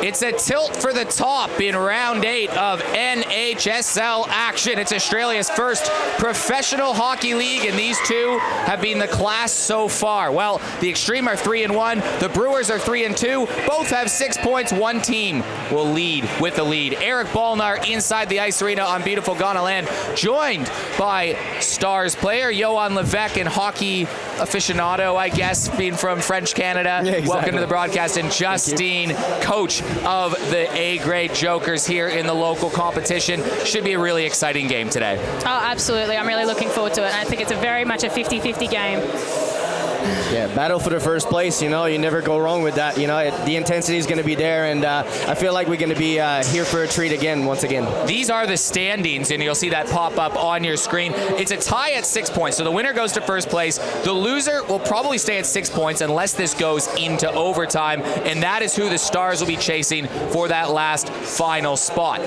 It's a tilt for the top in round 8 of NHSL action. It's Australia's first professional hockey league, and these two have been the class so far. Well, the Xtreme are 3-1. The Brewers are 3-2. Both have 6 points. One team will lead with the lead. Eric Ballnar inside the ice arena on beautiful Ghana land, joined by Stars player Johan Levesque and hockey aficionado, I guess, being from French Canada. Yeah, exactly. Welcome to the broadcast. And Justine, coach of the A-grade Jokers here in the local competition. Should be a really exciting game today. Oh, absolutely. I'm really looking forward to it. And I think it's very much a 50-50 game. Yeah, battle for the first place, you never go wrong with that. The intensity is going to be there, and I feel like we're going to be here for a treat again, once again. These are the standings, and you'll see that pop up on your screen. It's a tie at 6 points, so the winner goes to first place. The loser will probably stay at 6 points unless this goes into overtime, and that is who the Stars will be chasing for that last final spot.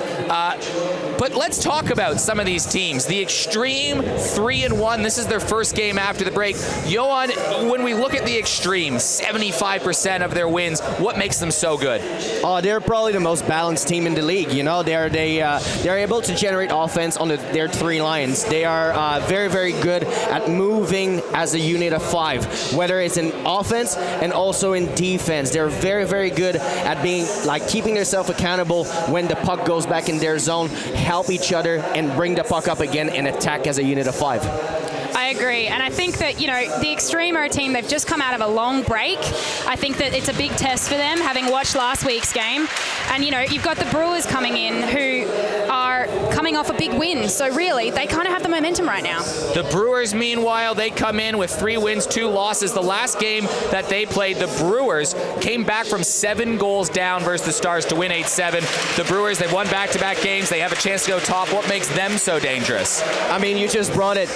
But let's talk about some of these teams. The Xtreme, 3-1. This is their first game after the break. Johan, when we look at the Xtreme, 75% of their wins, what makes them so good? Oh, they're probably the most balanced team in the league. They're able to generate offense on their 3 lines. They are very, very good at moving as a unit of 5, whether it's in offense and also in defense. They're very, very good at being keeping themselves accountable when the puck goes back in their zone, help each other, and bring the puck up again and attack as a unit of 5. I agree, and I think that, the Xtreme are a team, they've just come out of a long break. I think that it's a big test for them, having watched last week's game. And, you've got the Brewers coming in who are coming off a big win, so really, they kind of have the momentum right now. The Brewers, meanwhile, they come in with 3 wins, 2 losses. The last game that they played, the Brewers came back from 7 goals down versus the Stars to win 8-7. The Brewers, they've won back-to-back games. They have a chance to go top. What makes them so dangerous? I mean, you just brought it.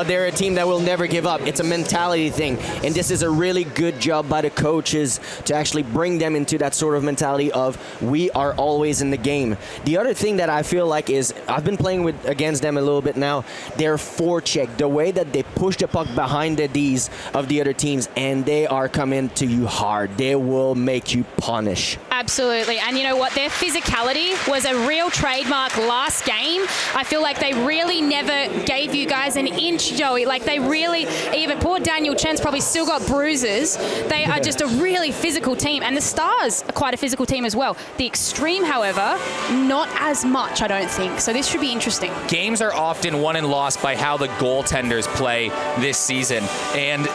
They're a team that will never give up. It's a mentality thing, and this is a really good job by the coaches to actually bring them into that sort of mentality of we are always in the game. The other thing that I feel like is, I've been playing against them a little bit now, their forecheck, the way that they push the puck behind the Ds of the other teams, and they are coming to you hard. They will make you punish. Absolutely, and you know what? Their physicality was a real trademark last game. I feel like they really never gave you guys an inch, Joey. They really, even poor Daniel Chen's probably still got bruises. They are just a really physical team, and the Stars are quite a physical team as well. The Xtreme, however, not as much, I don't think. So this should be interesting. Games are often won and lost by how the goaltenders play this season, and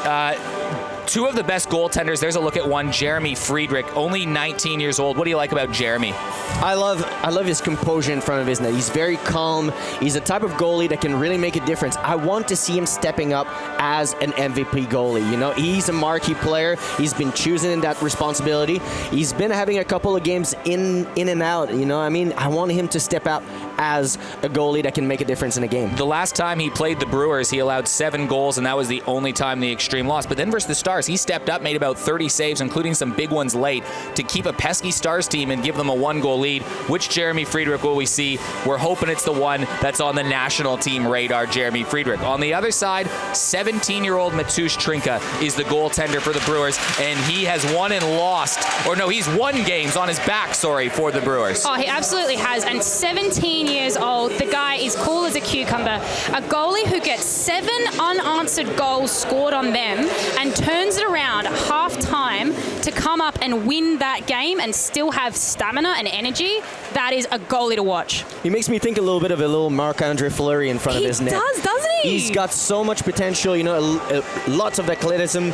2 of the best goaltenders, there's a look at one, Jeremy Friedrich, only 19 years old. What do you like about Jeremy? I love his composure in front of his net. He's very calm. He's the type of goalie that can really make a difference. I want to see him stepping up as an MVP goalie. He's a marquee player. He's been chosen in that responsibility. He's been having a couple of games in and out. I want him to step out as a goalie that can make a difference in a game. The last time he played the Brewers, he allowed 7 goals, and that was the only time the Xtreme lost. But then versus the Stars, he stepped up, made about 30 saves, including some big ones late, to keep a pesky Stars team and give them a 1-goal lead. Which Jeremy Friedrich will we see? We're hoping it's the one that's on the national team radar, Jeremy Friedrich. On the other side, 17-year-old Matusz Trinka is the goaltender for the Brewers, and he has won and lost, he's won games on his back, for the Brewers. Oh, he absolutely has, and 17 years old, the guy is cool as a cucumber. A goalie who gets 7 unanswered goals scored on them and turns it around at half-time to come up and win that game and still have stamina and energy. That is a goalie to watch. He makes me think a little bit of a little Marc-Andre Fleury in front of his net. He does, doesn't he? He's got so much potential, lots of athleticism,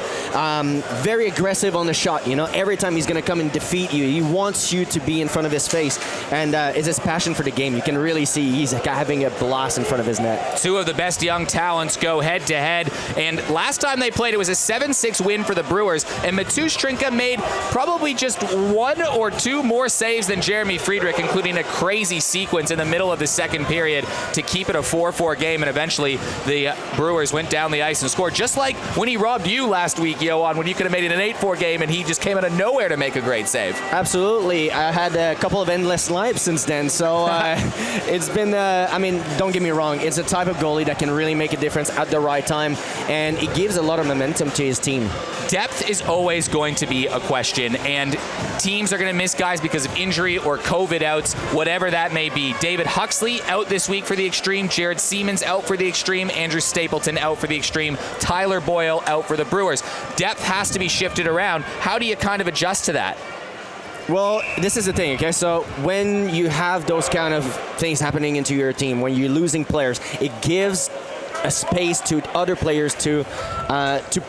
very aggressive on the shot. Every time he's going to come and defeat you, he wants you to be in front of his face, and it's his passion for the game. You can really see he's having a blast in front of his net. 2 of the best young talents go head-to-head, and last time they played, it was a 7-6 win for the Brewers, and Matusz Trinka made probably just 1 or 2 more saves than Jeremy Jeremy Friedrich, including a crazy sequence in the middle of the second period to keep it a 4-4 game, and eventually the Brewers went down the ice and scored. Just like when he robbed you last week, Johan, when you could have made it an 8-4 game and he just came out of nowhere to make a great save. Absolutely. I had a couple of endless lives since then, so it's been, I mean, don't get me wrong, it's a type of goalie that can really make a difference at the right time, and it gives a lot of momentum to his team. Depth is always going to be a question, and teams are going to miss guys because of injury or COVID outs, whatever that may be. David Huxley out this week for the Xtreme, Jared Siemens out for the Xtreme, Andrew Stapleton out for the Xtreme, Tyler Boyle out for the Brewers. Depth has to be shifted around. How do you kind of adjust to that? Well, this is the thing, okay? So when you have those kind of things happening into your team, when you're losing players, it gives a space to other players to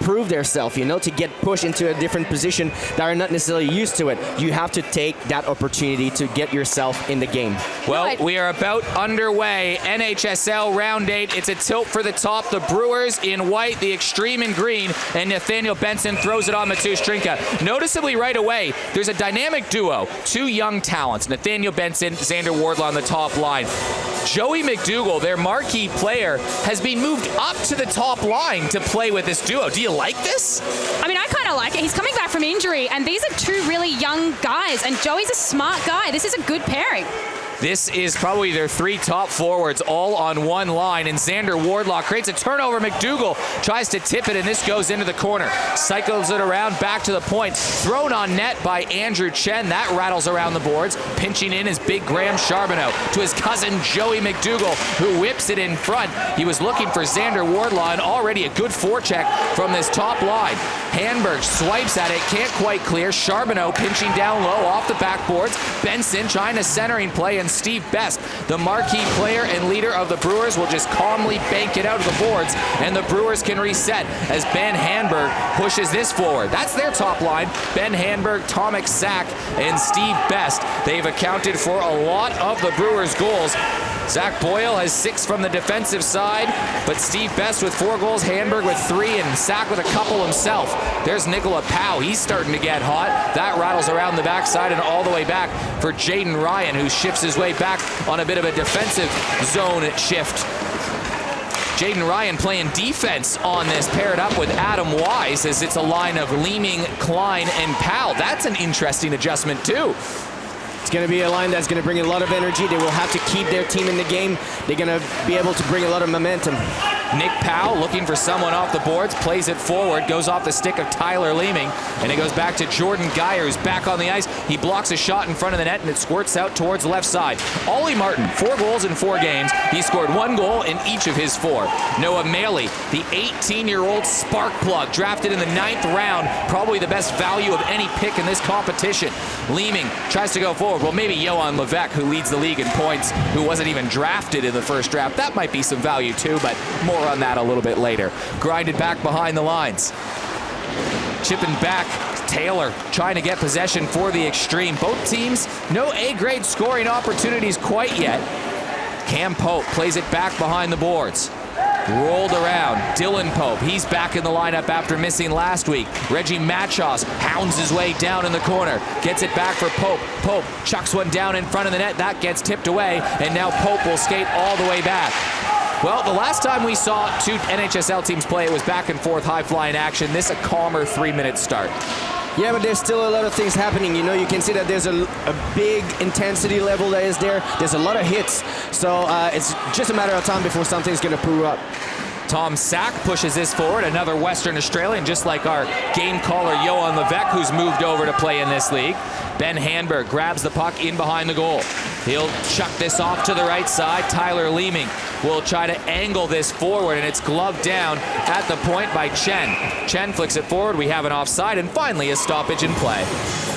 prove themselves, you know, to get pushed into a different position that are not necessarily used to it. You have to take that opportunity to get yourself in the game. Well, we are about underway. NHSL round 8. It's a tilt for the top. The Brewers in white, the Xtreme in green, and Nathaniel Benson throws it on Matusz Trinka. Noticeably right away, there's a dynamic duo. Two young talents, Nathaniel Benson, Xander Wardlaw on the top line. Joey Mcdougall, their marquee player, has been moved up to the top line to play with this duo. Do you like this? I mean, I kind of like it. He's coming back from injury, and these are two really young guys, and Joey's a smart guy. This is a good pairing. This is probably their three top forwards all on one line, and Xander Wardlaw creates a turnover. Mcdougall tries to tip it, and this goes into the corner. Cycles it around, back to the point. Thrown on net by Andrew Chen. That rattles around the boards. Pinching in is big Graham Charbonneau to his cousin Joey Mcdougall, who whips it in front. He was looking for Xander Wardlaw, and already a good forecheck from this top line. Hanberg swipes at it, can't quite clear. Charbonneau pinching down low off the backboards. Benson trying to centering play, and Steve Best, the marquee player and leader of the Brewers, will just calmly bank it out of the boards, and the Brewers can reset as Ben Hanberg pushes this forward. That's their top line. Ben Hanberg, Tomek Sack, and Steve Best. They've accounted for a lot of the Brewers' goals. Zach Boyle has 6 from the defensive side, but Steve Best with 4 goals, Hanberg with 3, and Sack with a couple himself. There's Nicola Powell. He's starting to get hot. That rattles around the backside and all the way back for Jaden Ryan, who shifts his way back on a bit of a defensive zone shift. Jaden Ryan playing defense on this, paired up with Adam Wise, as it's a line of Leeming, Klein, and Powell. That's an interesting adjustment, too. It's going to be a line that's going to bring a lot of energy. They will have to keep their team in the game. They're going to be able to bring a lot of momentum. Nick Powell looking for someone off the boards, plays it forward, goes off the stick of Tyler Leeming, and it goes back to Jordan Geyer, who's back on the ice. He blocks a shot in front of the net, and it squirts out towards the left side. Ollie Martin, 4 goals in 4 games. He scored 1 goal in each of his 4. Noah Maley, the 18-year-old spark plug, drafted in the 9th round, probably the best value of any pick in this competition. Leeming tries to go forward. Well, maybe Johan Levesque, who leads the league in points, who wasn't even drafted in the first draft. That might be some value too, but more on that a little bit later. Grinded back behind the lines. Chipping back, Taylor trying to get possession for the Xtreme. Both teams, no A-grade scoring opportunities quite yet. Cam Pope plays it back behind the boards. Rolled around. Dylan Pope, he's back in the lineup after missing last week. Reggie Machos hounds his way down in the corner. Gets it back for Pope. Pope chucks one down in front of the net. That gets tipped away, and now Pope will skate all the way back. Well, the last time we saw 2 NHSL teams play, it was back and forth high-flying action. This a calmer 3-minute start. Yeah, but there's still a lot of things happening. You know, you can see that there's a big intensity level that is there. There's a lot of hits. So it's just a matter of time before something's going to prove up. Tom Sack pushes this forward, another Western Australian, just like our game caller Johan Levesque, who's moved over to play in this league. Ben Hanberg grabs the puck in behind the goal. He'll chuck this off to the right side. Tyler Leeming will try to angle this forward, and it's gloved down at the point by Chen. Chen flicks it forward. We have an offside, and finally a stoppage in play.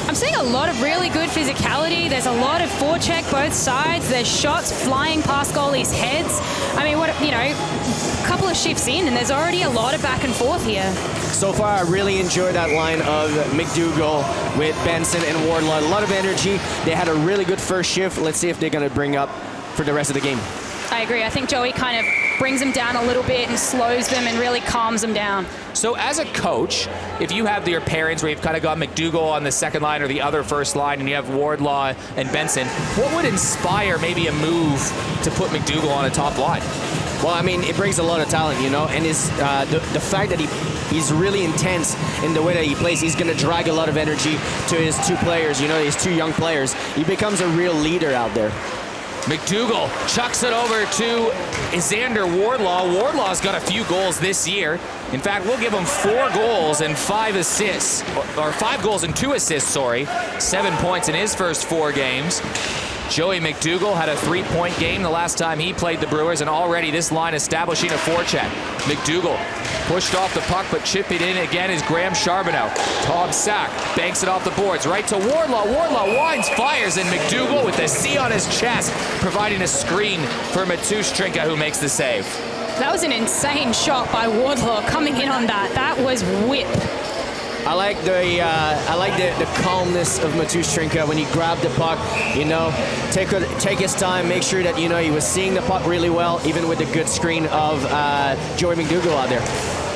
I'm seeing a lot of really good physicality. There's a lot of forecheck both sides. There's shots flying past goalies' heads. I mean, a couple of shifts in, and there's already a lot of back and forth here. So far, I really enjoyed that line of Mcdougall with Benson and Wardlaw. A lot of energy. They had a really good first shift. Let's see if they're going to bring up for the rest of the game. I agree. I think Joey kind of brings them down a little bit and slows them and really calms them down. So as a coach, if you have your pairings where you've kind of got Mcdougall on the second line or the other first line and you have Wardlaw and Benson, what would inspire maybe a move to put Mcdougall on a top line? Well, I mean, it brings a lot of talent, you know, and the fact that he's really intense in the way that he plays, he's going to drag a lot of energy to his two players, you know, his two young players. He becomes a real leader out there. Mcdougall chucks it over to Xander Wardlaw. Wardlaw's got a few goals this year. In fact, we'll give him 4 goals and 5 assists, or 5 goals and 2 assists, sorry. 7 points in his first 4 games. Joey Mcdougall had a 3-point game the last time he played the Brewers, and already this line establishing a forecheck. Mcdougall pushed off the puck, but chipped it in again is Graham Charbonneau. Tom Sack banks it off the boards, right to Wardlaw. Wardlaw winds, fires, and Mcdougall with the C on his chest, providing a screen for Mcdougall, who makes the save. That was an insane shot by Wardlaw coming in on that. That was whip. I like the calmness of Mcdougall when he grabbed the puck. You know, take his time, make sure that, you know, he was seeing the puck really well, even with the good screen of Joey Mcdougall out there.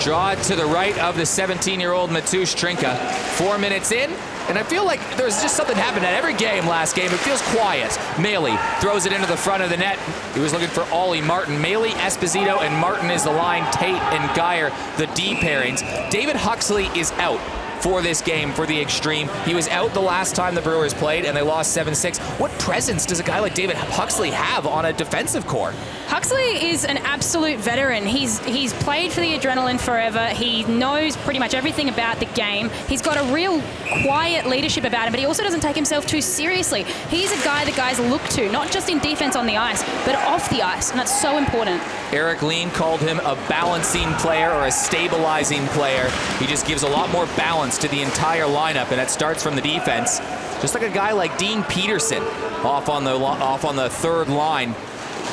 Draw it to the right of the 17-year-old Mcdougall. 4 minutes in, and I feel like there's just something happened at every game last game. It feels quiet. Maley throws it into the front of the net. He was looking for Ollie Martin. Maley, Esposito, and Martin is the line. Tate and Geyer, the D pairings. David Huxley is out for this game for the Xtreme. He was out the last time the Brewers played, and they lost 7-6. What presence does a guy like David Huxley have on a defensive core? Huxley is an absolute veteran. He's played for the Adrenaline forever. He knows pretty much everything about the game. He's got a real quiet leadership about him, but he also doesn't take himself too seriously. He's a guy that guys look to, not just in defense on the ice, but off the ice, and that's so important. Eric Lean called him a balancing player or a stabilizing player. He just gives a lot more balance to the entire lineup, and that starts from the defense. Just like a guy like Dean Peterson off on the third line.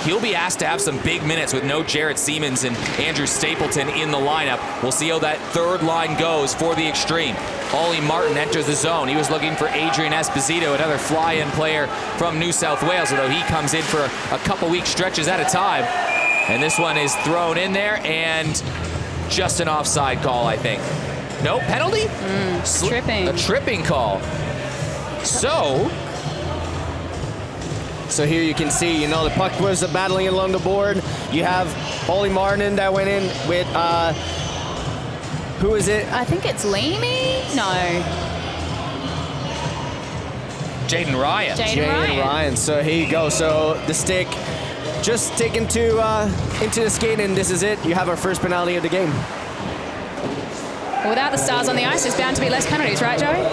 He'll be asked to have some big minutes with no Jarrett Siemens and Andrew Stapleton in the lineup. We'll see how that third line goes for the Xtreme. Ollie Martin enters the zone. He was looking for Adrian Esposito, another fly-in player from New South Wales, although he comes in for a couple week stretches at a time. And this one is thrown in there, and just an offside call, I think. No penalty? Tripping. A tripping call. So here you can see, you know, the puck was battling along the board. You have Ollie Martin that went in with, who is it? I think it's Leamy? No. Jaden Ryan. Jaden Ryan. So here you go. So the stick just taken into the skate, and this is it. You have our first penalty of the game. Without the stars on the ice, there's bound to be less penalties, right, Joey?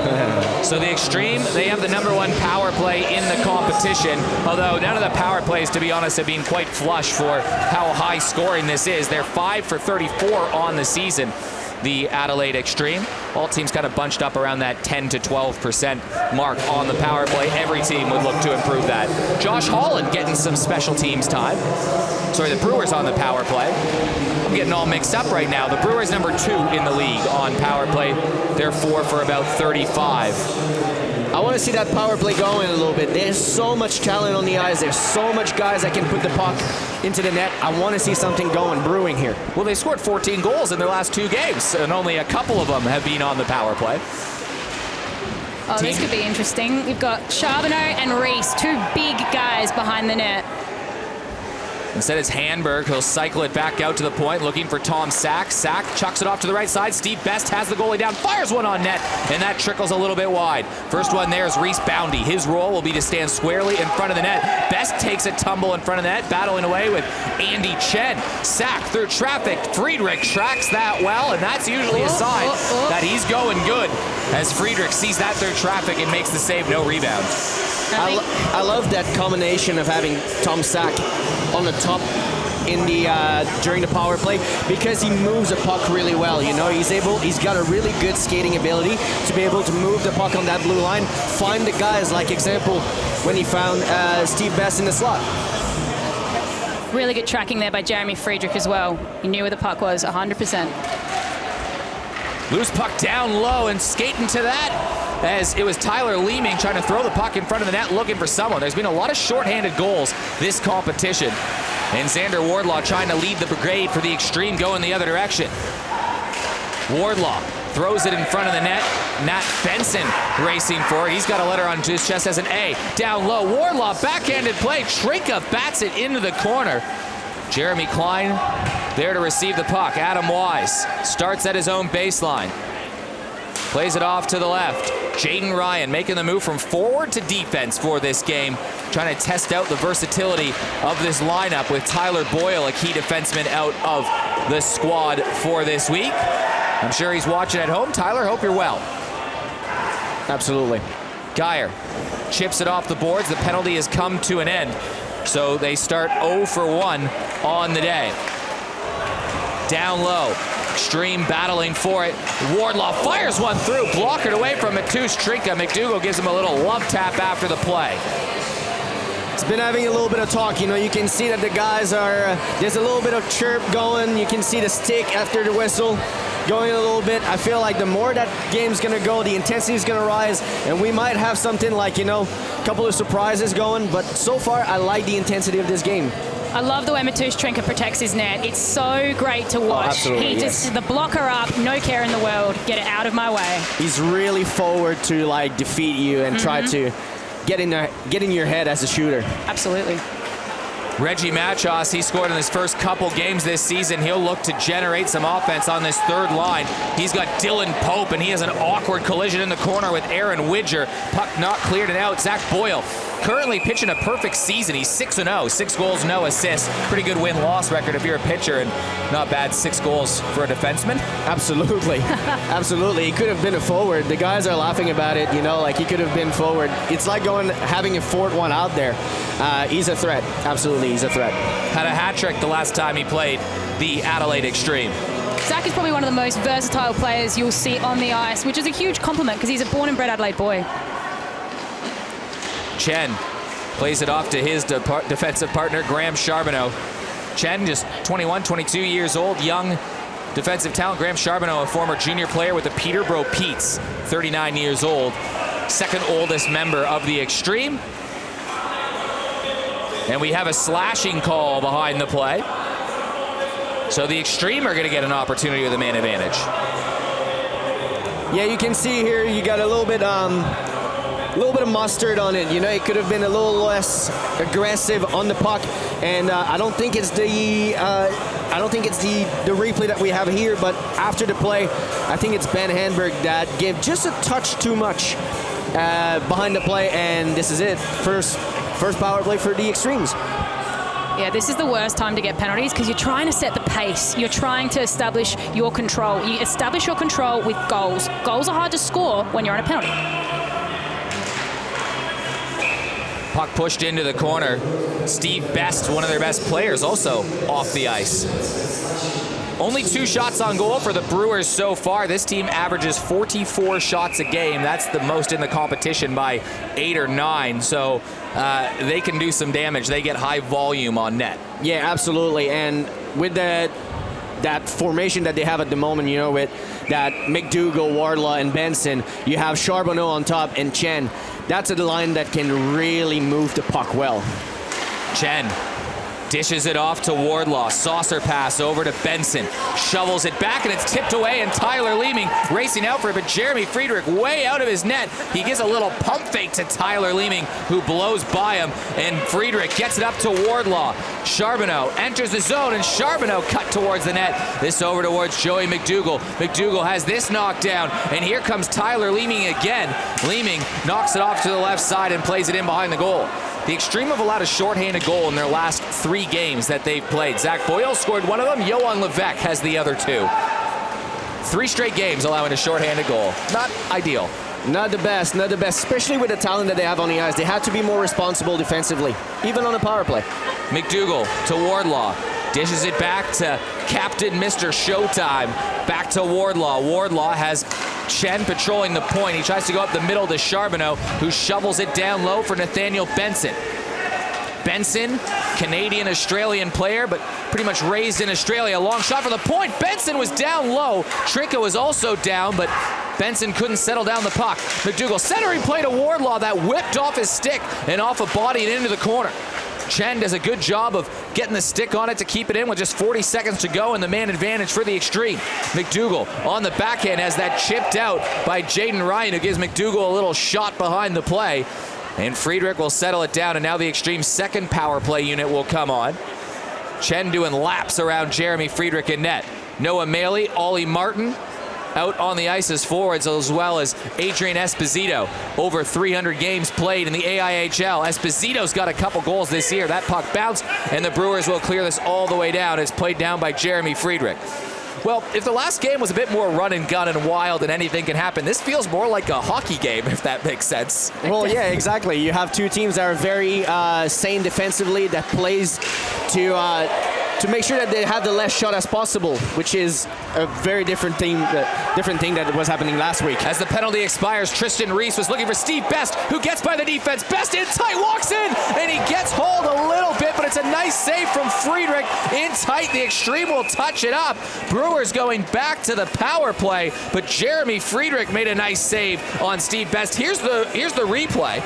So the Xtreme, they have the #1 power play in the competition, although none of the power plays, to be honest, have been quite flush for how high scoring this is. They're 5 for 34 on the season, the Adelaide Xtreme. All teams kind of bunched up around that 10 to 12% mark on the power play. Every team would look to improve that. Josh Holland getting some special teams time. Sorry, the Brewers on the power play. I'm getting all mixed up right now. The Brewers #2 in the league on power play. They're 4 for about 35. I want to see that power play going a little bit. There's so much talent on the ice. There's so much guys that can put the puck into the net. I want to see something going, brewing here. Well, they scored 14 goals in their last 2 games, and only a couple of them have been on the power play. Oh, this could be interesting. We've got Charbonneau and Reese, 2 big guys behind the net. Instead, it's Hanberg. He'll cycle it back out to the point, looking for Tom Sack. Sack chucks it off to the right side. Steve Best has the goalie down, fires one on net, and that trickles a little bit wide. First one there is Reese Boundy. His role will be to stand squarely in front of the net. Best takes a tumble in front of the net, battling away with Andy Chen. Sack through traffic. Friedrich tracks that well, and that's usually a sign that he's going good, as Friedrich sees that through traffic and makes the save, no rebound. I love that combination of having Tom Sack on the top in the during the power play, because he moves the puck really well. You know, he's got a really good skating ability to be able to move the puck on that blue line, find the guys, like example when he found Steve Best in the slot. Really good tracking there by Jeremy Friedrich as well. He knew where the puck was 100%. Loose puck down low and skating to that, as it was Tyler Leeming trying to throw the puck in front of the net looking for someone. There's been a lot of shorthanded goals this competition. And Xander Wardlaw trying to lead the brigade for the Extreme going the other direction. Wardlaw throws it in front of the net. Matt Benson racing for it. He's got a letter on his chest as an A. Down low, Wardlaw backhanded play. Trinka bats it into the corner. Jeremy Klein there to receive the puck. Adam Wise starts at his own baseline. Plays it off to the left. Jaden Ryan making the move from forward to defense for this game. Trying to test out the versatility of this lineup with Tyler Boyle, a key defenseman, out of the squad for this week. I'm sure he's watching at home. Tyler, hope you're well. Absolutely. Geyer chips it off the boards. The penalty has come to an end. So they start 0 for 1 on the day. Down low. Extreme battling for it. Wardlaw fires one through. Blockered away from Mateusz Trinka. Mcdougall gives him a little love tap after the play. It's been having a little bit of talk. You know, you can see that the guys are, there's a little bit of chirp going. You can see the stick after the whistle going a little bit. I feel like the more that game's going to go, the intensity is going to rise, and we might have something like, you know, a couple of surprises going. But so far, I like the intensity of this game. I love the way Mateusz Trinka protects his net. It's so great to watch. Absolutely, He just, the blocker up, no care in the world, get it out of my way. He's really forward to like defeat you and try to get in your head as a shooter. Absolutely. Reggie Machos, he scored in his first couple games this season. He'll look to generate some offense on this third line. He's got Dylan Pope, and he has an awkward collision in the corner with Aaron Widger. Puck not cleared and out. Zach Boyle currently pitching a perfect season. He's 6-0, 6 goals, no assists. Pretty good win-loss record if you're a pitcher, and not bad 6 goals for a defenseman. Absolutely. Absolutely. He could have been a forward. The guys are laughing about it, you know, like he could have been forward. It's like having a fourth one out there. He's a threat. Absolutely, he's a threat. Had a hat trick the last time he played the Adelaide Extreme. Zach is probably one of the most versatile players you'll see on the ice, which is a huge compliment because he's a born and bred Adelaide boy. Chen plays it off to his defensive partner, Graham Charbonneau. Chen, just 21, 22 years old, young defensive talent. Graham Charbonneau, a former junior player with the Peterborough Petes, 39 years old, second oldest member of the Extreme. And we have a slashing call behind the play. So the Extreme are going to get an opportunity with a man advantage. Yeah, you can see here you got a little bit of mustard on it. You know, it could have been a little less aggressive on the puck, and I don't think it's the replay that we have here. But after the play, I think it's Ben Handberg that gave just a touch too much behind the play, and this is it. First power play for the Extremes. Yeah, this is the worst time to get penalties because you're trying to set the pace. You're trying to establish your control. You establish your control with goals. Goals are hard to score when you're on a penalty. Puck pushed into the corner. Steve Best, one of their best players, also off the ice. Only 2 shots on goal for the Brewers so far. This team averages 44 shots a game. That's the most in the competition by 8 or 9. So they can do some damage. They get high volume on net. Yeah, absolutely. And with that formation that they have at the moment, you know, with that Mcdougall, Wardlaw, and Benson, you have Charbonneau on top and Chen. That's a line that can really move the puck well. Chen dishes it off to Wardlaw. Saucer pass over to Benson. Shovels it back, and it's tipped away, and Tyler Leeming racing out for it, but Jeremy Friedrich way out of his net. He gives a little pump fake to Tyler Leeming, who blows by him, and Friedrich gets it up to Wardlaw. Charbonneau enters the zone, and Charbonneau cut towards the net. This over towards Joey Mcdougall. Mcdougall has this knocked down, and here comes Tyler Leeming again. Leeming knocks it off to the left side and plays it in behind the goal. The Extreme have allowed a shorthanded goal in their last 3 games that they've played. Zach Boyle scored one of them. Johan Levesque has the other 2. 3 straight games allowing a shorthanded goal. Not ideal. Not the best, especially with the talent that they have on the ice. They have to be more responsible defensively, even on a power play. Mcdougall to Wardlaw. Dishes it back to Captain Mr. Showtime. Back to Wardlaw. Wardlaw has Chen patrolling the point. He tries to go up the middle to Charbonneau, who shovels it down low for Nathaniel Benson. Benson, Canadian-Australian player, but pretty much raised in Australia. Long shot for the point. Benson was down low. Trinka was also down, but Benson couldn't settle down the puck. Mcdougall centering play to Wardlaw that whipped off his stick and off a body and into the corner. Chen does a good job of getting the stick on it to keep it in with just 40 seconds to go, and the man advantage for the Xtreme. Mcdougall on the backhand has that chipped out by Jaden Ryan, who gives Mcdougall a little shot behind the play. And Friedrich will settle it down, and now the Xtreme second power play unit will come on. Chen doing laps around Jeremy Friedrich in net. Noah Maley, Ollie Martin out on the ice as forwards, as well as Adrian Esposito. Over 300 games played in the AIHL. Esposito's got a couple goals this year. That puck bounced, and the Brewers will clear this all the way down. It's played down by Jeremy Friedrich. Well, if the last game was a bit more run and gun and wild and anything can happen, this feels more like a hockey game, if that makes sense. Well, yeah, exactly. You have two teams that are very sane defensively, that plays to make sure that they have the less shot as possible, which is a very different thing that was happening last week. As the penalty expires, Tristan Reese was looking for Steve Best, who gets by the defense. Best in tight, walks in, and he gets hold a little bit, but it's a nice save from Friedrich in tight. The Xtreme will touch it up. Brewers going back to the power play, but Jeremy Friedrich made a nice save on Steve Best. Here's the replay.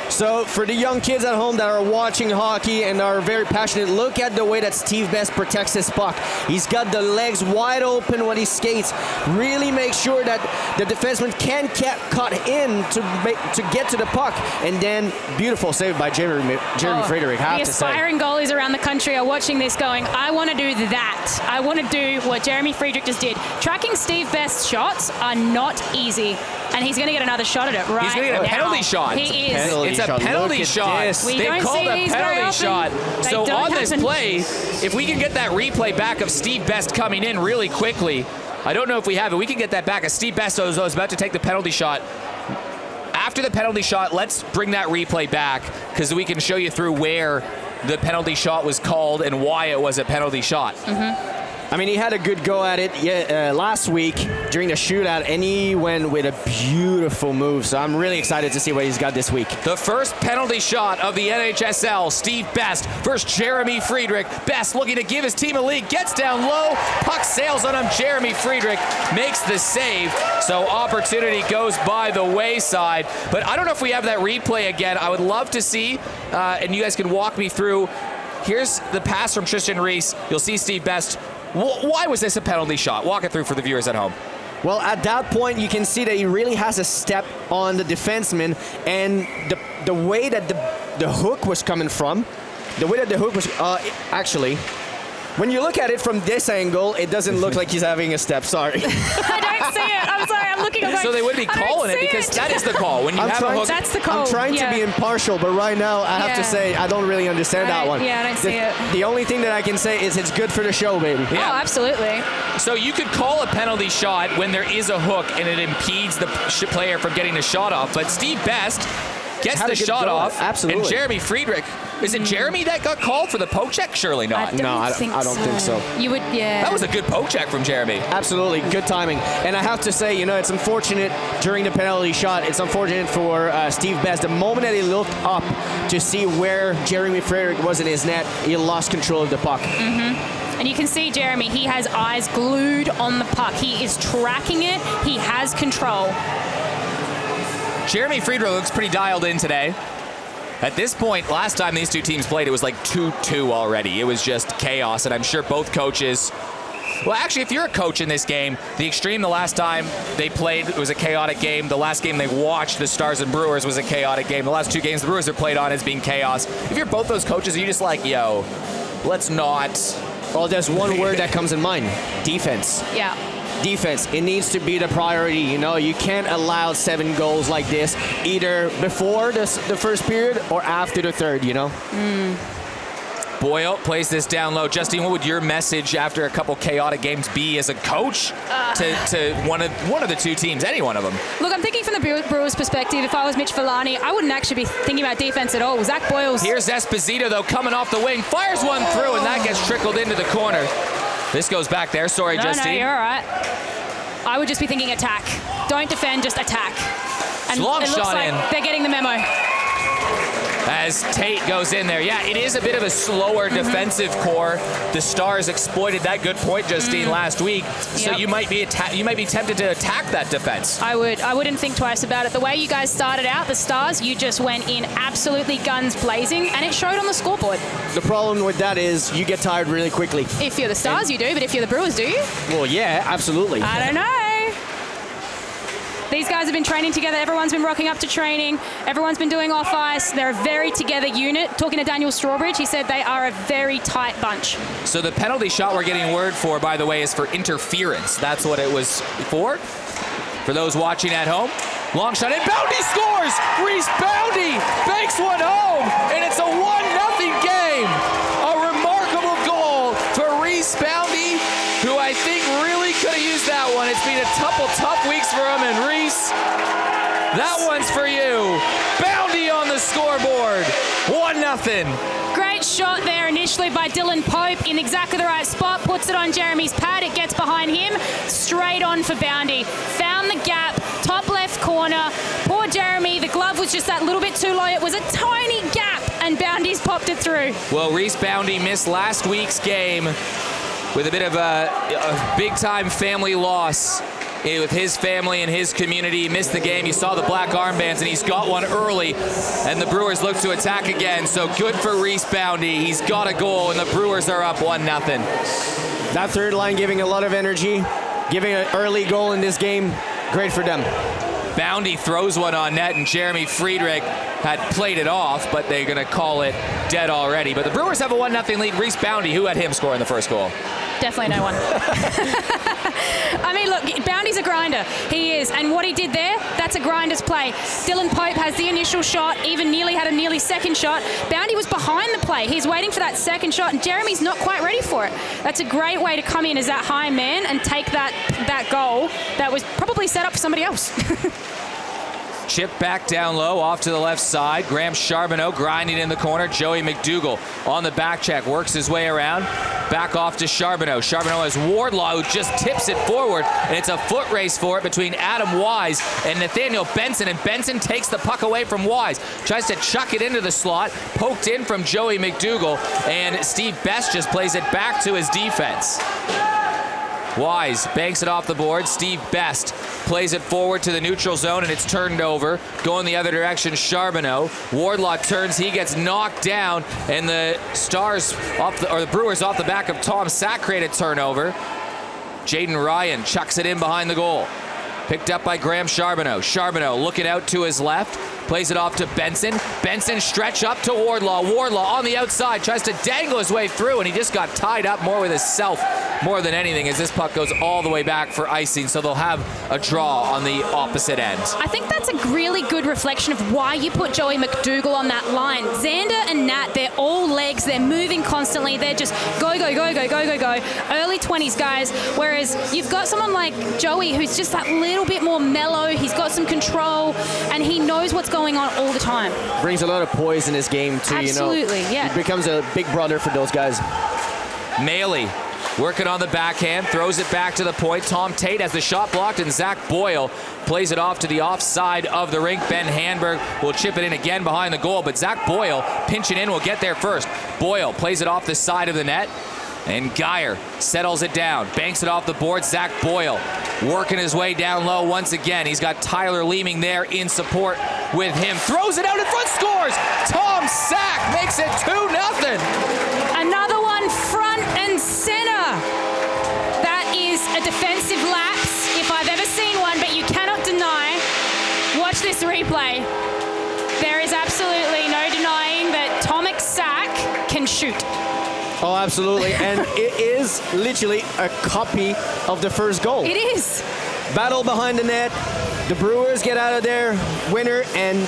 So for the young kids at home that are watching hockey and are very passionate, look at the way that Steve Best protects his puck. He's got the legs wide open when he skates. Really make sure that the defenseman can't get cut in to get to the puck. And then beautiful save by Jeremy Friedrich. The aspiring goalies around the country are watching this going, I want to do that. I want to do what Jeremy Friedrich just did. Tracking Steve Best's shots are not easy. And he's going to get another shot at it right now. He's going to get a penalty shot. He is. It's a penalty shot. We they don't called see a these penalty very often. shot. They So don't on this happen. play, if we can get that replay back of Steve Best coming in really quickly, I don't know if we have it. We can get that back as Steve Best was about to take the penalty shot. After the penalty shot, let's bring that replay back because we can show you through where the penalty shot was called and why it was a penalty shot. I mean, he had a good go at it last week during the shootout, and he went with a beautiful move. So I'm really excited to see what he's got this week. The first penalty shot of the NHSL, Steve Best versus Jeremy Friedrich. Best looking to give his team a lead, gets down low, puck sails on him. Jeremy Friedrich makes the save, so opportunity goes by the wayside. But I don't know if we have that replay again. I would love to see, and you guys can walk me through. Here's the pass from Tristan Reese. You'll see Steve Best. Why was this a penalty shot? Walk it through for the viewers at home. Well, at that point, you can see that he really has a step on the defenseman, and the way that the hook was coming from, the way that the hook was actually, when you look at it from this angle, it doesn't look like he's having a step. Sorry. I don't see it. I'm sorry. I'm looking. I'm So they would be calling it because that is the call. When you have a hook. That's the call. I'm trying to be impartial, but right now I have to say I don't really understand that one. Yeah, I don't see it. The only thing that I can say is it's good for the show, baby. Yeah. Oh, absolutely. So you could call a penalty shot when there is a hook and it impedes the player from getting the shot off. But Steve Best gets the shot off. Absolutely. And Jeremy Friedrich. Is it Jeremy that got called for the poke check? Surely not. I don't think so. You would, yeah. That was a good poke check from Jeremy. Absolutely, good timing. And I have to say, it's unfortunate during the penalty shot. It's unfortunate for Steve Best. The moment that he looked up to see where Jeremy Friedrich was in his net, he lost control of the puck. And you can see Jeremy, he has eyes glued on the puck. He is tracking it. He has control. Jeremy Friedrich looks pretty dialed in today. At this point, last time these two teams played, it was like 2-2 already. It was just chaos, and I'm sure both coaches... Well, actually, if you're a coach in this game, the Xtreme, the last time they played, it was a chaotic game. The last game they watched, the Stars and Brewers, was a chaotic game. The last two games the Brewers have played on has been chaos. If you're both those coaches, you're just like, yo, let's not... Well, there's one word that comes in mind. Defense. Yeah. Defense. It needs to be the priority. You can't allow 7 goals like this either before the first period or after the third, Boyle plays this down low. Justine, what would your message after a couple chaotic games be as a coach to one of the two teams, any one of them? Look, I'm thinking from the Brewers' perspective, if I was Mitch Villani, I wouldn't actually be thinking about defense at all. Zach Boyle's... Here's Esposito, though, coming off the wing. Fires one through, and that gets trickled into the corner. This goes back there. Sorry, Justine. No, you're all right. I would just be thinking attack. Don't defend, just attack. And Long it looks shot like in. they're getting the memo. as Tate goes in there. Yeah, it is a bit of a slower defensive core. The Stars exploited that good point, Justine, last week. So you might be tempted to attack that defense. I wouldn't think twice about it. The way you guys started out, the Stars, you just went in absolutely guns blazing, and it showed on the scoreboard. The problem with that is you get tired really quickly. If you're the Stars, you do, but if you're the Brewers, do you? Well, yeah, absolutely. I don't know. These guys have been training together. Everyone's been rocking up to training. Everyone's been doing off ice. They're a very together unit. Talking to Daniel Strawbridge, he said they are a very tight bunch. So the penalty shot we're getting word for, by the way, is for interference. That's what it was for. For those watching at home, long shot, and Boundy scores! Reese Boundy banks one home, and it's a 1-0 game. A remarkable goal for Reese Boundy, who I think really could have used that one. It's been a couple tough weeks for him, and Reese, that one's for you. Boundy on the scoreboard, 1-0. Great shot there initially by Dylan Pope in exactly the right spot. Puts it on Jeremy's pad. It gets behind him. Straight on for Boundy. Found the gap. Top left corner. Poor Jeremy. The glove was just that little bit too low. It was a tiny gap, and Boundy's popped it through. Well, Reese Boundy missed last week's game with a bit of a big-time family loss with his family and his community. He missed the game. You saw the black armbands, and he's got one early, and the Brewers look to attack again. So good for Reese Boundy. He's got a goal, and the Brewers are up 1-0. That third line giving a lot of energy, giving an early goal in this game. Great for them. Boundy throws one on net, and Jeremy Friedrich had played it off, but they're going to call it dead already. But the Brewers have a 1-0 lead. Reese Boundy, who had him scoring the first goal? Definitely no one. I mean, look, Boundy's a grinder. He is. And what he did there, that's a grinder's play. Dylan Pope has the initial shot, even had a nearly second shot. Boundy was behind the play. He's waiting for that second shot, and Jeremy's not quite ready for it. That's a great way to come in as that high man and take that goal that was probably set up for somebody else. Chip back down low, off to the left side. Graham Charbonneau grinding in the corner. Joey Mcdougall on the back check, works his way around. Back off to Charbonneau. Charbonneau has Wardlaw, who just tips it forward, and it's a foot race for it between Adam Wise and Nathaniel Benson, and Benson takes the puck away from Wise. Tries to chuck it into the slot, poked in from Joey Mcdougall, and Steve Best just plays it back to his defense. Wise banks it off the board. Steve Best plays it forward to the neutral zone, and it's turned over. Going the other direction, Charbonneau. Wardlaw turns, he gets knocked down, and the the Brewers off the back of Tom Sack create a turnover. Jaden Ryan chucks it in behind the goal. Picked up by Graham Charbonneau. Charbonneau looking out to his left. Plays it off to Benson. Benson stretch up to Wardlaw. Wardlaw on the outside tries to dangle his way through, and he just got tied up more with himself more than anything as this puck goes all the way back for icing, so they'll have a draw on the opposite end. I think that's a really good reflection of why you put Joey Mcdougall on that line. Xander and Nat, they're all legs. They're moving constantly. They're just go, go, go, go, go, go, go. Early 20s guys, whereas you've got someone like Joey who's just that little bit more mellow. He's got some control, and he knows what's going on all the time. Brings a lot of poise in his game too. Absolutely, yeah. He becomes a big brother for those guys. Maley working on the backhand, throws it back to the point. Tom Tate has the shot blocked, and Zach Boyle plays it off to the offside of the rink. Ben Hanberg will chip it in again behind the goal, but Zach Boyle pinching in will get there first. Boyle plays it off the side of the net, and Geyer settles it down, banks it off the board. Zach Boyle working his way down low once again. He's got Tyler Leeming there in support with him. Throws it out in front, scores! Tom Sack makes it 2-0. Another one front and center. That is a defensive lapse if I've ever seen one, but you cannot deny. Watch this replay. There is absolutely no denying that Tomek Sack can shoot. Oh, absolutely. And it is literally a copy of the first goal. It is. Battle behind the net. The Brewers get out of there, winner, and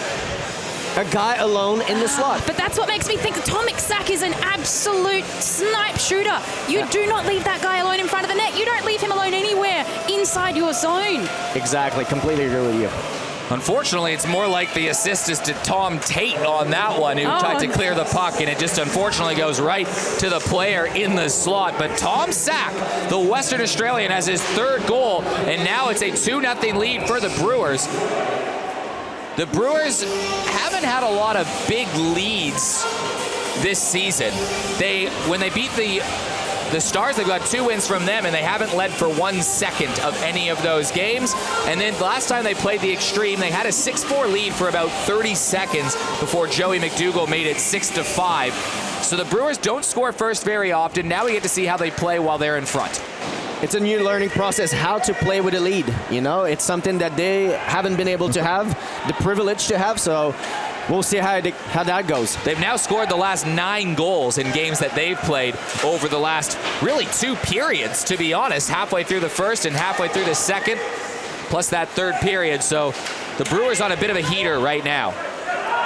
a guy alone in the slot. But that's what makes me think that Tomek Sack is an absolute snipe shooter. You do not leave that guy alone in front of the net. You don't leave him alone anywhere inside your zone. Exactly. Completely agree with you. Unfortunately, it's more like the assist is to Tom Tate on that one, who tried to clear the puck, and it just unfortunately goes right to the player in the slot. But Tom Sack, the Western Australian, has his third goal, and now it's a 2-0 lead for the Brewers. The Brewers haven't had a lot of big leads this season. When they beat the Stars, they got 2 wins from them, and they haven't led for 1 second of any of those games. And then last time they played the Xtreme, they had a 6-4 lead for about 30 seconds before Joey Mcdougall made it 6-5. So the Brewers don't score first very often. Now we get to see how they play while they're in front. It's a new learning process, how to play with a lead. You know, it's something that they haven't been able to have, the privilege to have, so we'll see how that goes. They've now scored the last 9 goals in games that they've played over the last, really, 2 periods, to be honest, halfway through the first and halfway through the second, plus that third period. So the Brewers on a bit of a heater right now.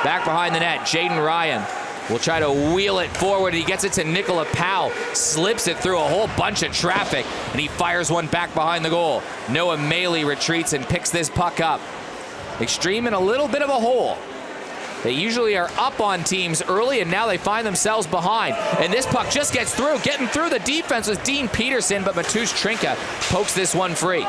Back behind the net, Jaden Ryan will try to wheel it forward. He gets it to Nicola Powell, slips it through a whole bunch of traffic, and he fires one back behind the goal. Noah Maley retreats and picks this puck up. Xtreme in a little bit of a hole. They usually are up on teams early, and now they find themselves behind. And this puck just gets through. Getting through the defense was Dean Peterson, but Matusz Trinka pokes this one free.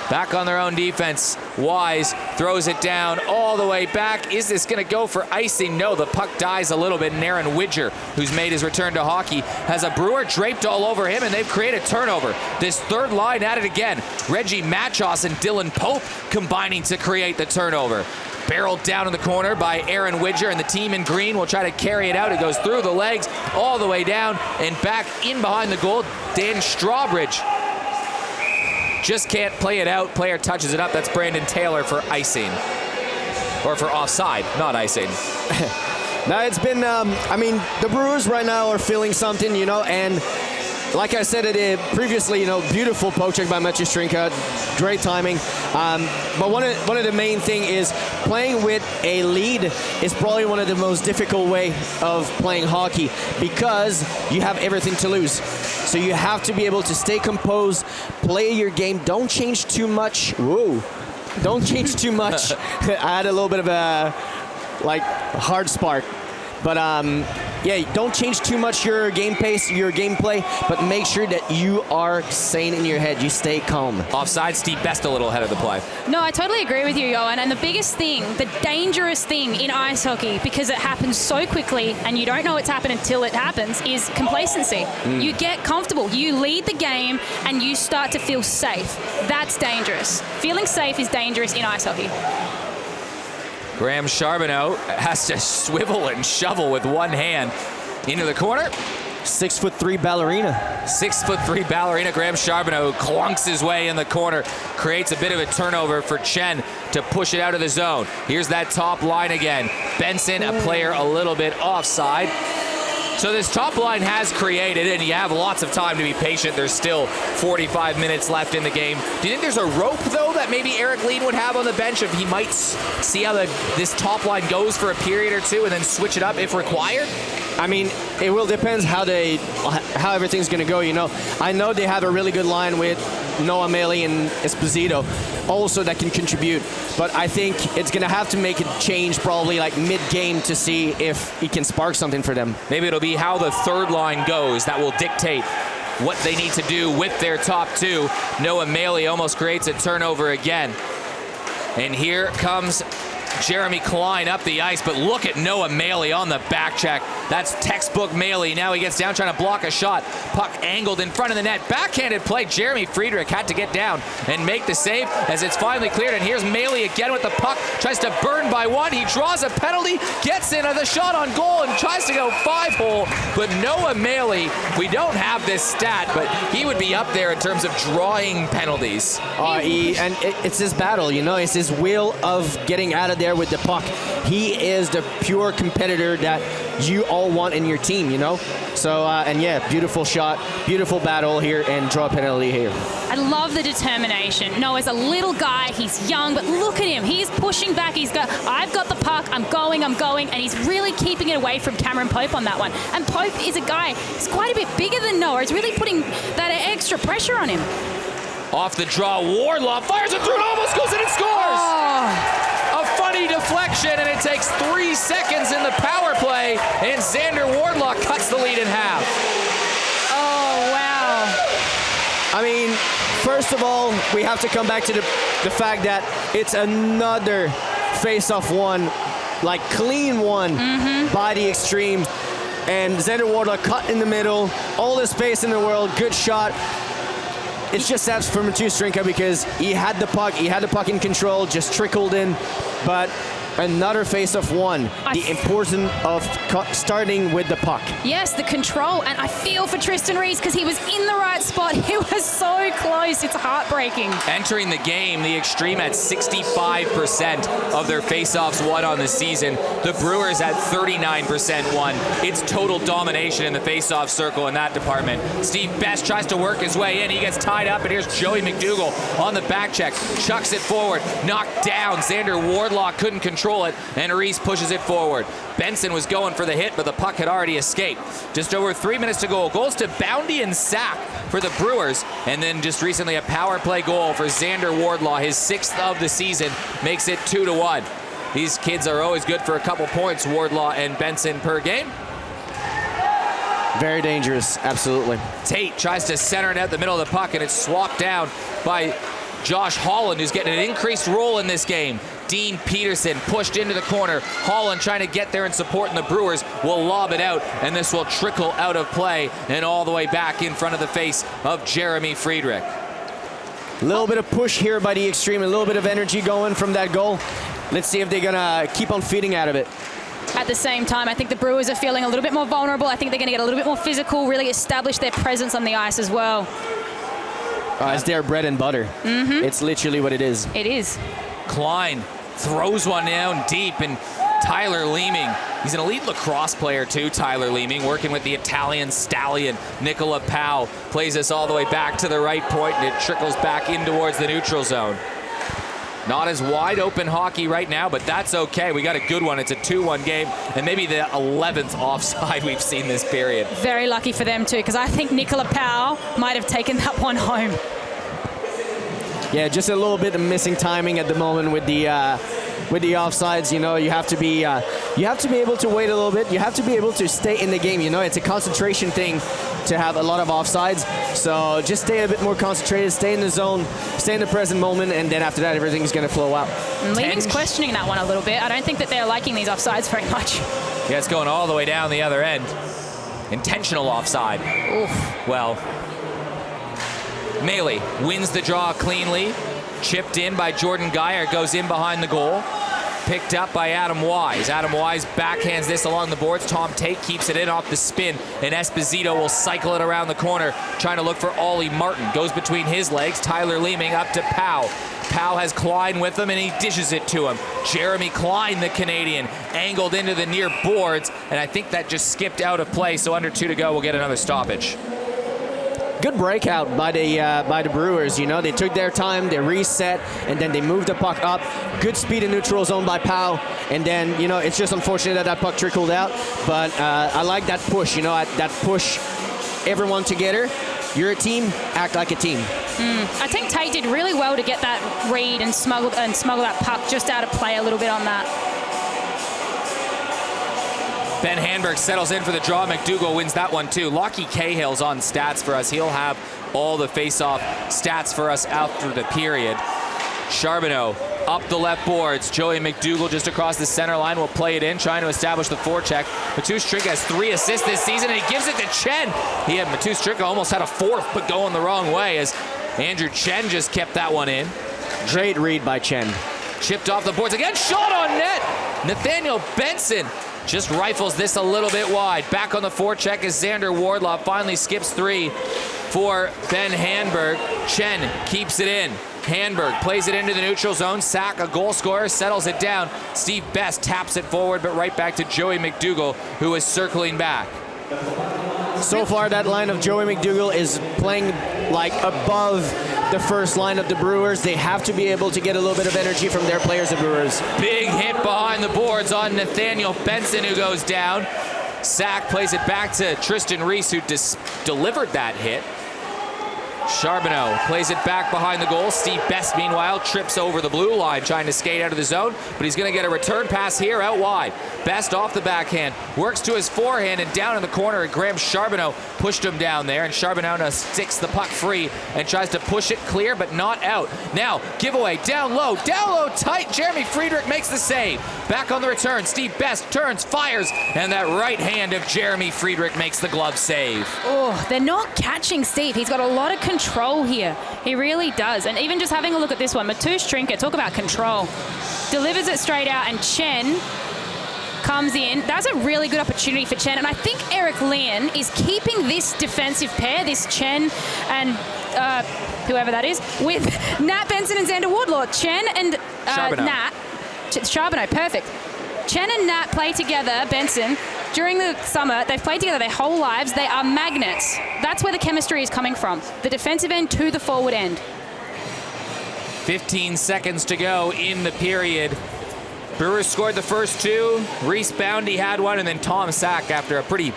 Back on their own defense, Wise throws it down all the way back. Is this going to go for icing? No, the puck dies a little bit, and Aaron Widger, who's made his return to hockey, has a Brewer draped all over him, and they've created turnover. This third line at it again. Reggie Machos and Dylan Pope combining to create the turnover. Barreled down in the corner by Aaron Widger, and the team in green will try to carry it out. It goes through the legs all the way down and back in behind the goal. Dan Strawbridge just can't play it out. Player touches it up. That's Brandon Taylor for icing. Or for offside, not icing. Now it's been, I mean, the Brewers right now are feeling something, you know, and like I said previously, you know, beautiful poke check by Matusz Trinka, great timing. But one of the main thing is playing with a lead is probably one of the most difficult way of playing hockey because you have everything to lose. So you have to be able to stay composed, play your game, don't change too much. Whoa. Don't change too much. I had a little bit of a hard spark. But yeah, don't change too much your game pace, your gameplay, but make sure that you are sane in your head. You stay calm. Offside, Steve Best a little ahead of the play. No, I totally agree with you, Johan. And the biggest thing, the dangerous thing in ice hockey, because it happens so quickly and you don't know it's happened until it happens, is complacency. You get comfortable. You lead the game and you start to feel safe. That's dangerous. Feeling safe is dangerous in ice hockey. Graham Charbonneau has to swivel and shovel with one hand into the corner. 6'3" ballerina. 6'3" ballerina Graham Charbonneau clunks his way in the corner, creates a bit of a turnover for Chen to push it out of the zone. Here's that top line again. Benson, a player a little bit offside. So this top line has created, and you have lots of time to be patient. There's still 45 minutes left in the game. Do you think there's a rope, though, that maybe Eric Lean would have on the bench if he might see how this top line goes for a period or two and then switch it up if required? I mean, it will depend how everything's going to go, you know. I know they have a really good line with Noah Maley and Esposito also that can contribute, but I think it's going to have to make a change probably like mid-game to see if he can spark something for them. Maybe it'll be how the third line goes that will dictate what they need to do with their top two. Noah Maley almost creates a turnover again. And here comes Jeremy Klein up the ice, but look at Noah Maley on the back check. That's textbook Maley. Now he gets down trying to block a shot. Puck angled in front of the net. Backhanded play. Jeremy Friedrich had to get down and make the save as it's finally cleared. And here's Maley again with the puck. Tries to burn by one. He draws a penalty, gets in on the shot on goal and tries to go 5-hole. But Noah Maley, we don't have this stat, but he would be up there in terms of drawing penalties. And it's his battle, you know. It's his will of getting out of there with the puck. He is the pure competitor that you all want in your team, you know. So and yeah, beautiful shot, beautiful battle here, and draw a penalty here. I love the determination. Noah's a little guy, he's young, but look at him. He's pushing back. I've got the puck, I'm going, and he's really keeping it away from Cameron Pope on that one. And Pope is a guy, he's quite a bit bigger than Noah. He's really putting that extra pressure on him. Off the draw, Wardlaw fires it through and almost goes in and scores! Oh. A funny deflection, and it takes 3 seconds in the power play, and Xander Wardlaw cuts the lead in half. Oh, wow. I mean, first of all, we have to come back to the fact that it's another face-off won, like clean one by the Xtreme. And Xander Wardlaw cut in the middle, all the space in the world, good shot. It's just sad for Mcdougall because he had the puck in control, just trickled in, but another face-off won. The importance of starting with the puck. Yes, the control, and I feel for Tristan Reese because he was in the right spot. He was so close. It's heartbreaking. Entering the game, the Xtreme had 65% of their face-offs won on the season. The Brewers had 39% won. It's total domination in the face-off circle in that department. Steve Best tries to work his way in. He gets tied up, and here's Joey Mcdougall on the back check. Chucks it forward, knocked down. Xander Wardlaw couldn't control it, and Reese pushes it forward. Benson was going for the hit, but the puck had already escaped. Just over 3 minutes to go. Goals to Boundy and Sack for the Brewers, and then just recently a power play goal for Xander Wardlaw, his 6th of the season, makes it 2-1. These kids are always good for a couple points, Wardlaw and Benson per game. Very dangerous, absolutely. Tate tries to center it out the middle of the puck, and it's swapped down by Josh Holland, who's getting an increased role in this game. Dean Peterson pushed into the corner. Holland trying to get there and support, and the Brewers will lob it out, and this will trickle out of play and all the way back in front of the face of Jeremy Friedrich. A little bit of push here by the Xtreme, a little bit of energy going from that goal. Let's see if they're gonna keep on feeding out of it. At the same time, I think the Brewers are feeling a little bit more vulnerable. I think they're going to get a little bit more physical, really establish their presence on the ice as well. It's their bread and butter. It's literally what it is. It is. Klein throws one down deep, and Tyler Leeming, he's an elite lacrosse player too, Tyler Leeming, working with the Italian stallion Nicola Pau, plays us all the way back to the right point, and it trickles back in towards the neutral zone. Not as wide open hockey right now, but that's okay. We got a good one. It's a 2-1 game, and maybe the 11th offside we've seen this period. Very lucky for them too, because I think Nicola Pau might have taken that one home. Yeah, just a little bit of missing timing at the moment with the offsides. You know, you have to be able to wait a little bit. You have to be able to stay in the game. You know, it's a concentration thing to have a lot of offsides. So just stay a bit more concentrated, stay in the zone, stay in the present moment, and then after that, everything's going to flow out. Leeming's questioning that one a little bit. I don't think that they're liking these offsides very much. Yeah, it's going all the way down the other end. Intentional offside. Oof. Well, Maley wins the draw cleanly. Chipped in by Jordan Geyer, goes in behind the goal. Picked up by Adam Wise. Adam Wise backhands this along the boards. Tom Tate keeps it in off the spin, and Esposito will cycle it around the corner, trying to look for Ollie Martin. Goes between his legs. Tyler Leeming up to Pau. Pau has Klein with him, and he dishes it to him. Jeremy Klein, the Canadian, angled into the near boards, and I think that just skipped out of play, so under 2 to go, we'll get another stoppage. Good breakout by the Brewers. You know, they took their time, they reset, and then they moved the puck up. Good speed in neutral zone by Pau, and then, you know, it's just unfortunate that that puck trickled out. But I like that push. You know, that push everyone together. You're a team, act like a team. I think Tate did really well to get that read and smuggle that puck just out of play a little bit on that. Ben Hanberg settles in for the draw. Mcdougall wins that one too. Lockie Cahill's on stats for us. He'll have all the face-off stats for us after the period. Charbonneau up the left boards. Joey Mcdougall just across the center line will play it in, trying to establish the forecheck. Mcdougall has 3 assists this season, and he gives it to Chen. Mcdougall almost had a 4th, but going the wrong way as Andrew Chen just kept that one in. Great read by Chen. Chipped off the boards again, shot on net. Nathaniel Benson just rifles this a little bit wide. Back on the forecheck as Xander Wardlaw finally skips 3 for Ben Hanberg. Chen keeps it in. Hanberg plays it into the neutral zone. Sack, a goal scorer, settles it down. Steve Best taps it forward, but right back to Joey Mcdougall, who is circling back. So far, that line of Joey Mcdougall is playing like above the first line of the Brewers. They have to be able to get a little bit of energy from their players, the Brewers. Big hit behind the boards on Nathaniel Benson, who goes down. Sack plays it back to Tristan Reese, who delivered that hit. Charbonneau plays it back behind the goal. Steve Best, meanwhile, trips over the blue line, trying to skate out of the zone, but he's going to get a return pass here out wide. Best off the backhand, works to his forehand and down in the corner, and Graham Charbonneau pushed him down there, and Charbonneau now sticks the puck free and tries to push it clear, but not out. Now, giveaway, down low, tight. Jeremy Friedrich makes the save. Back on the return, Steve Best turns, fires, and that right hand of Jeremy Friedrich makes the glove save. Oh, they're not catching Steve. He's got a lot of control here. He really does. And even just having a look at this one, Matush Trinket, talk about control. Delivers it straight out, and Chen comes in. That's a really good opportunity for Chen. And I think Eric Lien is keeping this defensive pair, this Chen and whoever that is, with Nat Benson and Xander Wardlaw. Chen and Nat. Charbonneau, perfect. Chen and Nat play together, Benson, during the summer. They've played together their whole lives. They are magnets. That's where the chemistry is coming from. The defensive end to the forward end. 15 seconds to go in the period. Brewers scored the first two. Reese Boundy had one, and then Tom Sack, after a pretty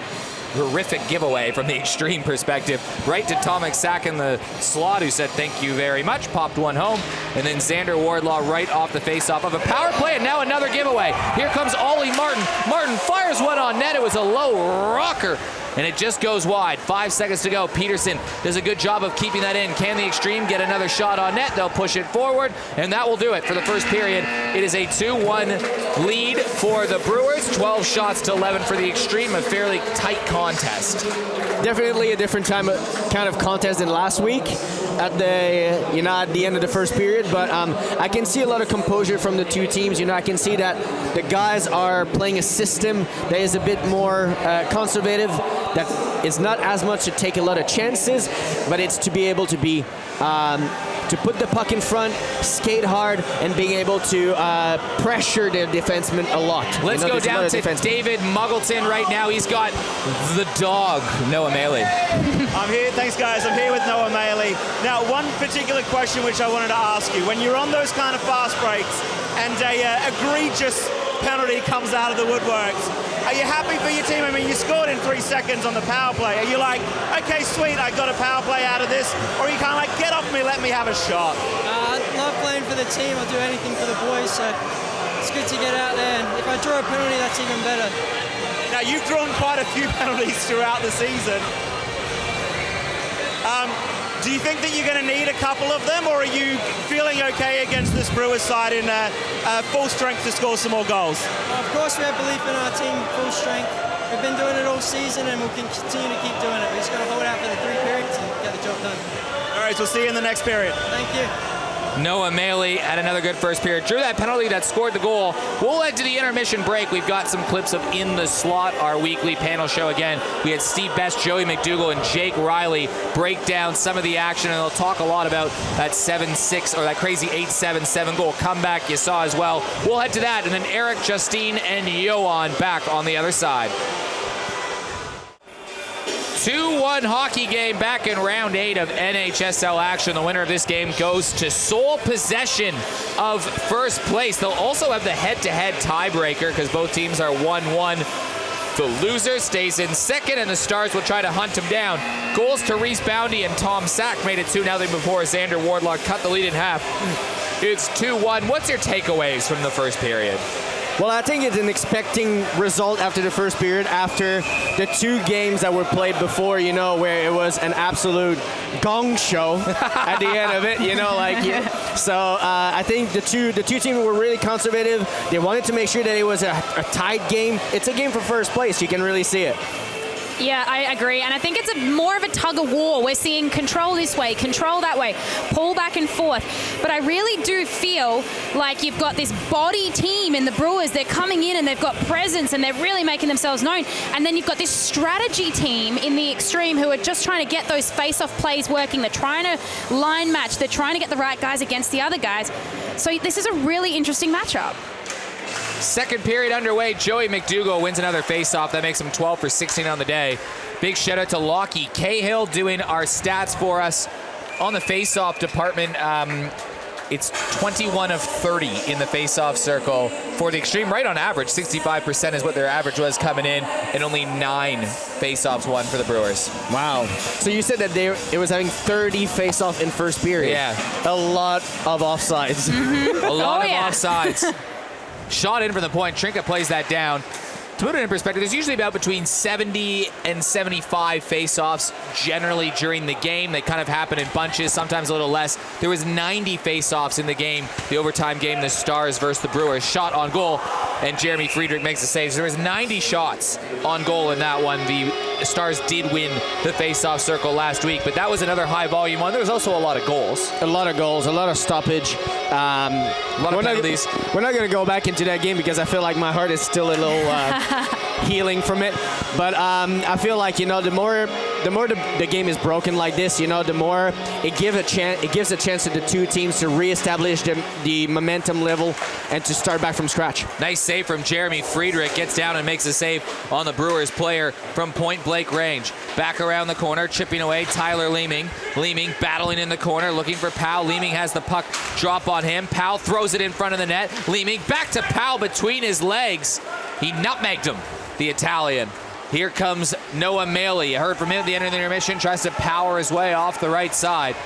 horrific giveaway from the Xtreme perspective, right to Tom Sack in the slot, who said thank you very much, popped one home, and then Xander Wardlaw right off the face-off of a power play, and now another giveaway. Here comes Ollie Martin. Martin fires one on net. It was a low rocker, and it just goes wide. 5 seconds to go. Peterson does a good job of keeping that in. Can the Xtreme get another shot on net? They'll push it forward, and that will do it for the first period. It is a 2-1 lead for the Brewers. 12 shots to 11 for the Xtreme. A fairly tight contest. Definitely a different kind of contest than last week at the end of the first period, but I can see a lot of composure from the two teams. I can see that the guys are playing a system that is a bit more conservative, that is not as much to take a lot of chances, but it's to be able to be to put the puck in front, skate hard, and being able to pressure the defenseman a lot. Let's go down to David Muggleton right now. He's got the dog, Noah Maley. I'm here, thanks guys, I'm here with Noah Maley. Now, one particular question which I wanted to ask you. When you're on those kind of fast breaks and a egregious penalty comes out of the woodworks, are you happy for your team? I mean, you scored in 3 seconds on the power play. Are you like, okay, sweet, I got a power play out of this? Or are you kind of like, get off me, let me have a shot? I love playing for the team. I'll do anything for the boys, so it's good to get out there. And if I draw a penalty, that's even better. Now, you've drawn quite a few penalties throughout the season. Do you think that you're going to need a couple of them, or are you feeling okay against this Brewers side in full strength to score some more goals? Of course, we have belief in our team, full strength. We've been doing it all season, and we'll continue to keep doing it. We're just going to hold out for the 3 periods and get the job done. All right, we'll see you in the next period. Thank you. Noah Maley had another good first period. Drew that penalty that scored the goal. We'll head to the intermission break. We've got some clips of In the Slot, our weekly panel show again. We had Steve Best, Joey Mcdougall, and Jake Riley break down some of the action, and they'll talk a lot about that 7-6 or that crazy 8-7 goal comeback you saw as well. We'll head to that, and then Eric, Justine, and Johan back on the other side. 2-1 hockey game back in round 8 of NHSL action. The winner of this game goes to sole possession of first place. They'll also have the head-to-head tiebreaker because both teams are 1-1. The loser stays in second, and the Stars will try to hunt him down. Goals to Reese Boundy and Tom Sack made it 2-0 before Xander Wardlaw cut the lead in half. It's 2-1. What's your takeaways from the first period? Well, I think it's an expecting result after the first period, after the 2 games that were played before, where it was an absolute gong show at the end of it, So I think the two teams were really conservative. They wanted to make sure that it was a tight game. It's a game for first place. You can really see it. Yeah, I agree. And I think it's more of a tug of war. We're seeing control this way, control that way, pull back and forth. But I really do feel like you've got this body team in the Brewers. They're coming in and they've got presence and they're really making themselves known. And then you've got this strategy team in the Xtreme who are just trying to get those face-off plays working. They're trying to line match. They're trying to get the right guys against the other guys. So this is a really interesting matchup. Second period underway. Joey Mcdougall wins another faceoff. That makes him 12 for 16 on the day. Big shout out to Lockie Cahill doing our stats for us on the faceoff department. It's 21 of 30 in the face-off circle for the Xtreme. Right on average, 65% is what their average was coming in, and only 9 face-offs won for the Brewers. Wow. So you said that it was having 30 face-off in first period. Yeah. A lot of offsides. A lot of yeah. offsides. Shot in from the point. Trinka plays that down. To put it in perspective, there's usually about between 70 and 75 face-offs generally during the game. They kind of happen in bunches, sometimes a little less. There was 90 face-offs in the game, the overtime game, the Stars versus the Brewers. Shot on goal, and Jeremy Friedrich makes the save. So there was 90 shots on goal in that one. The Stars did win the face-off circle last week, but that was another high-volume one. There was also a lot of goals. A lot of goals, a lot of stoppage. A lot of penalties. We're not going to go back into that game because I feel like my heart is still a little healing from it. But I feel like, you know, the more the game is broken like this, you know, the more it gives a chance to the two teams to reestablish the momentum level and to start back from scratch. Nice save from Jeremy Friedrich. Gets down and makes a save on the Brewers player from point-blank range. Back around the corner, chipping away, Tyler Leeming. Leeming battling in the corner, looking for Powell. Leeming has the puck drop on him. Powell throws it in front of the net. Leeming back to Powell between his legs. He nutmegged him, the Italian. Here comes Noah Maley. You heard from him at the end of the intermission. Tries to power his way off the right side.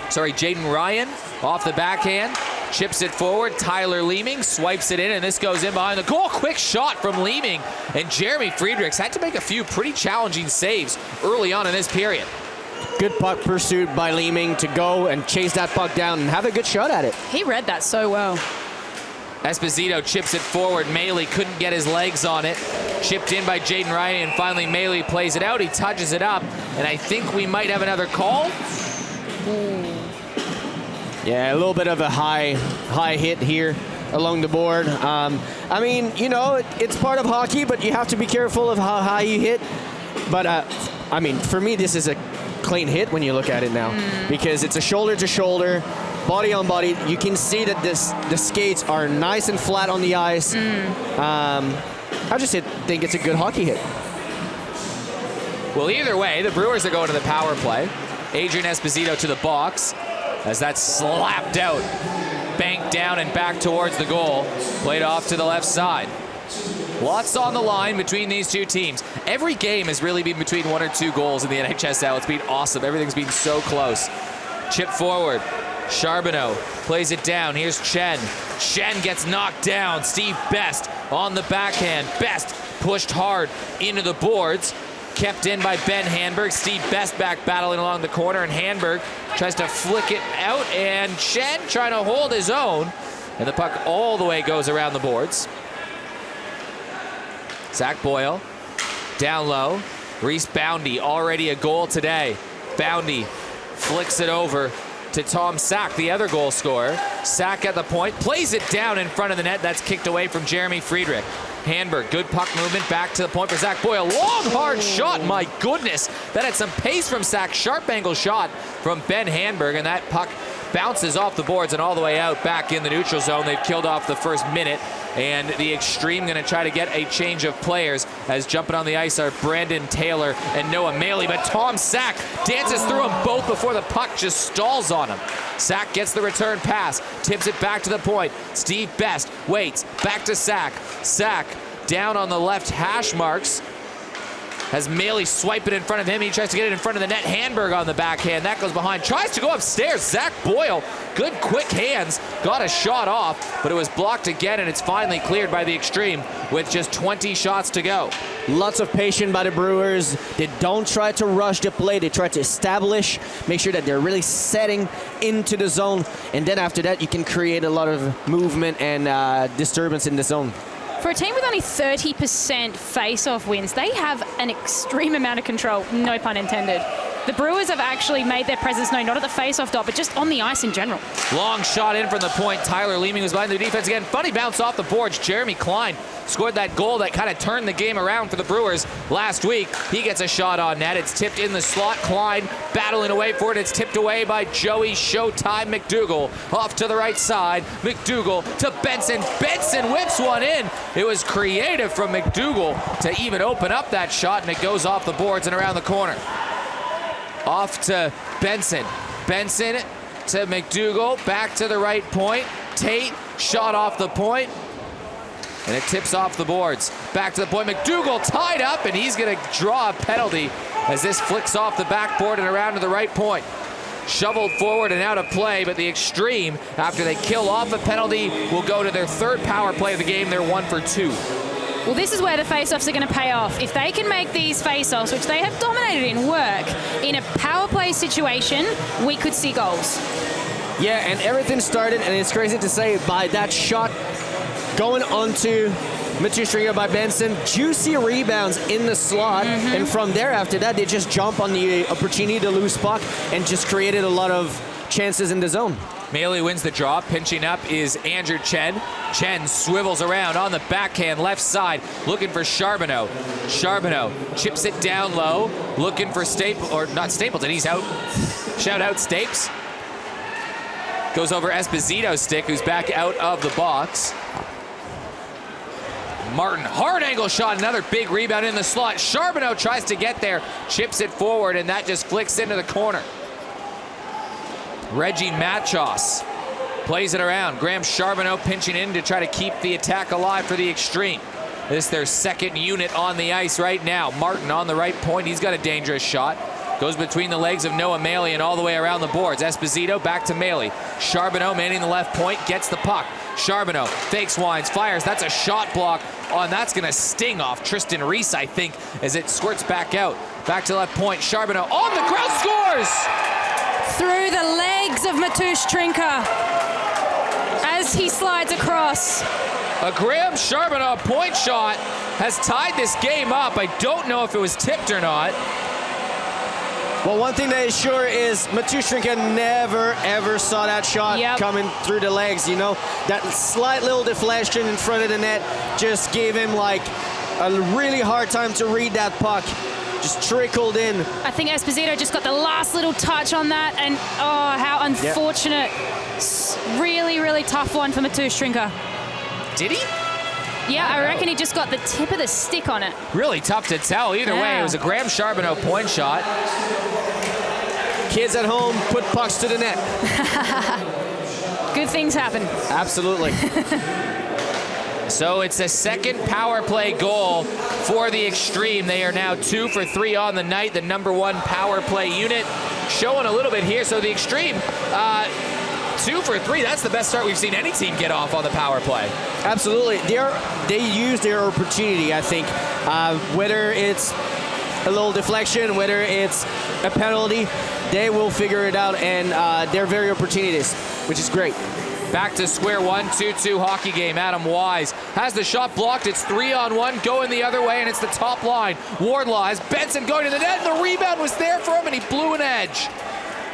Jaden Ryan off the backhand. Chips it forward. Tyler Leeming swipes it in, and this goes in behind the goal. Quick shot from Leeming. And Jeremy Friedrichs had to make a few pretty challenging saves early on in this period. Good puck pursuit by Leeming to go and chase that puck down and have a good shot at it. He read that so well. Esposito chips it forward. Maley couldn't get his legs on it. Chipped in by Jaden Ryan, and finally Maley plays it out. He touches it up, and I think we might have another call. Yeah, a little bit of a high hit here along the board. I mean, you know, it's part of hockey, but you have to be careful of how high you hit. But, I mean, for me, this is a clean hit when you look at it now because it's a shoulder to shoulder, body on body. You can see that the skates are nice and flat on the ice. I just think it's a good hockey hit. Well, either way, the Brewers are going to the power play. Adrian Esposito to the box as that's slapped out, banked down and back towards the goal, played off to the left side. Lots on the line between these two teams. Every game has really been between 1 or 2 goals in the NHSL. It's been awesome. Everything's been so close. Chip forward. Charbonneau plays it down. Here's Chen. Chen gets knocked down. Steve Best on the backhand. Best pushed hard into the boards. Kept in by Ben Hanberg. Steve Best back battling along the corner, and Hanberg tries to flick it out, and Chen trying to hold his own, and the puck all the way goes around the boards. Zach Boyle down low. Reese Boundy, already a goal today. Boundy flicks it over to Tom Sack, the other goal scorer. Sack at the point, plays it down in front of the net. That's kicked away from Jeremy Friedrich. Hanberg, good puck movement back to the point for Zach Boyle. Long, hard shot, my goodness. That had some pace from Sack. Sharp angle shot from Ben Hanberg, and that puck bounces off the boards and all the way out back in the neutral zone. They've killed off the first minute, and the Xtreme going to try to get a change of players as jumping on the ice are Brandon Taylor and Noah Maley, but Tom Sack dances through them both before the puck just stalls on him. Sack gets the return pass, tips it back to the point. Steve Best waits, back to Sack. Sack down on the left hash marks. Has Maley swipe it in front of him. He tries to get it in front of the net. Hanberg on the backhand. That goes behind. Tries to go upstairs. Zach Boyle, good quick hands. Got a shot off, but it was blocked again, and it's finally cleared by the Xtreme with just 20 shots to go. Lots of patience by the Brewers. They don't try to rush the play. They try to establish, make sure that they're really setting into the zone, and then after that, you can create a lot of movement and disturbance in the zone. For a team with only 30% face-off wins, they have an extreme amount of control, no pun intended. The Brewers have actually made their presence known, not at the face-off dot, but just on the ice in general. Long shot in from the point. Tyler Leeming was behind the defense again. Funny bounce off the boards. Jeremy Klein scored that goal that kind of turned the game around for the Brewers last week. He gets a shot on net. It's tipped in the slot. Klein battling away for it. It's tipped away by Joey Showtime Mcdougall. Off to the right side. Mcdougall to Benson. Benson whips one in. It was creative from Mcdougall to even open up that shot, and it goes off the boards and around the corner. Off to Benson. Benson to Mcdougall, back to the right point. Tate, shot off the point, and it tips off the boards. Back to the point, Mcdougall tied up, and he's gonna draw a penalty as this flicks off the backboard and around to the right point. Shoveled forward and out of play, but the Xtreme, after they kill off a penalty, will go to their third power play of the game. They're 1 for 2. Well, this is where the face-offs are going to pay off. If they can make these face-offs, which they have dominated in work, in a power play situation, we could see goals. Yeah, and everything started, and it's crazy to say, by that shot going onto Mcdougall by Benson, juicy rebounds in the slot, and from there after that, they just jump on the opportunity to lose puck and just created a lot of chances in the zone. Maley wins the draw. Pinching up is Andrew Chen. Chen swivels around on the backhand left side, looking for Charbonneau. Charbonneau chips it down low, looking for not Stapleton, he's out. Shout out Stapes. Goes over Esposito's stick, who's back out of the box. Martin, hard angle shot, another big rebound in the slot. Charbonneau tries to get there, chips it forward, and that just flicks into the corner. Reggie Machos plays it around. Graham Charbonneau pinching in to try to keep the attack alive for the Xtreme. This is their second unit on the ice right now. Martin on the right point, he's got a dangerous shot. Goes between the legs of Noah Maley and all the way around the boards. Esposito back to Maley. Charbonneau manning the left point, gets the puck. Charbonneau fakes, winds, fires. That's a shot block. Oh, and that's gonna sting off Tristan Reese, I think, as it squirts back out. Back to left point, Charbonneau on the ground, scores! Through the legs of Mcdougall as he slides across. A Graham Charbonneau point shot has tied this game up. I don't know if it was tipped or not. Well, one thing that is sure is Mcdougall never, ever saw that shot coming through the legs, you know? That slight little deflection in front of the net just gave him, like, a really hard time to read that puck. Just trickled in. I think Esposito just got the last little touch on that, and oh, how unfortunate. Really, really tough one for Mcdougall. Did he? Yeah, I reckon he just got the tip of the stick on it. Really tough to tell. Either way, it was a Graham Charbonneau point shot. Kids at home, put pucks to the net. Good things happen. Absolutely. So it's a second power play goal for the Xtreme. They are now 2 for 3 on the night, the #1 power play unit. Showing a little bit here. So the Xtreme, 2 for 3. That's the best start we've seen any team get off on the power play. Absolutely. They use their opportunity, I think. Whether it's a little deflection, whether it's a penalty, they will figure it out, and they're very opportunities, which is great. Back to square one, 2-2 hockey game. Adam Wise has the shot blocked. It's 3-on-1 going the other way, and it's the top line. Wardlaw has Benson going to the net, and the rebound was there for him, and he blew an edge.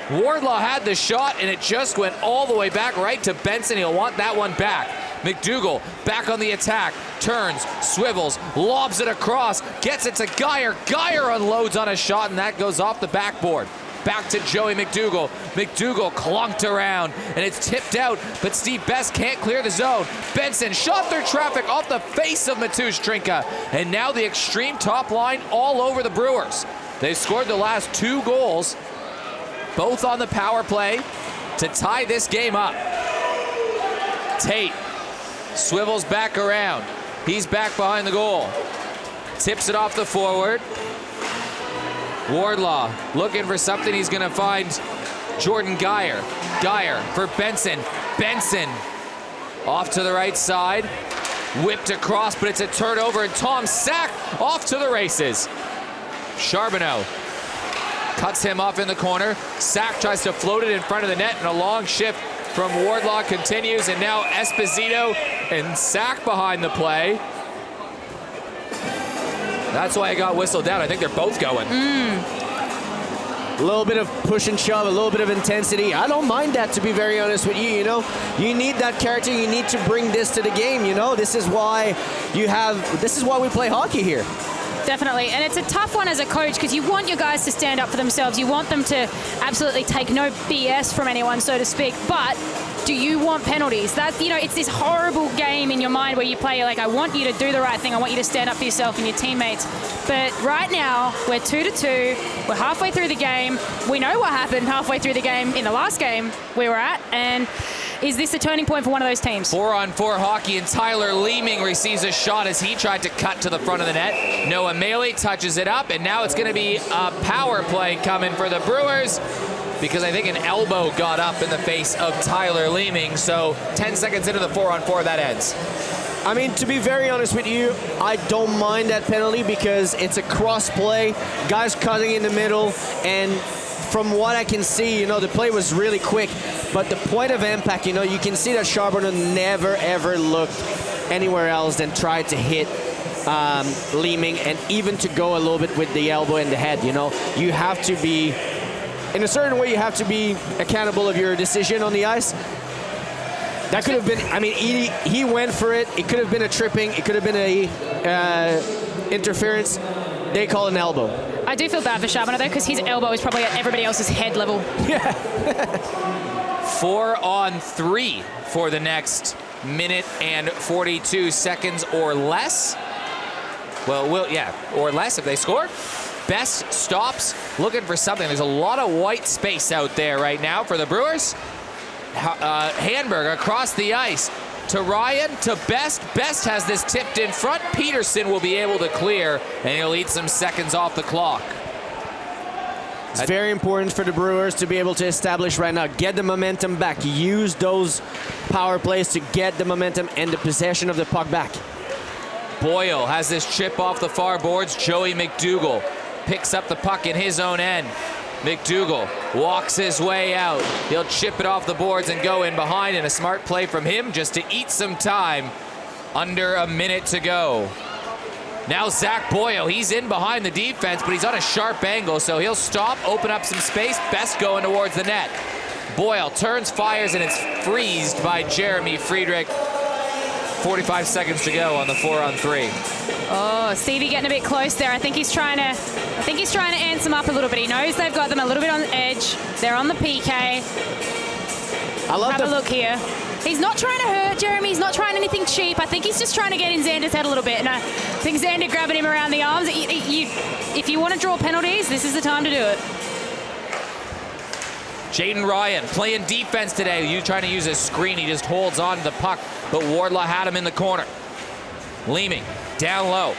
Wardlaw had the shot, and it just went all the way back right to Benson. He'll want that one back. Mcdougall back on the attack, turns, swivels, lobs it across, gets it to Geyer. Geyer unloads on a shot, and that goes off the backboard. Back to Joey Mcdougall. Mcdougall clunked around, and it's tipped out, but Steve Best can't clear the zone. Benson shot through traffic off the face of Mcdougall, and now the Xtreme top line all over the Brewers. They've scored the last 2 goals, both on the power play, to tie this game up. Tate swivels back around. He's back behind the goal. Tips it off the forward. Wardlaw looking for something. He's going to find Jordan Geyer. Geyer for Benson. Benson off to the right side. Whipped across, but it's a turnover, and Tom Sack off to the races. Charbonneau cuts him off in the corner. Sack tries to float it in front of the net, and a long shift from Wardlaw continues, and now Esposito and Sack behind the play. That's why I got whistled down. I think they're both going. A little bit of push and shove, a little bit of intensity. I don't mind that, to be very honest with you, you know. You need that character. You need to bring this to the game, you know. This is why we play hockey here. Definitely, and it's a tough one as a coach because you want your guys to stand up for themselves. You want them to absolutely take no BS from anyone, so to speak. But do you want penalties? That's, it's this horrible game in your mind where you play like, I want you to do the right thing. I want you to stand up for yourself and your teammates. But right now, we're 2-2. We're halfway through the game. We know what happened halfway through the game in the last game we were at. And is this a turning point for one of those teams? 4-on-4 hockey, and Tyler Leeming receives a shot as he tried to cut to the front of the net. Noah Maley touches it up, and now it's going to be a power play coming for the Brewers, because I think an elbow got up in the face of Tyler Leeming. So 10 seconds into the 4-on-4, that ends. I mean, to be very honest with you, I don't mind that penalty because it's a cross play, guys cutting in the middle, and from what I can see, the play was really quick, but the point of impact, you can see that Charbonneau never, ever looked anywhere else than tried to hit Leeming, and even to go a little bit with the elbow in the head. You have to be, in a certain way, you have to be accountable of your decision on the ice. That could have been, he went for it. It could have been a tripping. It could have been a interference. They call it an elbow. I do feel bad for Charbonneau, though, because his elbow is probably at everybody else's head level. Yeah. 4-on-3 for the next minute and 42 seconds or less. Well, or less if they score. Best stops, looking for something. There's a lot of white space out there right now for the Brewers. Handberg across the ice to Ryan, to Best. Best has this tipped in front. Peterson will be able to clear, and he'll eat some seconds off the clock. It's very important for the Brewers to be able to establish right now, get the momentum back, use those power plays to get the momentum and the possession of the puck back. Boyle has this chip off the far boards. Joey Mcdougall picks up the puck in his own end. Mcdougall walks his way out. He'll chip it off the boards and go in behind, and a smart play from him just to eat some time. Under a minute to go. Now Zach Boyle, he's in behind the defense, but he's on a sharp angle, so he'll stop, open up some space. Best going towards the net. Boyle turns, fires, and it's freezed by Jeremy Friedrich. 45 seconds to go on the 4-on-3. Oh, Stevie getting a bit close there. I think he's trying to ants them up a little bit. He knows they've got them a little bit on the edge. They're on the PK. Have a look here. He's not trying to hurt Jeremy. He's not trying anything cheap. I think he's just trying to get in Xander's head a little bit. And I think Xander grabbing him around the arms. If you want to draw penalties, this is the time to do it. Jaden Ryan playing defense today. You trying to use a screen. He just holds on to the puck, but Wardlaw had him in the corner. Leeming down low.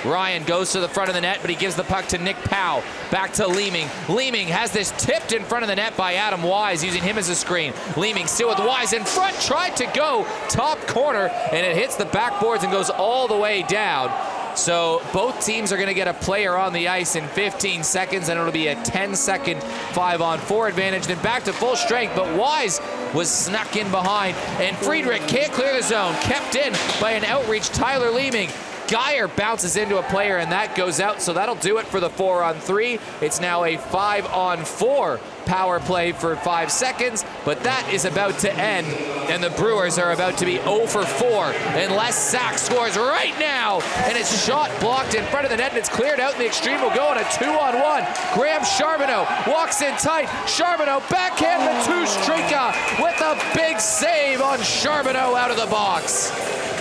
Ryan goes to the front of the net, but he gives the puck to Nick Powell. Back to Leeming. Leeming has this tipped in front of the net by Adam Wise, using him as a screen. Leeming still with Wise in front, tried to go top corner, and it hits the backboards and goes all the way down. So both teams are going to get a player on the ice in 15 seconds, and it'll be a 10-second 5-on-4 advantage. Then back to full strength, but Wise was snuck in behind, and Friedrich can't clear the zone. Kept in by an outreach Tyler Leeming. Geyer bounces into a player, and that goes out, so that'll do it for the 4-on-3. It's now a 5-on-4 power play for 5 seconds, but that is about to end, and the Brewers are about to be 0 for 4 unless Sack scores right now, and it's shot blocked in front of the net, and it's cleared out, and the Xtreme will go on a 2-on-1. Graham Charbonneau walks in tight. Charbonneau backhand Matoush-Trinka with a big save on Charbonneau out of the box.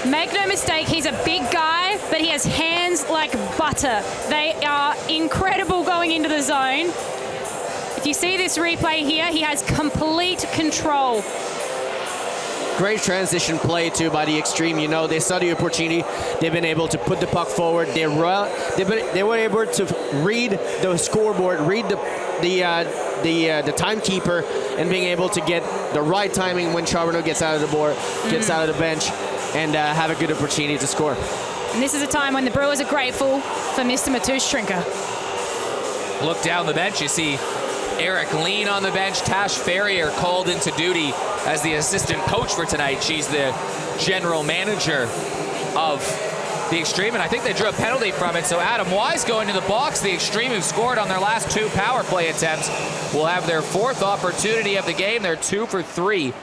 Make no mistake, he's a big guy, but he has hands like butter. They are incredible going into the zone. If you see this replay here, he has complete control. Great transition play, too, by the Xtreme. They saw the opportunity. They've been able to put the puck forward. They were able to read the scoreboard, read the timekeeper, and being able to get the right timing when Charbonneau gets out of the board, gets out of the bench, and have a good opportunity to score. And this is a time when the Brewers are grateful for Mr. Matoush-Trinka. Look down the bench, you see Eric Lean on the bench. Tash Ferrier called into duty as the assistant coach for tonight. She's the general manager of the Xtreme, and I think they drew a penalty from it. So Adam Wise going to the box. The Xtreme, who scored on their last 2 power play attempts, will have their 4th opportunity of the game. They're 2 for 3.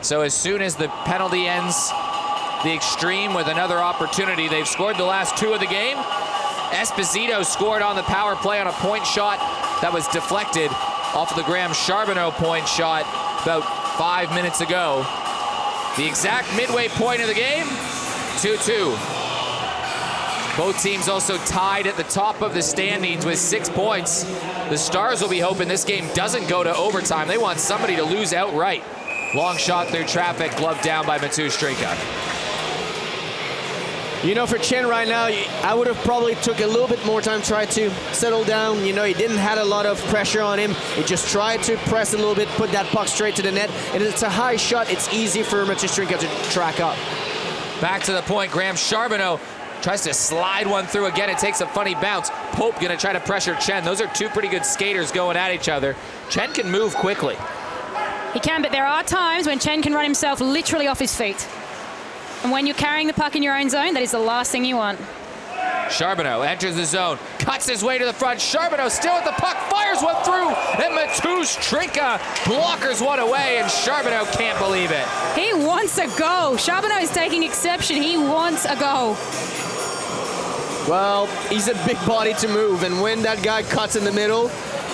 So as soon as the penalty ends, the Xtreme with another opportunity. They've scored the last 2 of the game. Esposito scored on the power play on a point shot that was deflected off of the Graham Charbonneau point shot about 5 minutes ago. The exact midway point of the game, 2-2. Both teams also tied at the top of the standings with 6 points. The Stars will be hoping this game doesn't go to overtime. They want somebody to lose outright. Long shot through traffic, gloved down by Mcdougall. You know, for Chen right now, I would have probably took a little bit more time, tried to settle down. You know, he didn't have a lot of pressure on him. He just tried to press a little bit, put that puck straight to the net. And it's a high shot. It's easy for Mcdougall to track up. Back to the point, Graham Charbonneau tries to slide one through again. It takes a funny bounce. Pope gonna try to pressure Chen. Those are two pretty good skaters going at each other. Chen can move quickly. He can, but there are times when Chen can run himself literally off his feet. And when you're carrying the puck in your own zone, that is the last thing you want. Charbonneau enters the zone, cuts his way to the front. Charbonneau still at the puck, fires one through, and Mcdougall blockers one away, and Charbonneau can't believe it. He wants a goal. Charbonneau is taking exception. He wants a goal. Well, he's a big body to move, and when that guy cuts in the middle,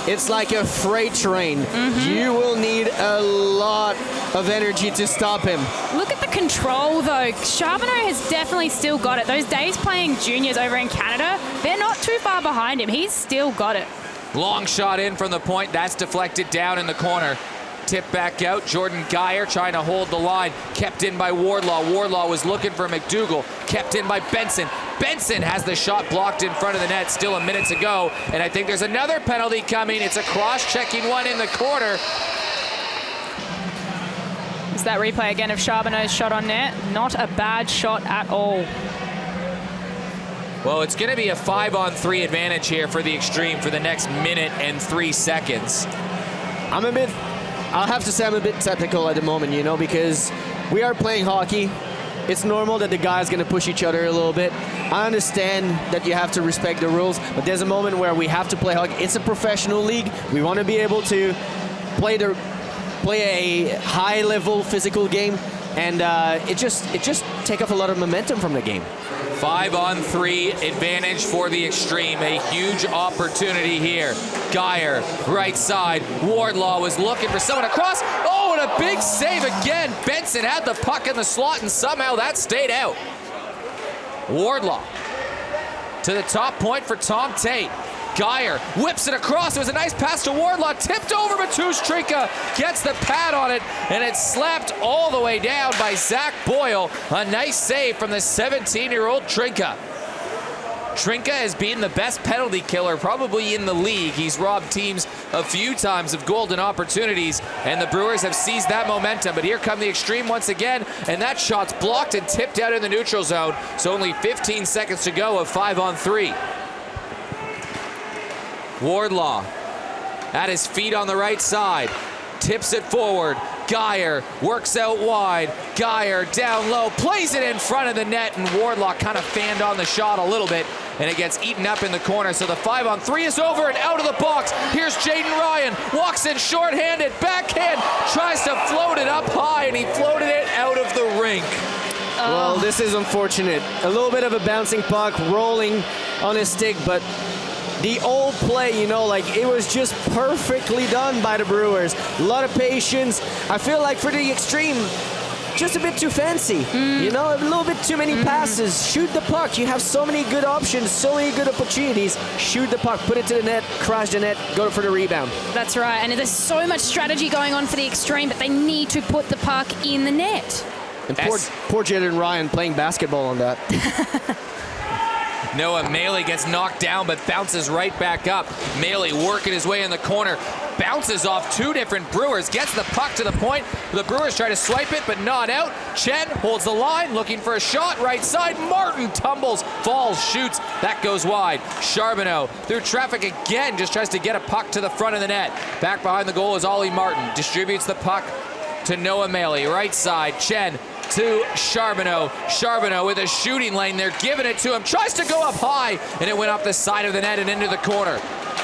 it's like a freight train. You will need a lot of energy to stop him. Look at the control, though. Charbonneau has definitely still got it. Those days playing juniors over in Canada, they're not too far behind him. He's still got it. Long shot in from the point. That's deflected down in the corner. Tip back out. Jordan Geyer trying to hold the line. Kept in by Wardlaw. Wardlaw was looking for Mcdougall. Kept in by Benson. Benson has the shot blocked in front of the net. Still a minute to go. And I think there's another penalty coming. It's a cross-checking one in the corner. Is that replay again of Charbonneau's shot on net? Not a bad shot at all. Well, it's going to be a 5-on-3 advantage here for the Xtreme for the next minute and 3 seconds. I'll have to say I'm a bit technical at the moment, you know, because we are playing hockey. It's normal that the guys going to push each other a little bit. I understand that you have to respect the rules, but there's a moment where we have to play hockey. It's a professional league. We want to be able to play a high-level physical game, and it just take off a lot of momentum from the game. 5-on-3 advantage for the Xtreme. A huge opportunity here. Geyer, right side. Wardlaw was looking for someone across. Oh, and a big save again. Benson had the puck in the slot, and somehow that stayed out. Wardlaw to the top point for Tom Tate. Geyer whips it across. It was a nice pass to Wardlaw. Tipped over Mcdougall. Gets the pad on it, and it's slapped all the way down by Zach Boyle. A nice save from the 17-year-old Trinka. Trinka has been the best penalty killer probably in the league. He's robbed teams a few times of golden opportunities, and the Brewers have seized that momentum. But here come the Xtreme once again, and that shot's blocked and tipped out in the neutral zone. So only 15 seconds to go of 5-on-3. Wardlaw at his feet on the right side, tips it forward. Geyer works out wide. Geyer down low, plays it in front of the net, and Wardlaw kind of fanned on the shot a little bit, and it gets eaten up in the corner. So the 5-on-3 is over and out of the box. Here's Jaden Ryan, walks in shorthanded, backhand, tries to float it up high, and he floated it out of the rink. Well, this is unfortunate. A little bit of a bouncing puck, rolling on his stick, but the old play, you know, like it was just perfectly done by the Brewers. A lot of patience. I feel like for the Xtreme, just a bit too fancy. You know, a little bit too many passes. Shoot the puck. You have so many good options, so many good opportunities. Shoot the puck, put it to the net, crash the net, go for the rebound. That's right, and there's so much strategy going on for the Xtreme, but they need to put the puck in the net. And poor Jaden Ryan playing basketball on that. Noah Maley gets knocked down but bounces right back up. Maley working his way in the corner, bounces off two different Brewers, gets the puck to the point. The Brewers try to swipe it but not out. Chen holds the line, looking for a shot right side. Martin tumbles, falls, shoots. That goes wide. Charbonneau through traffic again, just tries to get a puck to the front of the net. Back behind the goal is Ollie Martin. Distributes the puck to Noah Maley. Right side, Chen to Charbonneau. Charbonneau with a shooting lane. They're giving it to him. Tries to go up high, and it went up the side of the net and into the corner.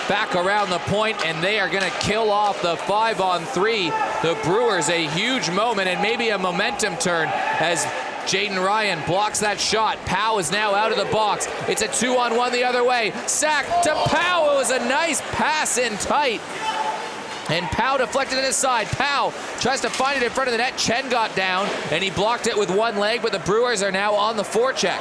Back around the point, and they are going to kill off the 5-on-3. The Brewers, a huge moment and maybe a momentum turn as Jaden Ryan blocks that shot. Powell is now out of the box. It's a 2-on-1 the other way. Sack to Powell. It was a nice pass in tight. And Powell deflected it aside. Powell tries to find it in front of the net. Chen got down, and he blocked it with one leg, but the Brewers are now on the forecheck.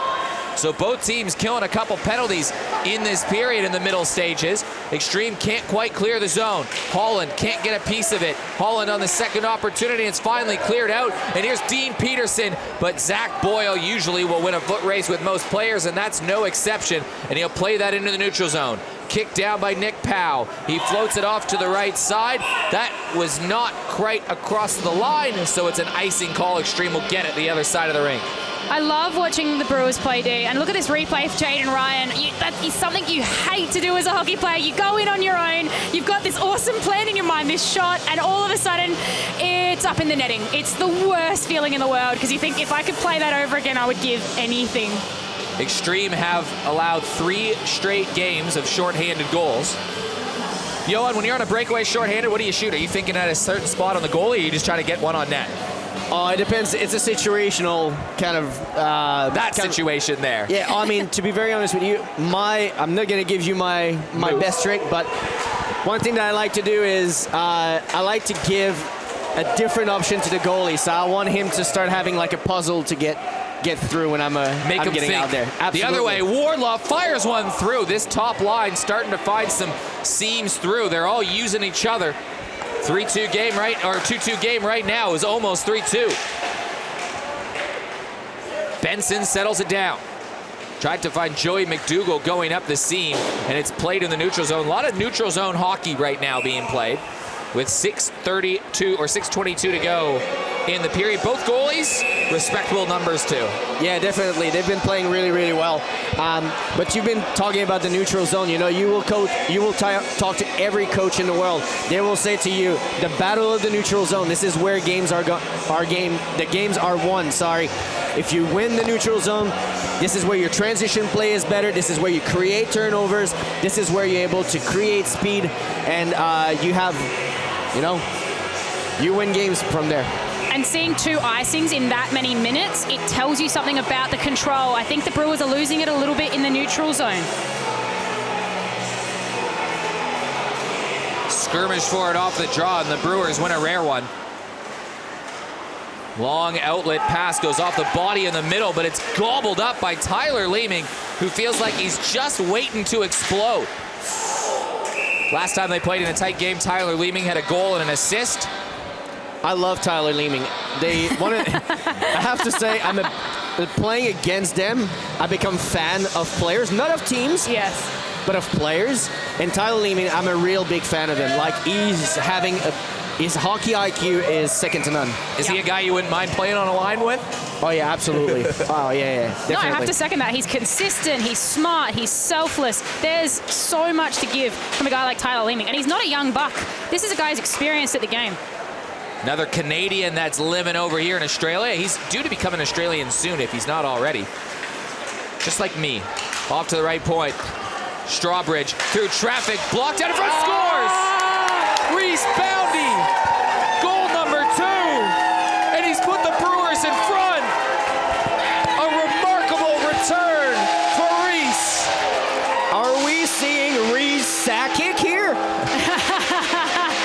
So both teams killing a couple penalties in this period in the middle stages. Xtreme can't quite clear the zone. Holland can't get a piece of it. Holland on the second opportunity. It's finally cleared out. And here's Dean Peterson. But Zach Boyle usually will win a foot race with most players, and that's no exception. And he'll play that into the neutral zone. Kicked down by Nick Powell. He floats it off to the right side. That was not quite across the line, so it's an icing call. Xtreme will get it the other side of the rink. I love watching the Brewers play D, and look at this replay for Jaden Ryan. That is something you hate to do as a hockey player. You go in on your own, you've got this awesome plan in your mind, this shot, and all of a sudden it's up in the netting. It's the worst feeling in the world because you think if I could play that over again, I would give anything. Xtreme have allowed 3 straight games of shorthanded goals. Johan, when you're on a breakaway shorthanded, what do you shoot? Are you thinking at a certain spot on the goalie, or are you just trying to get one on net? Oh, it depends. It's a situational kind of... situation there. Yeah, I mean, to be very honest with you, I'm not going to give you my best trick, but one thing that I like to do is I like to give a different option to the goalie. So I want him to start having like a puzzle to get through when I'm getting think. out there. Absolutely. The other way, Wardlaw fires one through. This top line starting to find some seams through. They're all using each other. 3-2 game right, or 2-2 game right now is almost 3-2. Benson settles it down. Tried to find Joey Mcdougall going up the seam, and it's played in the neutral zone. A lot of neutral zone hockey right now being played with 6:32 or 6:22 to go in the period. Both goalies, respectable numbers too. Yeah, definitely. They've been playing really, really well. But you've been talking about the neutral zone. You know, you will talk to every coach in the world. They will say to you, the battle of the neutral zone. This is where games the games are won. Sorry. If you win the neutral zone, this is where your transition play is better. This is where you create turnovers. This is where you're able to create speed, and you win games from there. And seeing 2 icings in that many minutes, it tells you something about the control. I think the Brewers are losing it a little bit in the neutral zone. Skirmish for it off the draw, and the Brewers win a rare one. Long outlet pass goes off the body in the middle, but it's gobbled up by Tyler Leeming, who feels like he's just waiting to explode. Last time they played in a tight game, Tyler Leeming had a goal and an assist. I love Tyler Leeming. I have to say, playing against them, I become fan of players, not of teams. Yes. But of players. And Tyler Leeming, I'm a real big fan of him. Like, his hockey IQ is second to none. Is he a guy you wouldn't mind playing on a line with? Oh, yeah, absolutely. Oh, yeah, definitely. No, I have to second that. He's consistent, he's smart, he's selfless. There's so much to give from a guy like Tyler Leeming. And he's not a young buck. This is a guy who's experienced at the game. Another Canadian that's living over here in Australia. He's due to become an Australian soon if he's not already. Just like me. Off to the right point. Strawbridge through traffic, blocked out in front, scores! Reese Boundy, goal number 2, and he's put the Brewers in front. A remarkable return for Reese. Are we seeing Reese Sakic here?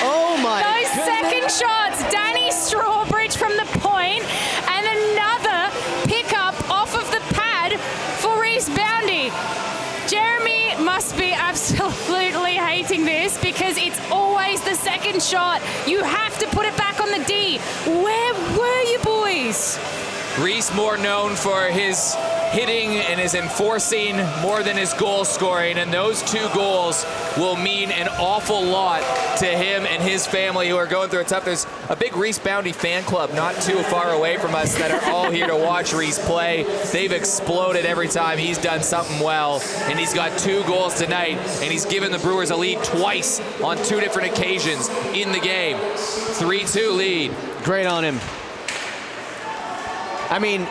Oh my Those goodness. second shots, Danny Strawbridge from the point, and another pickup off of the pad for Reese Boundy. Jeremy must be absolutely hating this because it's always the second shot. You have to put it back on the D. Where were you boys? Reese more known for his hitting and his enforcing more than his goal scoring, and those 2 goals will mean an awful lot to him and his family who are going through it tough. There's a big Reese Boundy fan club not too far away from us that are all here to watch Reese play. They've exploded every time he's done something well, and he's got 2 goals tonight, and he's given the Brewers a lead twice on 2 different occasions in the game. 3-2 lead. Great on him. I mean,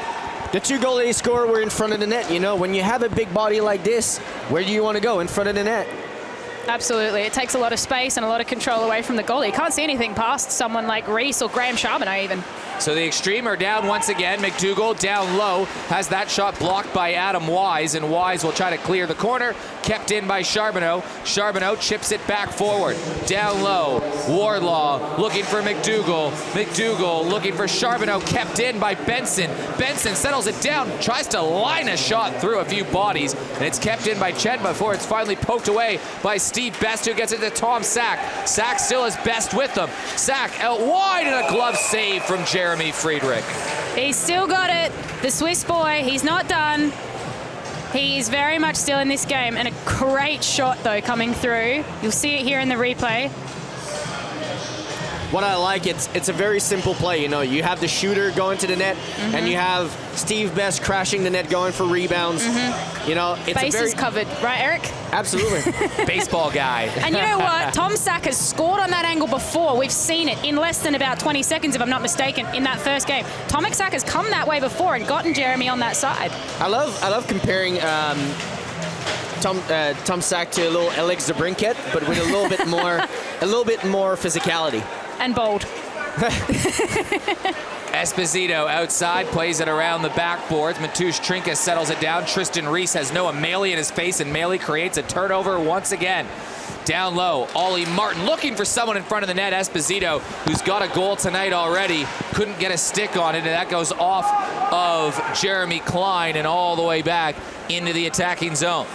the 2 goals that he scored were in front of the net. You know, when you have a big body like this, where do you want to go? In front of the net. Absolutely. It takes a lot of space and a lot of control away from the goalie. You can't see anything past someone like Reese or Graham Charbonnet even. So the Xtreme are down once again. Mcdougall down low, has that shot blocked by Adam Wise, and Wise will try to clear the corner. Kept in by Charbonneau. Charbonneau chips it back forward. Down low, Wardlaw looking for Mcdougall. Mcdougall looking for Charbonneau, kept in by Benson. Benson settles it down, tries to line a shot through a few bodies, and it's kept in by Chen before it's finally poked away by Steve Best, who gets it to Tom Sack. Sack still has Best with them. Sack out wide, and a glove save from Jeremy Friedrich. He's still got it. The Swiss boy, he's not done. He's very much still in this game, and a great shot, though, coming through. You'll see it here in the replay. What I like, it's a very simple play. You know, you have the shooter going to the net, and you have Steve Best crashing the net, going for rebounds. You know, it's Bases covered, right, Eric? Absolutely. Baseball guy. And you know what? Tom Sack has scored on that angle before. We've seen it in less than about 20 seconds, if I'm not mistaken, in that first game. Tom Sack has come that way before and gotten Jeremy on that side. I love comparing Tom Sack to a little Alex Zabrinket, but with a little bit more physicality. And bold. Esposito outside, plays it around the backboards. Mateusz Trinka settles it down. Tristan Reese has Noah Maley in his face, and Maley creates a turnover once again. Down low, Ollie Martin looking for someone in front of the net. Esposito, who's got a goal tonight already, couldn't get a stick on it, and that goes off of Jeremy Klein and all the way back into the attacking zone.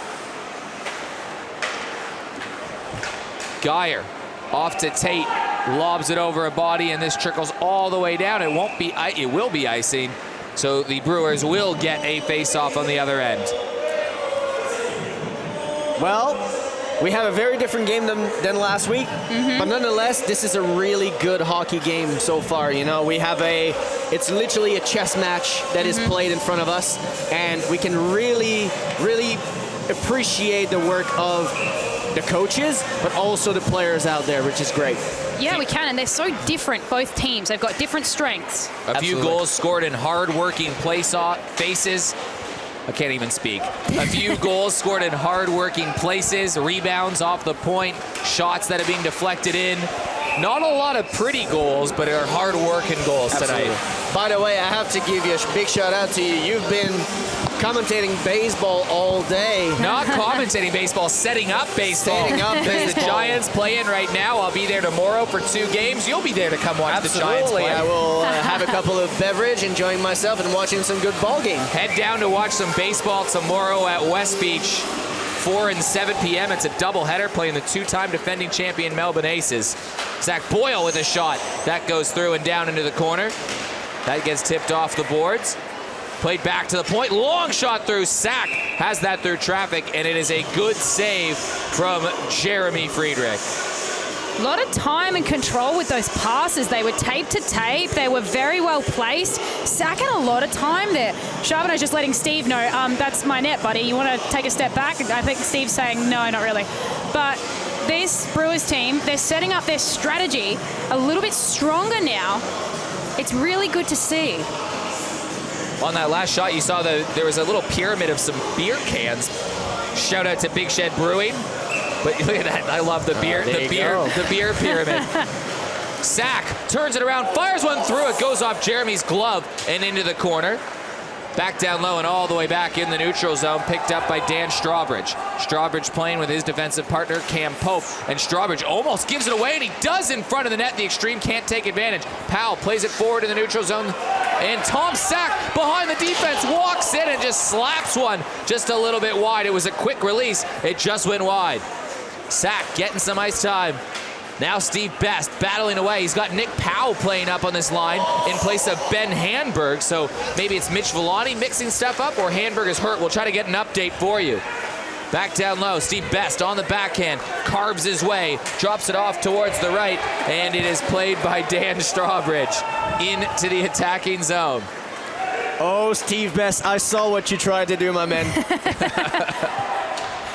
Geyer off to Tate, lobs it over a body, and this trickles all the way down. It will be icing, so the Brewers will get a face-off on the other end. Well, we have a very different game than last week, but nonetheless, this is a really good hockey game so far. You know, it's literally a chess match that is played in front of us, and we can really, really appreciate the work of the coaches, but also the players out there, which is great. Yeah, we can, and they're so different, both teams. They've got different strengths. A few goals scored in hard-working faces. I can't even speak. A few goals scored in hard-working places, rebounds off the point, shots that are being deflected in. Not a lot of pretty goals, but are hard-working goals tonight. By the way, I have to give you a big shout-out to you. You've been commentating baseball all day. Not commentating baseball, setting up baseball. The Giants playing right now. I'll be there tomorrow for 2 games. You'll be there to come watch the Giants play. I will have a couple of beverage, enjoying myself, and watching some good ball game. Head down to watch some baseball tomorrow at West Beach. 4 and 7 p.m. It's a doubleheader, playing the 2-time defending champion Melbourne Aces. Zach Boyle with a shot. That goes through and down into the corner. That gets tipped off the boards. Played back to the point. Long shot through. Sack has that through traffic, and it is a good save from Jeremy Friedrich. A lot of time and control with those passes. They were tape to tape. They were very well placed. Sack had a lot of time there. Charbonneau's just letting Steve know, that's my net, buddy. You want to take a step back? I think Steve's saying, no, not really. But this Brewers team, they're setting up their strategy a little bit stronger now. It's really good to see. On that last shot, you saw there was a little pyramid of some beer cans. Shout out to Big Shed Brewing. But look at that. I love the beer pyramid. Sack turns it around, fires one through. It goes off Jeremy's glove and into the corner. Back down low and all the way back in the neutral zone, picked up by Dan Strawbridge. Strawbridge playing with his defensive partner, Cam Pope. And Strawbridge almost gives it away, and he does in front of the net. The Xtreme can't take advantage. Powell plays it forward in the neutral zone. And Tom Sack behind the defense walks in and just slaps one just a little bit wide. It was a quick release. It just went wide. Sack getting some ice time. Now Steve Best battling away. He's got Nick Powell playing up on this line in place of Ben Handberg. So maybe it's Mitch Villani mixing stuff up, or Handberg is hurt. We'll try to get an update for you. Back down low, Steve Best on the backhand, carves his way, drops it off towards the right, and it is played by Dan Strawbridge into the attacking zone. Oh, Steve Best, I saw what you tried to do, my man.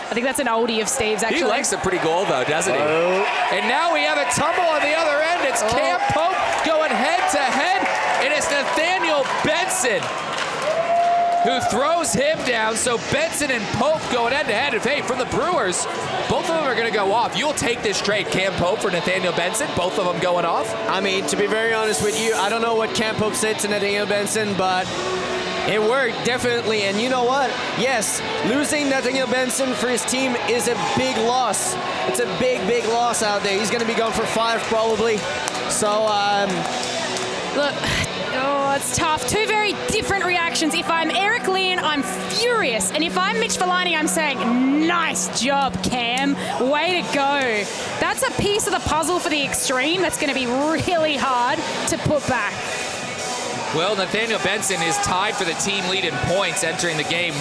I think that's an oldie of Steve's, actually. He likes a pretty goal, though, doesn't he? Oh. And now we have a tumble on the other end. It's Cam Pope going head-to-head, and it's Nathaniel Benson. who throws him down. So Benson and Pope going head-to-head. If, hey, from the Brewers, both of them are going to go off. You'll take this trade, Cam Pope for Nathaniel Benson, both of them going off? I mean, to be very honest with you, I don't know what Cam Pope said to Nathaniel Benson, but it worked, definitely. And you know what? Yes, losing Nathaniel Benson for his team is a big loss. It's a big, big loss out there. He's going to be gone for 5 probably. So, Look, oh, it's tough. Two very different reactions. If I'm Eric Leon, I'm furious. And if I'm Mitch Villani, I'm saying, nice job, Cam. Way to go. That's a piece of the puzzle for the Xtreme that's going to be really hard to put back. Well, Nathaniel Benson is tied for the team lead in points entering the game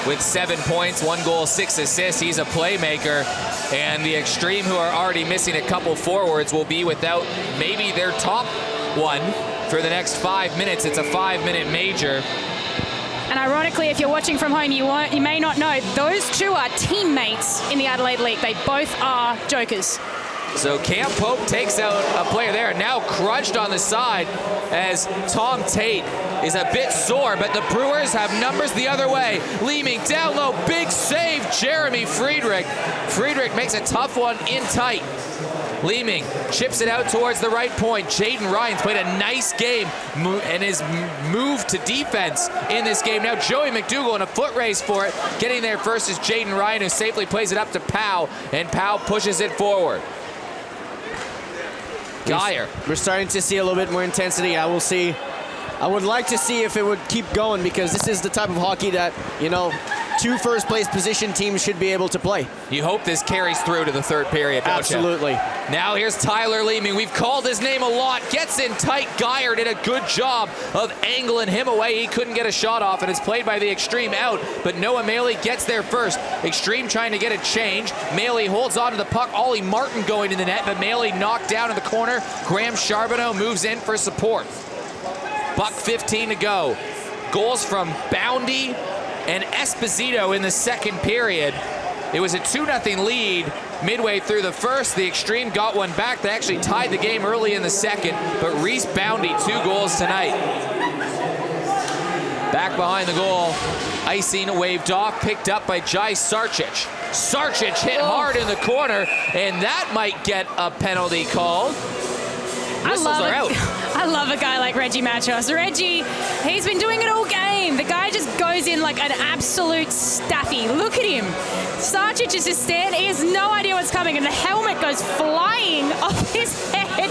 with 7 points, 1 goal, 6 assists. He's a playmaker. And the Xtreme, who are already missing a couple forwards, will be without maybe their top one for the next 5 minutes. It's a 5-minute major. And ironically, if you're watching from home, you may not know, those two are teammates in the Adelaide League. They both are jokers. So Cam Pope takes out a player there, and now crunched on the side as Tom Tate is a bit sore, but the Brewers have numbers the other way. Leeming down low, big save, Jeremy Friedrich. Friedrich makes a tough one in tight. Leeming chips it out towards the right point. Jaden Ryan's played a nice game and is moved to defense in this game. Now Joey Mcdougall in a foot race for it. Getting there first is Jaden Ryan, who safely plays it up to Powell, and Powell pushes it forward. Geyer. We're starting to see a little bit more intensity. I would like to see if it would keep going, because this is the type of hockey that, you know, 2 first-place position teams should be able to play. You hope this carries through to the third period, don't Absolutely. you? Now here's Tyler Leeming. We've called his name a lot. Gets in tight. Geyer did a good job of angling him away. He couldn't get a shot off, and it's played by the Xtreme out, but Noah Maley gets there first. Xtreme trying to get a change. Maley holds on to the puck. Ollie Martin going to the net, but Maley knocked down in the corner. Graham Charbonneau moves in for support. Buck 15 to go. Goals from Boundy and Esposito in the second period. It was a 2-0 lead midway through the first. The Xtreme got one back. They actually tied the game early in the second, but Reese Boundy, 2 goals tonight. Back behind the goal, icing waved off, picked up by Jai Sarcic. Sarcic hit hard in the corner, and that might get a penalty called. Whistles are out. I love a guy like Reggie Machos. Reggie, he's been doing it all game. The guy just goes in like an absolute staffy. Look at him. Sarcic is just standing. He has no idea what's coming, and the helmet goes flying off his head.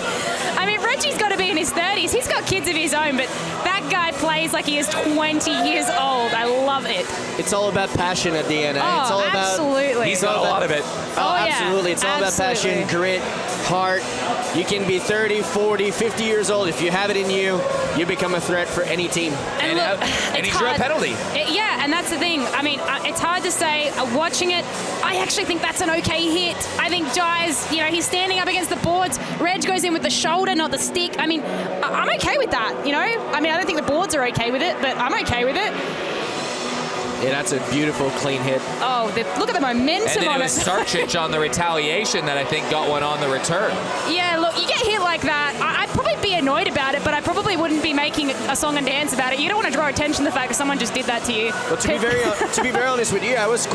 I mean, Reggie's got to be in his 30s. He's got kids of his own, but that guy plays like he is 20 years old. I love it. It's all about passion at the end. Oh, It's all absolutely. about. He's got a lot of it. Oh, yeah. Absolutely. It's all about passion, grit, heart. You can be 30, 40, 50 years old. If you have it in you, you become a threat for any team. And look, and it's he drew a hard. penalty. Yeah, and that's the thing. I mean, it's hard to say. Watching it, I actually think that's an okay hit. I think Jai's, you know, he's standing up against the boards. Reg goes in with the shoulder, not the stick. I mean, I'm okay with that, you know? I mean, I don't think the boards are okay with it, but I'm okay with it. Yeah, that's a beautiful, clean hit. Oh, look at the momentum And then on it was it. Sarcic on the retaliation that I think got one on the return. Yeah, look, you get hit like that, I'd probably be annoyed about it, but I probably wouldn't be making a song and dance about it. You don't want to draw attention to the fact that someone just did that to you. But to be very honest with you, I was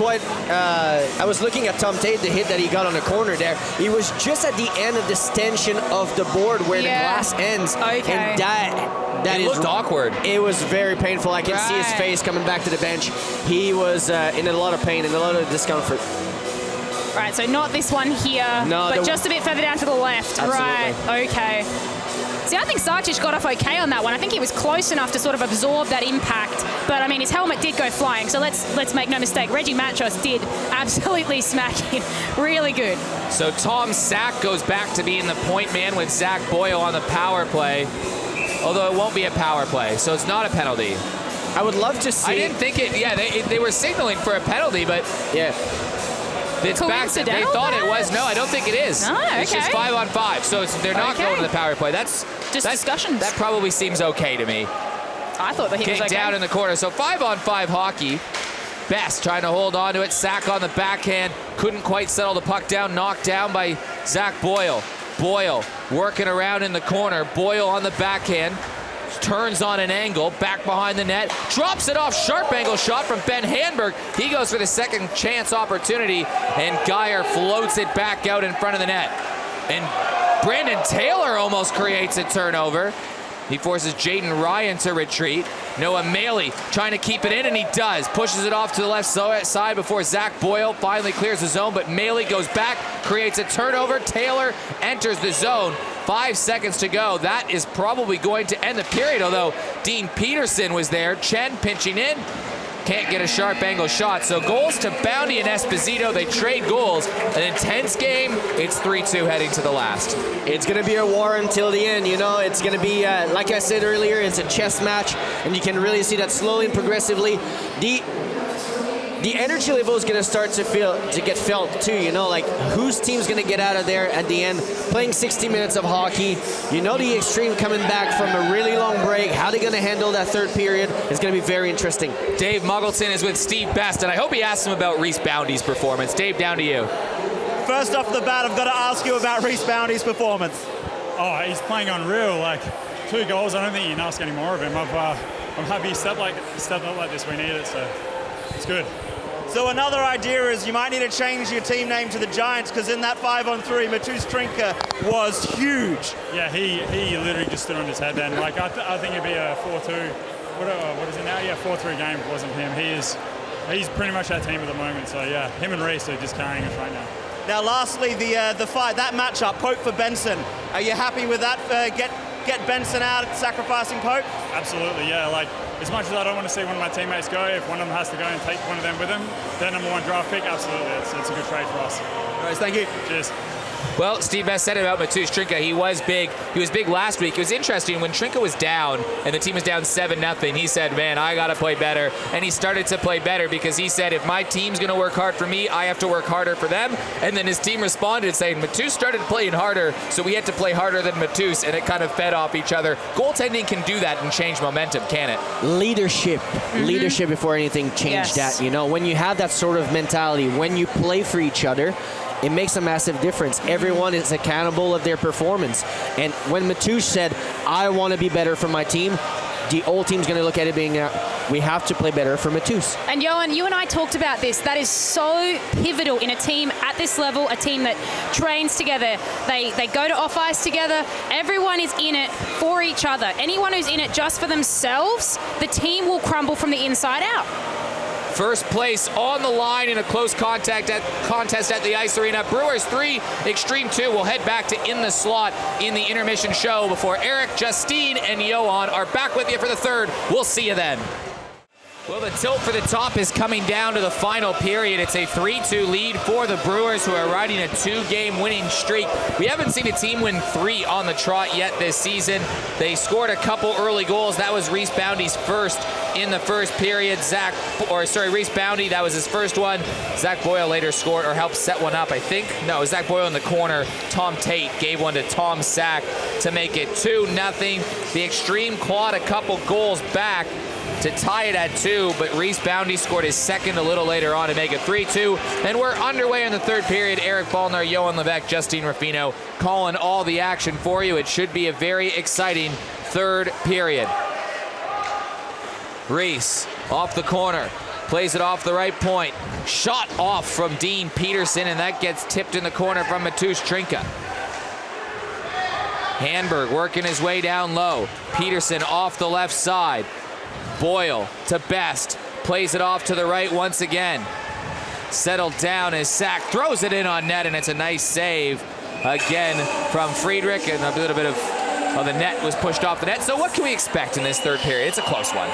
looking at Tom Tate, the hit that he got on the corner there. He was just at the end of the stanchion of the board where the glass ends. Okay. And that It looked awkward. It was very painful. I can see his face coming back to the bench. He was in a lot of pain and a lot of discomfort. Right, so not this one here, but just a bit further down to the left. Absolutely. Right, okay. See, I think Sarcic got off okay on that one. I think he was close enough to sort of absorb that impact. But, I mean, his helmet did go flying, so let's make no mistake. Reggie Machos did absolutely smack him. Really good. So Tom Sack goes back to being the point man with Zach Boyle on the power play. Although it won't be a power play, so it's not a penalty. I would love to see. I didn't think it. Yeah, they were signaling for a penalty, but yeah, it's back. They thought it was. No, I don't think it is. Oh, okay. It's just 5-on-5, so they're not going to the power play. That's discussions. That probably seems okay to me. I thought that he was okay. Down in the corner, so 5-on-5 hockey. Best trying to hold on to it. Sack on the backhand, couldn't quite settle the puck down. Knocked down by Zach Boyle. Boyle working around in the corner. Boyle on the backhand. turns on an angle, back behind the net, drops it off, sharp angle shot from Ben Handberg. He goes for the second chance opportunity, and Geyer floats it back out in front of the net. And Brandon Taylor almost creates a turnover. He forces Jaden Ryan to retreat. Noah Maley trying to keep it in, and he does. Pushes it off to the left side before Zach Boyle finally clears the zone, but Maley goes back, creates a turnover. Taylor enters the zone. 5 seconds to go. That is probably going to end the period, although Dean Peterson was there. Chen pinching in. Can't get a sharp angle shot. So goals to Bounty and Esposito. They trade goals. An intense game. It's 3-2 heading to the last. It's going to be a war until the end. You know, it's going to be, like I said earlier, it's a chess match, and you can really see that slowly and progressively. The energy level is going to start to get felt too, you know, like whose team's going to get out of there at the end, playing 60 minutes of hockey. You know, the Xtreme coming back from a really long break. How they're going to handle that third period is going to be very interesting. Dave Muggleton is with Steve Best, and I hope he asks him about Reese Bounty's performance. Dave, down to you. First off the bat, I've got to ask you about Reese Bounty's performance. Oh, he's playing unreal. Like 2 goals, I don't think you can ask any more of him. I'm happy he stepped up like this. We need it, so it's good. So another idea is you might need to change your team name to the Giants, because in that 5-on-3, Mcdougall Trinka was huge. Yeah, he literally just stood on his head then. Like I think it'd be a 4-2. What is it now? Yeah, 4-3 game if it wasn't him. He's pretty much our team at the moment. So yeah, him and Reese are just carrying us right now. Now, lastly, the fight, that matchup, Pope for Benson. Are you happy with that? Get Benson out, sacrificing Pope? Absolutely, yeah. Like, as much as I don't want to see one of my teammates go, if one of them has to go and take one of them with him, their #1 draft pick, absolutely. It's a good trade for us. All right, thank you. Cheers. Well, Steve Best said it about Mcdougall Trinka. He was big. He was big last week. It was interesting when Trinka was down and the team was down 7-0. He said, "Man, I got to play better." And he started to play better because he said, "If my team's going to work hard for me, I have to work harder for them." And then his team responded saying, "Mcdougall started playing harder, so we had to play harder than Mcdougall," and it kind of fed off each other. Goaltending can do that and change momentum, can it? Leadership before anything changed that. You know, when you have that sort of mentality, when you play for each other, it makes a massive difference. Everyone is accountable of their performance. And when Mcdougall said, "I want to be better for my team," the whole team's going to look at it being, we have to play better for Mcdougall. And Johan, you and I talked about this. That is so pivotal in a team at this level, a team that trains together. They go to off ice together. Everyone is in it for each other. Anyone who's in it just for themselves, the team will crumble from the inside out. First place on the line in a close contest at the Ice Arena. Brewers 3, Xtreme 2. We'll head back to In the Slot in the intermission show before Eric, Justine, and Johan are back with you for the third. We'll see you then. Well, the tilt for the top is coming down to the final period. It's a 3-2 lead for the Brewers, who are riding a 2-game winning streak. We haven't seen a team win 3 on the trot yet this season. They scored a couple early goals. That was Reese Bounty's first in the first period. Reese Bounty, that was his first one. Zach Boyle later scored or helped set one up, I think. No, it was Zach Boyle in the corner. Tom Tate gave one to Tom Sack to make it 2-0. The Xtreme clawed a couple goals back to tie it at 2, but Reese Bounty scored his second a little later on to make it 3-2. And we're underway in the third period. Eric Ballner, Johan Levesque, Justine Ruffino calling all the action for you. It should be a very exciting third period. Reese off the corner, plays it off the right point. Shot off from Dean Peterson, and that gets tipped in the corner from Mcdougall Trinka. Handberg working his way down low. Peterson off the left side. Boyle to Best, plays it off to the right once again. Settled down as Sack throws it in on net, and it's a nice save again from Friedrich, and a little bit of the net was pushed off the net. So what can we expect in this third period? It's a close one.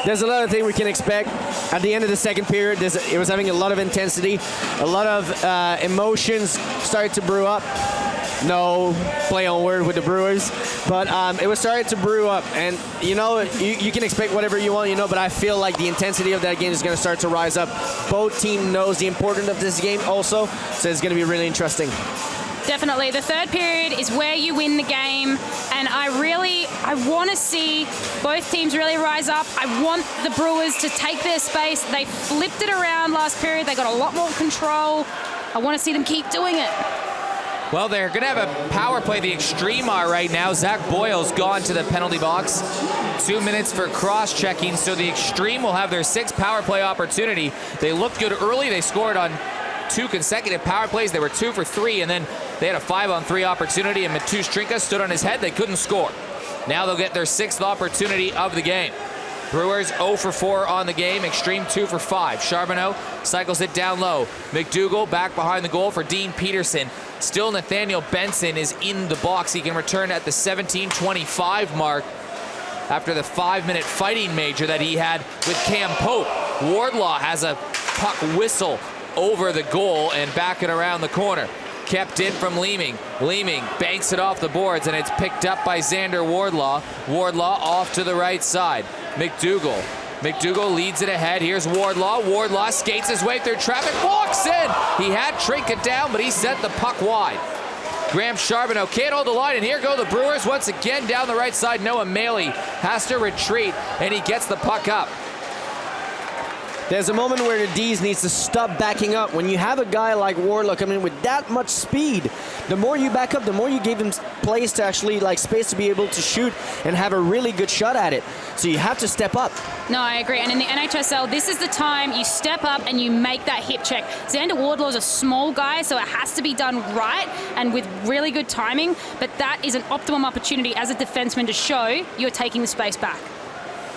There's a lot of things we can expect. At the end of the second period, it was having a lot of intensity. A lot of emotions started to brew up. No play on word with the Brewers, but it was starting to brew up, and you know, you can expect whatever you want, you know, but I feel like the intensity of that game is going to start to rise up. Both teams knows the importance of this game also, so it's going to be really interesting. Definitely. The third period is where you win the game, and I want to see both teams really rise up. I want the Brewers to take their space. They flipped it around last period. They got a lot more control. I want to see them keep doing it. Well, they're going to have a power play. The Xtreme are right now. Zach Boyle's gone to the penalty box. 2 minutes for cross-checking, so the Xtreme will have their 6th power play opportunity. They looked good early. They scored on 2 consecutive power plays. They were 2 for 3, and then they had a 5-on-3 opportunity, and Mcdougall stood on his head. They couldn't score. Now they'll get their 6th opportunity of the game. Brewers 0 for 4 on the game. Xtreme 2 for 5. Charbonneau cycles it down low. Mcdougall back behind the goal for Dean Peterson. Still Nathaniel Benson is in the box. He can return at the 17:25 mark after the 5-minute fighting major that he had with Cam Pope. Wardlaw has a puck whistle over the goal and backing around the corner. Kept in from Leeming. Leeming banks it off the boards, and it's picked up by Xander Wardlaw. Wardlaw off to the right side. Mcdougall. Mcdougall leads it ahead. Here's Wardlaw. Wardlaw skates his way through traffic, walks in. He had Trinket down, but he sent the puck wide. Graham Charbonneau can't hold the line, and here go the Brewers once again down the right side. Noah Maley has to retreat, and he gets the puck up. There's a moment where the D's needs to stop backing up. When you have a guy like Wardlaw coming in with that much speed, the more you back up, the more you give him place to actually, like, space to be able to shoot and have a really good shot at it. So you have to step up. No, I agree. And in the NHSL, this is the time you step up and you make that hip check. Xander Wardlaw is a small guy, so it has to be done right and with really good timing. But that is an optimum opportunity as a defenseman to show you're taking the space back.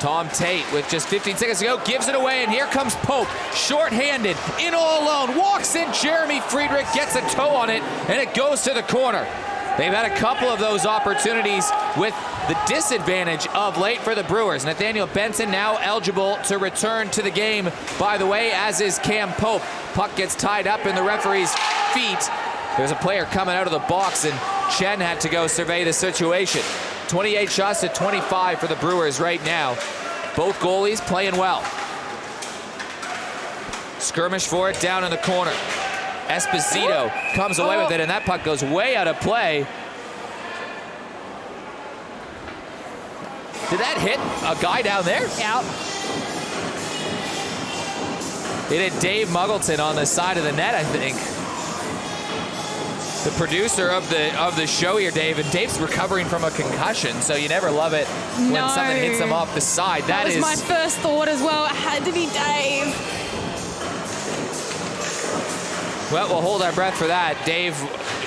Tom Tate, with just 15 seconds to go, gives it away, and here comes Pope, short-handed, in all alone, walks in. Jeremy Friedrich gets a toe on it, and it goes to the corner. They've had a couple of those opportunities with the disadvantage of late for the Brewers. Nathaniel Benson now eligible to return to the game, by the way, as is Cam Pope. Puck gets tied up in the referee's feet. There's a player coming out of the box, and Chen had to go survey the situation. 28 shots to 25 for the Brewers right now. Both goalies playing well. Skirmish for it down in the corner. Esposito comes away with it, and that puck goes way out of play. Did that hit a guy down there? Out. It hit Dave Muggleton on the side of the net, I think. The producer of the show here, Dave, and Dave's recovering from a concussion, so you never love it when something hits him off the side. That was my first thought as well. It had to be Dave. Well, we'll hold our breath for that. Dave,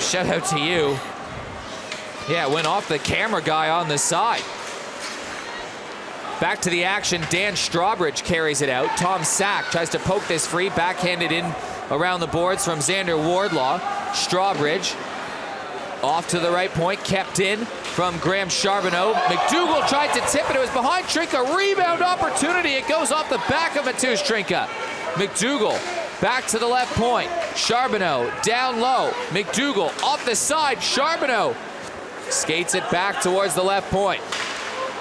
shout out to you. Yeah, it went off the camera guy on the side. Back to the action. Dan Strawbridge carries it out. Tom Sack tries to poke this free, backhanded in around the boards from Xander Wardlaw. Strawbridge off to the right point, kept in from Graham Charbonneau. Mcdougall tried to tip it. It was behind Trinka. Rebound opportunity. It goes off the back of Matusz Trinka. Mcdougall back to the left point. Charbonneau down low. Mcdougall off the side. Charbonneau skates it back towards the left point.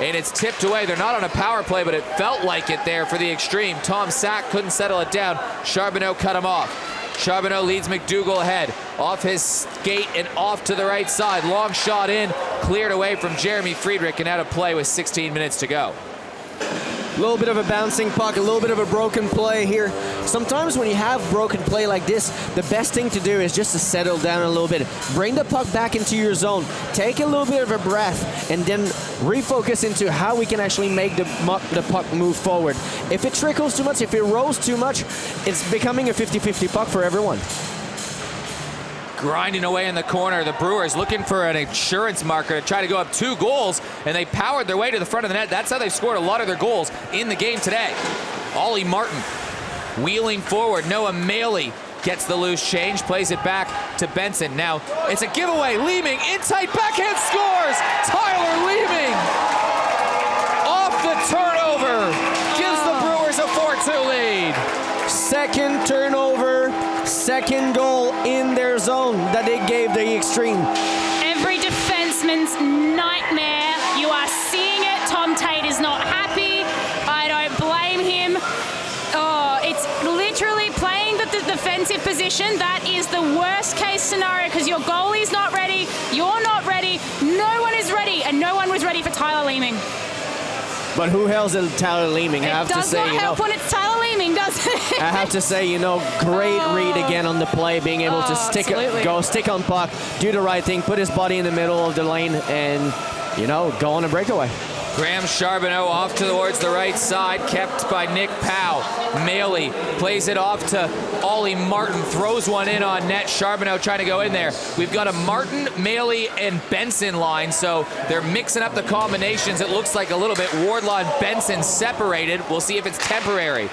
And it's tipped away. They're not on a power play, but it felt like it there for the Xtreme. Tom Sack couldn't settle it down. Charbonneau cut him off. Charbonneau leads Mcdougall ahead. Off his skate and off to the right side. Long shot in, cleared away from Jeremy Friedrich and out of play with 16 minutes to go. A little bit of a bouncing puck, a little bit of a broken play here. Sometimes when you have broken play like this, the best thing to do is just to settle down a little bit. Bring the puck back into your zone. Take a little bit of a breath and then refocus into how we can actually make the puck move forward. If it trickles too much, if it rolls too much, it's becoming a 50-50 puck for everyone. Grinding away in the corner, the Brewers looking for an insurance marker to try to go up 2 goals, and they powered their way to the front of the net. That's how they've scored a lot of their goals in the game today. Ollie Martin wheeling forward. Noah Maley gets the loose change, plays it back to Benson. Now it's a giveaway. Leeming in tight, backhand scores. Tyler Leeming off the turnover gives the Brewers a 4-2 lead. Second turnover, second goal in their zone that they gave the Xtreme. Every defenseman's nightmare. You are seeing it. Tom Tate is not happy. I don't blame him. Oh, it's literally playing the defensive position. That is the worst case scenario because your goalie's not ready. You're not ready. No one is ready, and no one was ready for Tyler Leeming. But who hell's Tyler Leeming? I have It to does say, not help when it's Tyler Leeming, does it? I have to say, great read again on the play, being able to stick on puck, do the right thing, put his body in the middle of the lane, and go on a breakaway. Graham Charbonneau off towards the right side, kept by Nick Powell. Maley plays it off to Ollie Martin, throws one in on net. Charbonneau trying to go in there. We've got a Martin, Maley, and Benson line, so they're mixing up the combinations. It looks like a little bit. Wardlaw and Benson separated. We'll see if it's temporary.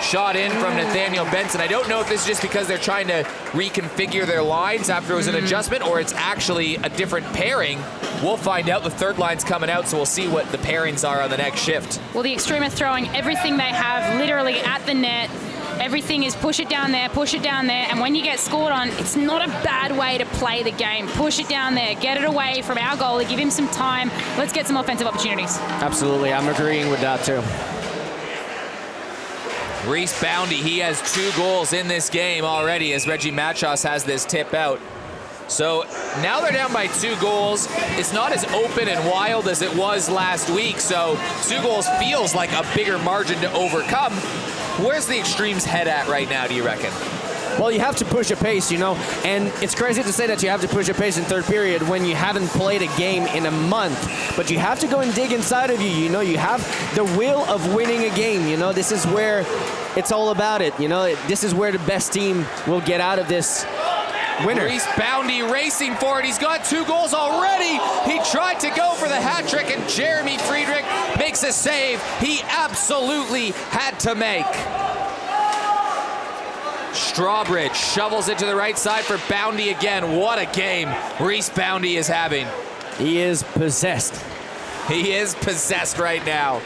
Shot in from Nathaniel Benson. I don't know if this is just because they're trying to reconfigure their lines after it was an adjustment, or it's actually a different pairing. We'll find out. The third line's coming out, so we'll see what the pairings are on the next shift. Well, the Xtreme are throwing everything they have literally at the net. Everything is push it down there, and when you get scored on, it's not a bad way to play the game. Push it down there, get it away from our goalie, give him some time. Let's get some offensive opportunities. Absolutely, I'm agreeing with that too. Reese Boundy, he has 2 goals in this game already as Reggie Machos has this tip out. So now they're down by 2 goals. It's not as open and wild as it was last week, so 2 goals feels like a bigger margin to overcome. Where's the Xtreme's head at right now, do you reckon? Well, you have to push a pace, and it's crazy to say that you have to push a pace in third period when you haven't played a game in a month. But you have to go and dig inside of you. You have the will of winning a game. This is where it's all about it. This is where the best team will get out of this winner. Reese Boundy racing for it. He's got 2 goals already. He tried to go for the hat trick, and Jeremy Friedrich makes a save he absolutely had to make. Strawbridge shovels it to the right side for Boundy again. What a game Reese Boundy is having. He is possessed. He is possessed right now.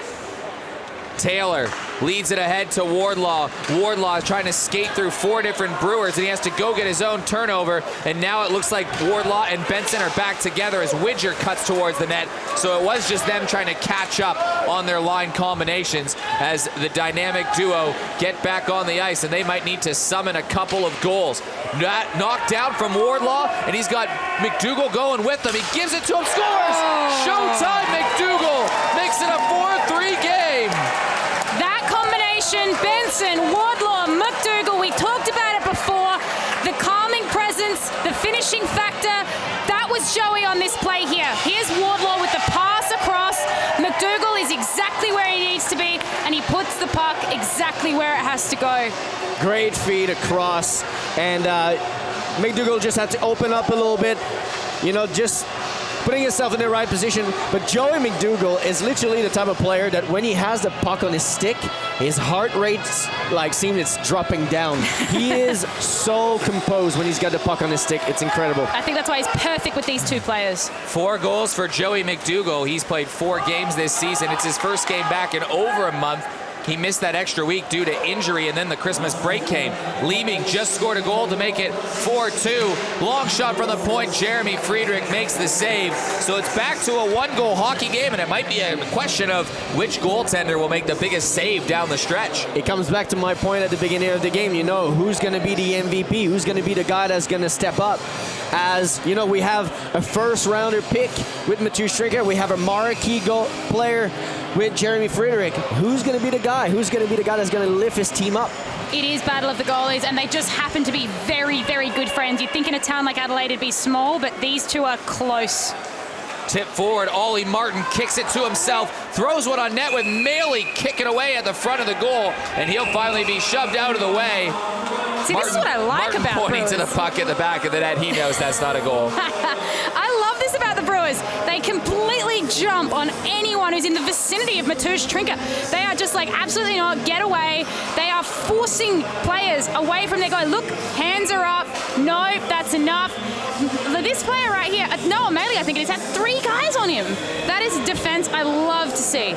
Taylor leads it ahead to Wardlaw. Wardlaw is trying to skate through 4 different Brewers, and he has to go get his own turnover. And now it looks like Wardlaw and Benson are back together as Widger cuts towards the net. So it was just them trying to catch up on their line combinations as the dynamic duo get back on the ice, and they might need to summon a couple of goals. Knocked down from Wardlaw, and he's got Mcdougall going with him. He gives it to him, scores! Showtime, Mcdougall makes it a 4-3 game. That combination, Benson, Wardlaw, Mcdougall, we talked about it before. The calming presence, the finishing factor, that was Joey on this play here. Here's Wardlaw with the pass across. Mcdougall is exactly where he needs to be, and he puts the puck exactly where it has to go. Great feed across, and Mcdougall just had to open up a little bit, just putting himself in the right position. But Joey Mcdougall is literally the type of player that when he has the puck on his stick, his heart rate's seems it's dropping down. He is so composed when he's got the puck on his stick. It's incredible. I think that's why he's perfect with these 2 players. 4 goals for Joey Mcdougall. He's played 4 games this season. It's his first game back in over a month. He missed that extra week due to injury, and then the Christmas break came. Leeming just scored a goal to make it 4-2. Long shot from the point. Jeremy Friedrich makes the save. So it's back to a 1-goal hockey game, and it might be a question of which goaltender will make the biggest save down the stretch. It comes back to my point at the beginning of the game. Who's going to be the MVP? Who's going to be the guy that's going to step up? As we have a first-rounder pick with Matthew Stricker. We have a marquee goal player with Jeremy Friedrich. Who's going to be the guy? Who's going to be the guy that's going to lift his team up? It is battle of the goalies, and they just happen to be very, very good friends. You'd think in a town like Adelaide it'd be small, but these 2 are close. Tip forward, Ollie Martin kicks it to himself, throws one on net with Maley kicking away at the front of the goal, and he'll finally be shoved out of the way. See, this is what I like Martin about pointing Brewers. to the puck at the back of the net. He knows that's not a goal. I love this about the Brewers. They completely jump on anyone who's in the vicinity of Mateusz Trinka. They are just absolutely not, get away. They are forcing players away from their goal. Look, hands are up. Nope, that's enough. This player right here, Noah Maley, I think it is, had 3 guys on him. That is defense I love to see.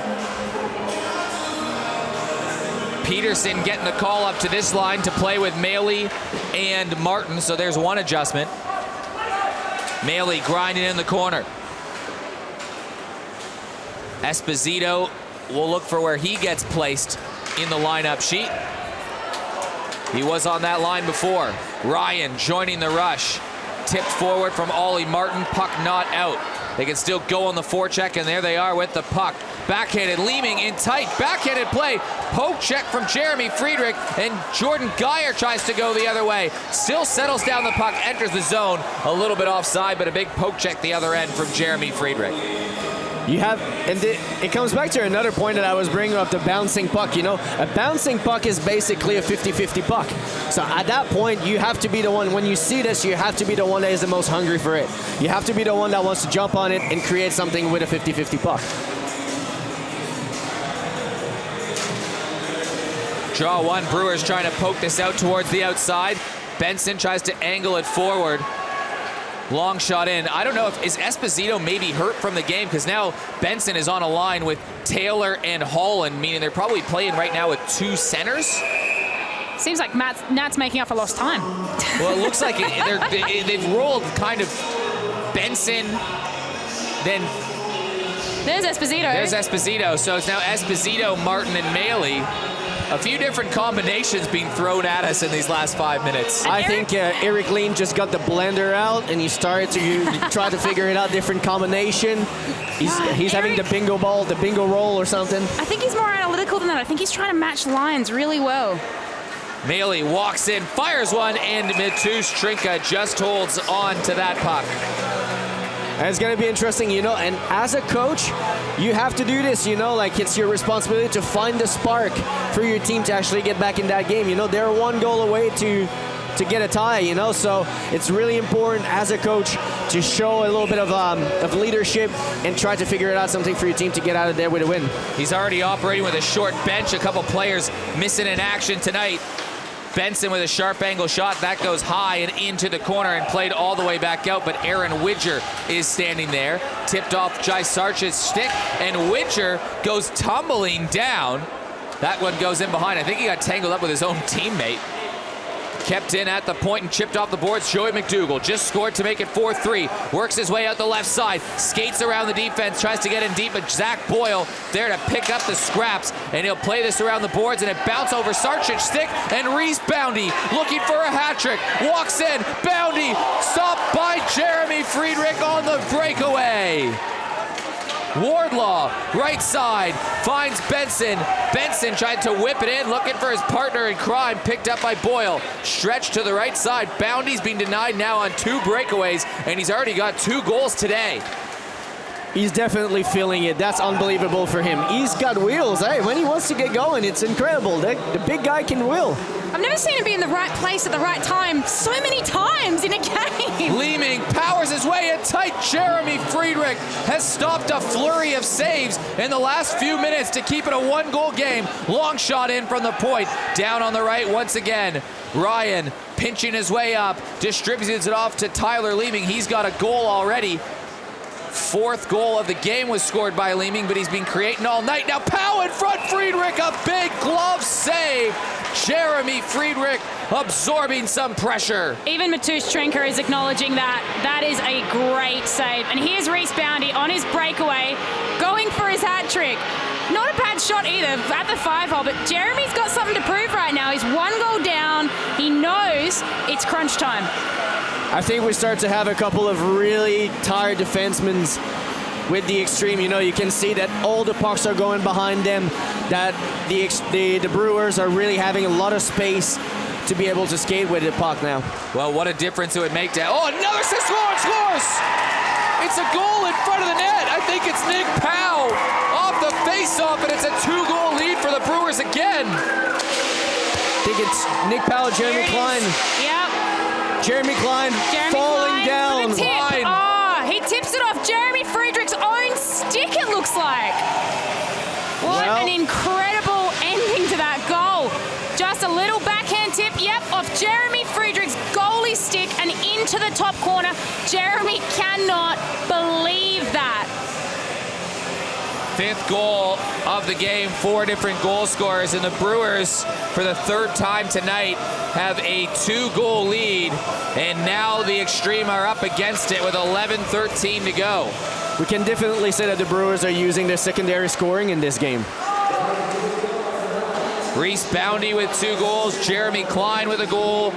Peterson getting the call up to this line to play with Maley and Martin, so there's 1 adjustment. Maley grinding in the corner. Esposito will look for where he gets placed in the lineup sheet. He was on that line before. Ryan joining the rush. Tipped forward from Ollie Martin, puck not out. They can still go on the forecheck, and there they are with the puck. backhanded. Leeming in tight, backhanded play. Poke check from Jeremy Friedrich, and Jordan Geyer tries to go the other way. Still settles down the puck, enters the zone. A little bit offside, but a big poke check the other end from Jeremy Friedrich. You have, and it comes back to another point that I was bringing up, the bouncing puck. You know, a bouncing puck is basically a 50-50 puck. So at that point, you have to be the one, when you see this, you have to be the one that is the most hungry for it. You have to be the one that wants to jump on it and create something with a 50-50 puck. Draw one, Brewers trying to poke this out towards the outside. Benson tries to angle it forward. Long shot in. I don't know if, is Esposito maybe hurt from the game, because now Benson is on a line with Taylor and Holland, meaning they're probably playing right now with two centers. Seems like Nat's making up for lost time. Well, it looks like they've rolled kind of Benson, then There's Esposito. there's Esposito. So it's now Esposito, Martin, and Maley. A few different combinations being thrown at us in these last 5 minutes. I think Eric Lean just got the blender out and he started to try to figure it out, different combination. He's having the bingo ball, the bingo roll or something. I think he's more analytical than that. I think he's trying to match lines really well. Maley walks in, fires one, and Matusz Trinka just holds on to that puck. And it's going to be interesting, you know, and as a coach, you have to do this, you know, like it's your responsibility to find the spark for your team to actually get back in that game. You know, they're one goal away to get a tie, you know, so it's really important as a coach to show a little bit of leadership and try to figure out something for your team to get out of there with a win. He's already operating with a short bench, a couple players missing in action tonight. Benson with a sharp angle shot. That goes high and into the corner and played all the way back out, but Aaron Widger is standing there. Tipped off Jai Sarch's stick, and Widger goes tumbling down. That one goes in behind. I think he got tangled up with his own teammate. Kept in at the point and chipped off the boards. Joey Mcdougall just scored to make it 4-3. Works his way out the left side. Skates around the defense. Tries to get in deep, but Zach Boyle there to pick up the scraps. And he'll play this around the boards, and it bounces over Sarchic's stick. And Reese Boundy looking for a hat trick. Walks in. Boundy stopped by Jeremy Friedrich on the breakaway. Wardlaw, right side, finds Benson. Benson tried to whip it in, looking for his partner in crime, picked up by Boyle. Stretched to the right side. Boundy's being denied now on 2 breakaways, and he's already got 2 goals today. He's definitely feeling it. That's unbelievable for him. He's got wheels. Hey, when he wants to get going, it's incredible. The big guy can will. I've never seen him be in the right place at the right time so many times in a game. Leeming powers his way in tight. Jeremy Friedrich has stopped a flurry of saves in the last few minutes to keep it a 1-goal game. Long shot in from the point. Down on the right once again. Ryan pinching his way up. Distributes it off to Tyler Leeming. He's got a goal already. 4th goal of the game was scored by Leeming, but he's been creating all night. Now Powell in front, Friedrich, a big glove save. Jeremy Friedrich absorbing some pressure. Even Matusz Trinka is acknowledging that. That is a great save. And here's Reese Boundy on his breakaway, going for his hat trick. Not a bad shot either at the 5-hole, but Jeremy's got something to prove right now. He's 1 goal down. He knows it's crunch time. I think we start to have a couple of really tired defensemen with the Xtreme. You know, you can see that all the pucks are going behind them, that the Brewers are really having a lot of space to be able to skate with the puck now. Well, what a difference it would make to... Oh, another scores! It's a goal in front of the net. I think it's Nick Powell off the face-off, and it's a 2-goal lead for the Brewers again. I think it's Nick Powell, Jeremy Klein. Yep. Jeremy Klein falling down. He tips it off Jeremy Friedrich's own stick, it looks like. What an incredible ending to that goal. Just a little backhand tip, off Jeremy Friedrich's goalie stick and into the top corner. Jeremy cannot believe that. 5th goal of the game, 4 different goal scorers, and the Brewers, for the 3rd time tonight, have a 2-goal lead, and now the Xtreme are up against it with 11:13 to go. We can definitely say that the Brewers are using their secondary scoring in this game. Reese Boundy with 2 goals, Jeremy Klein with a goal,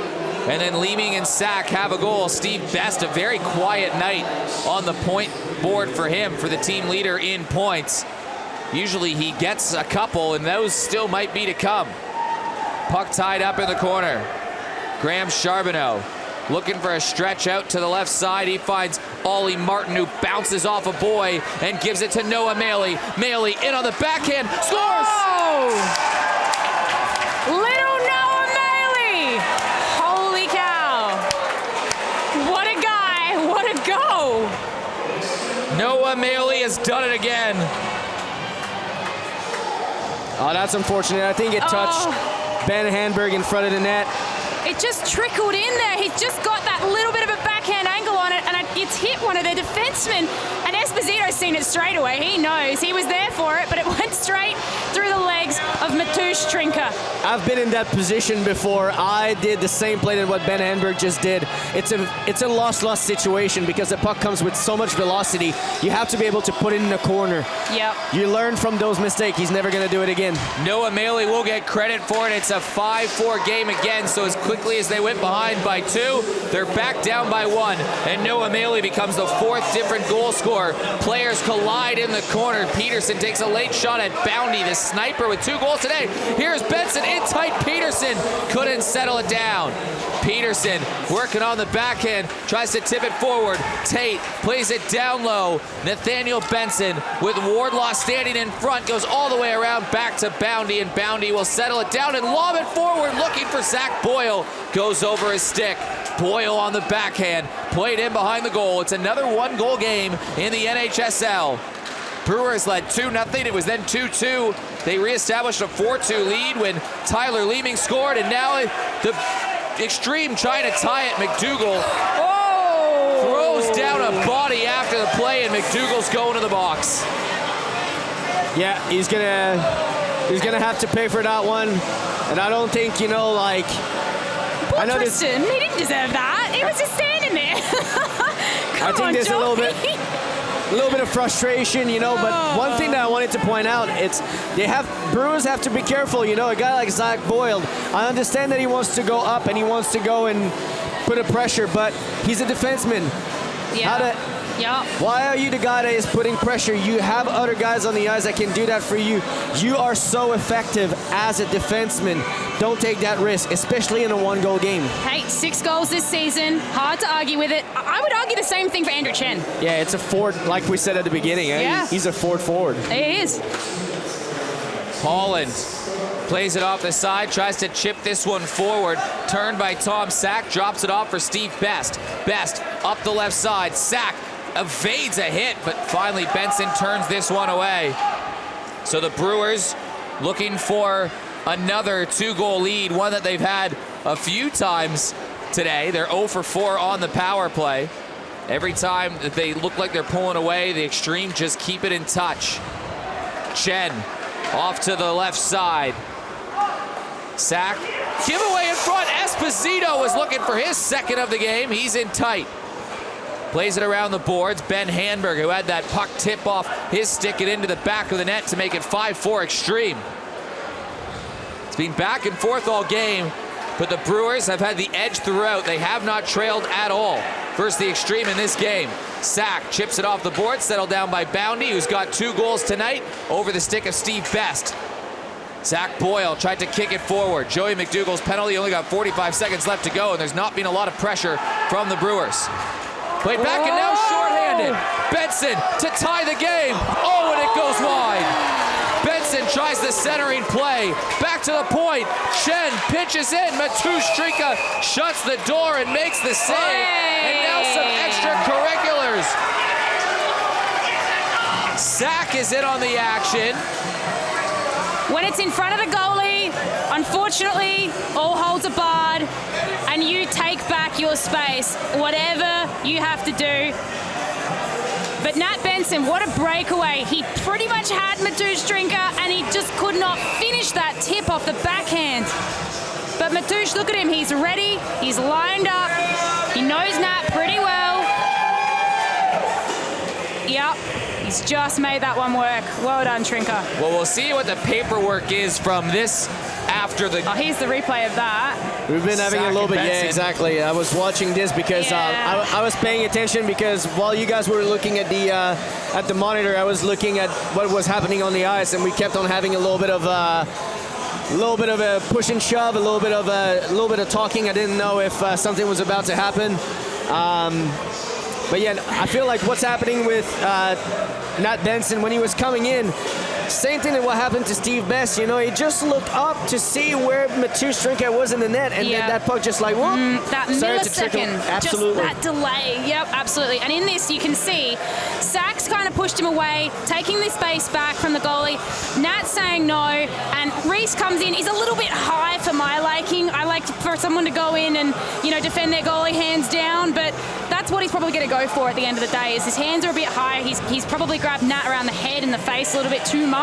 and then Leeming and Sack have a goal. Steve Best, a very quiet night on the point board for him, for the team leader in points. Usually he gets a couple, and those still might be to come. Puck tied up in the corner. Graham Charbonneau looking for a stretch out to the left side. He finds Ollie Martin, who bounces off a Boy and gives it to Noah Maley. Maley in on the backhand, scores! Oh! Little Noah Maley! Holy cow! What a guy! What a go! Noah Maley has done it again. Oh, that's unfortunate. I think it touched Ben Handberg in front of the net. It just trickled in there. He's just got that little bit of a backhand angle on it, and it's hit one of their defensemen. And Esposito's seen it straight away. He knows. He was there for it, but it went straight through the legs of Matusz Trinka. I've been in that position before. I did the same play that what Ben Handberg just did. It's a loss-loss situation because the puck comes with so much velocity. You have to be able to put it in the corner. Yep. You learn from those mistakes. He's never going to do it again. Noah Maley will get credit for it. It's a 5-4 game again, so as quickly as they went behind by 2, they're back down by 1, and Noah Maley becomes the 4th different goal scorer. Players collide in the corner. Peterson takes a late shot at Boundy, the sniper with 2 goals today. Here's Benson in tight. Peterson couldn't settle it down. Peterson working on the backhand, tries to tip it forward. Tate plays it down low. Nathaniel Benson with Wardlaw standing in front, goes all the way around back to Boundy, and Boundy will settle it down and lob it forward, looking for Zach Boyle. Goes over his stick. Boyle on the backhand, played in behind the goal. It's another 1-goal game in the NHSL. Brewers led 2-0. It was then 2-2. They reestablished a 4-2 lead when Tyler Leeming scored, and now the Xtreme trying to tie it. Mcdougall throws down a body after the play, and Mcdougall's going to the box. Yeah, he's gonna have to pay for that one, and I don't think like. Poor Tristan, he didn't deserve that. He was just standing there. I think there's a little bit of frustration, but one thing that I wanted to point out, Brewers have to be careful, a guy like Zach Boyle. I understand that he wants to go up and he wants to go and put a pressure, but he's a defenseman. Yeah. Why are you the guy that is putting pressure? You have other guys on the ice that can do that for you. You are so effective as a defenseman. Don't take that risk, especially in a 1-goal game. Hey, 6 goals this season. Hard to argue with it. I would argue the same thing for Andrew Chen. Yeah, it's a forward, like we said at the beginning. Yeah. He's a forward. It is. Holland plays it off the side, tries to chip this one forward. Turned by Tom Sack, drops it off for Steve Best. Best up the left side. Sack evades a hit, but finally Benson turns this one away. So the Brewers looking for another 2-goal lead, one that they've had a few times today. They're 0 for 4 on the power play. Every time that they look like they're pulling away, the Xtreme just keep it in touch. Chen off to the left side. Sack, giveaway in front. Esposito was looking for his 2nd of the game. He's in tight. Plays it around the boards. Ben Handberg, who had that puck tip off his stick and into the back of the net to make it 5-4 Xtreme. It's been back and forth all game, but the Brewers have had the edge throughout. They have not trailed at all versus the Xtreme in this game. Sack chips it off the board, settled down by Boundy, who's got 2 goals tonight over the stick of Steve Best. Zach Boyle tried to kick it forward. Joey Mcdougall's penalty, only got 45 seconds left to go, and there's not been a lot of pressure from the Brewers. Played back and now shorthanded. Benson to tie the game. Oh, and it goes wide. Benson tries the centering play. Back to the point. Chen pitches in. Matusz Trinka shuts the door and makes the save. And now some extracurriculars. Sack is in on the action. When it's in front of the goalie, unfortunately, all holds are barred, and you take back your space, whatever you have to do. But Nat Benson, what a breakaway. He pretty much had Matusz Trinka, and he just could not finish that tip off the backhand. But Matusz, look at him. He's ready. He's lined up. He knows Nat pretty well. Yep. He's just made that one work. Well done, Trinka. Well, we'll see what the paperwork is from this after the... Oh, here's the replay of that. We've been having a little bit, Benson. yeah, exactly. I was watching this because I was paying attention because while you guys were looking at the monitor, I was looking at what was happening on the ice, and we kept on having a little bit of a push and shove, a little bit of talking. I didn't know if something was about to happen. But yeah, I feel like what's happening with Nat Benson when he was coming in, same thing that what happened to Steve Best. You know, he just looked up to see where Mcdougall was in the net, and then that puck just like, whoop, that started to trickle. millisecond, Absolutely. just that delay. Yep, absolutely. And in this, you can see Sachs kind of pushed him away, taking the space back from the goalie. Nat saying no, and Reese comes in. He's a little bit high for my liking. I like for someone to go in and, you know, defend their goalie hands down, but that's what he's probably going to go for at the end of the day. Is his hands are a bit high. He's probably grabbed Nat around the head and the face a little bit too much.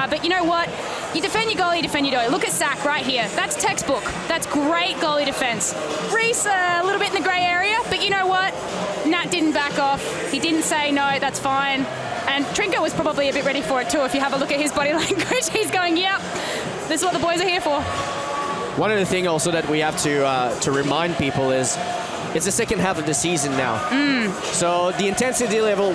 But you know what? You defend your goalie, you defend your goalie. Look at Sack right here. That's textbook. That's great goalie defense. Reese, a little bit in the grey area, but you know what? Nat didn't back off. He didn't say no, that's fine. And Trinko was probably a bit ready for it too. If you have a look at his body language, he's going, yep, this is what the boys are here for. One of the things also that we have to remind people is it's the second half of the season now. So the intensity level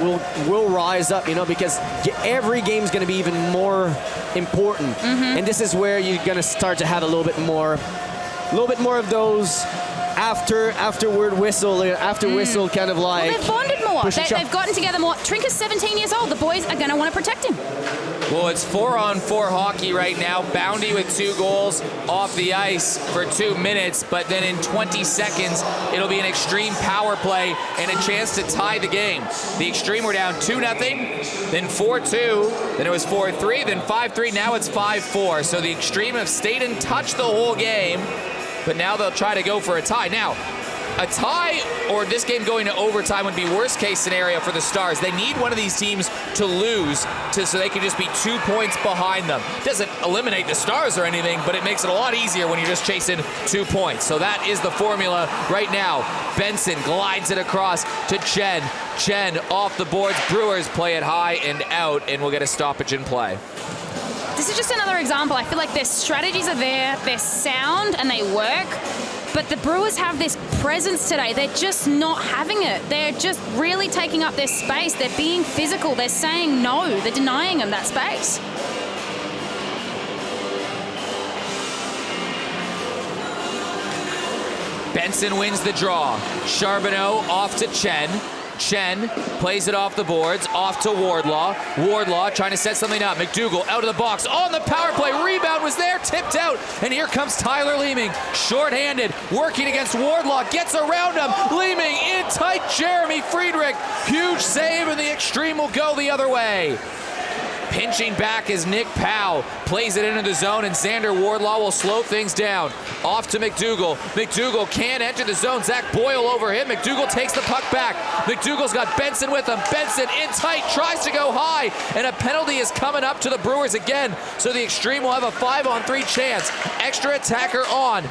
will rise up, you know, because every game is going to be even more important. And this is where you're going to start to have a little bit more of those afterward whistle, whistle kind of like. Well, they've bonded more. push and shove. They've gotten together more. Trinka's 17 years old. The boys are going to want to protect him. Well, it's 4-on-4 hockey right now. Boundy with 2 goals off the ice for 2 minutes, but then in 20 seconds, it'll be an Xtreme power play and a chance to tie the game. The Xtreme were down 2-0, then 4-2, then it was 4-3, then 5-3, now it's 5-4. So the Xtreme have stayed in touch the whole game, but now they'll try to go for a tie. Now, a tie or this game going to overtime would be worst case scenario for the Stars. They need one of these teams to lose so they can just be 2 points behind them. Doesn't eliminate the Stars or anything, but it makes it a lot easier when you're just chasing 2 points. So that is the formula right now. Benson glides it across to Chen. Chen off the boards. Brewers play it high and out, and we'll get a stoppage in play. This is just another example. I feel like their strategies are there, they're sound, and they work. But the Brewers have this presence today. They're just not having it. They're just really taking up their space. They're being physical. They're saying no. They're denying them that space. Benson wins the draw. Charbonneau off to Chen. Chen plays it off the boards, off to Wardlaw. Wardlaw trying to set something up. Mcdougall out of the box on the power play. Rebound was there, tipped out. And here comes Tyler Leeming, shorthanded, working against Wardlaw. Gets around him. Leeming in tight. Jeremy Friedrich. Huge save, and the Xtreme will go the other way. Pinching back is Nick Powell. Plays it into the zone, and Xander Wardlaw will slow things down. Off to Mcdougall. Mcdougall can't enter the zone. Zach Boyle over him. Mcdougall takes the puck back. Mcdougall's got Benson with him. Benson in tight, tries to go high, and a penalty is coming up to the Brewers again. So the Xtreme will have a 5-on-3 chance. Extra attacker on.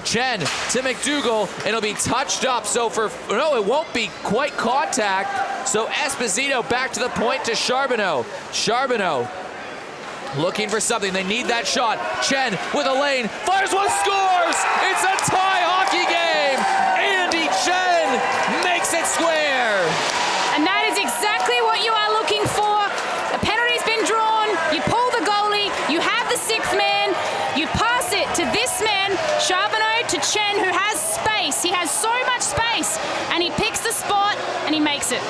Chen to Mcdougall, and it'll be touched up. So no, it won't be quite contact. So Esposito back to the point to Charbonneau. Charbonneau looking for something. They need that shot. Chen with a lane, fires one, scores! It's a tie hockey game! Andy Chen makes it square! And that is exactly what you are looking for. The penalty's been drawn. You pull the goalie. You have the 6th man. You pass it to this man, Charbonneau, to Chen, who has space. He has so much space, and he picks the spot, and he makes it.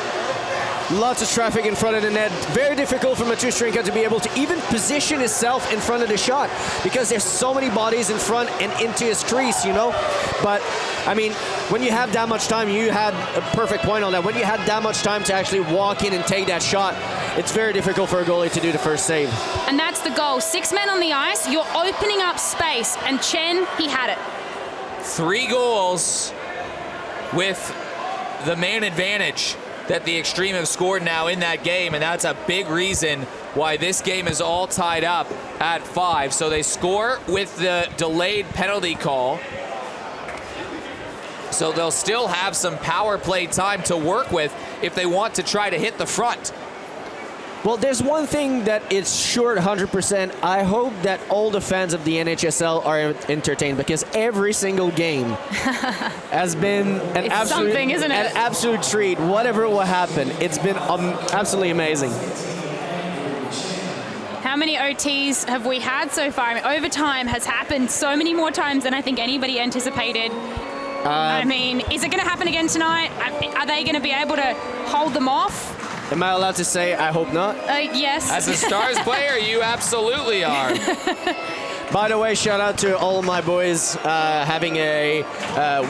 Lots of traffic in front of the net. Very difficult for Mcdougall to be able to even position himself in front of the shot because there's so many bodies in front and into his crease, you know. But, I mean, when you have that much time, you had a perfect point on that. When you had that much time to actually walk in and take that shot, it's very difficult for a goalie to do the first save. And that's the goal. 6 men on the ice, you're opening up space, and Chen, he had it. 3 goals with the man advantage that the Xtreme have scored now in that game, and that's a big reason why this game is all tied up at 5. So they score with the delayed penalty call. So they'll still have some power play time to work with if they want to try to hit the front. Well, there's one thing that it's sure 100%. I hope that all the fans of the NHSL are entertained, because every single game has been an It's something, isn't it? an absolute treat. Whatever will happen, it's been absolutely amazing. How many OTs have we had so far? I mean, overtime has happened so many more times than I think anybody anticipated. I mean, is it going to happen again tonight? Are they going to be able to hold them off? Am I allowed to say I hope not? Yes. As a Stars player, you absolutely are. By the way, shout out to all my boys having a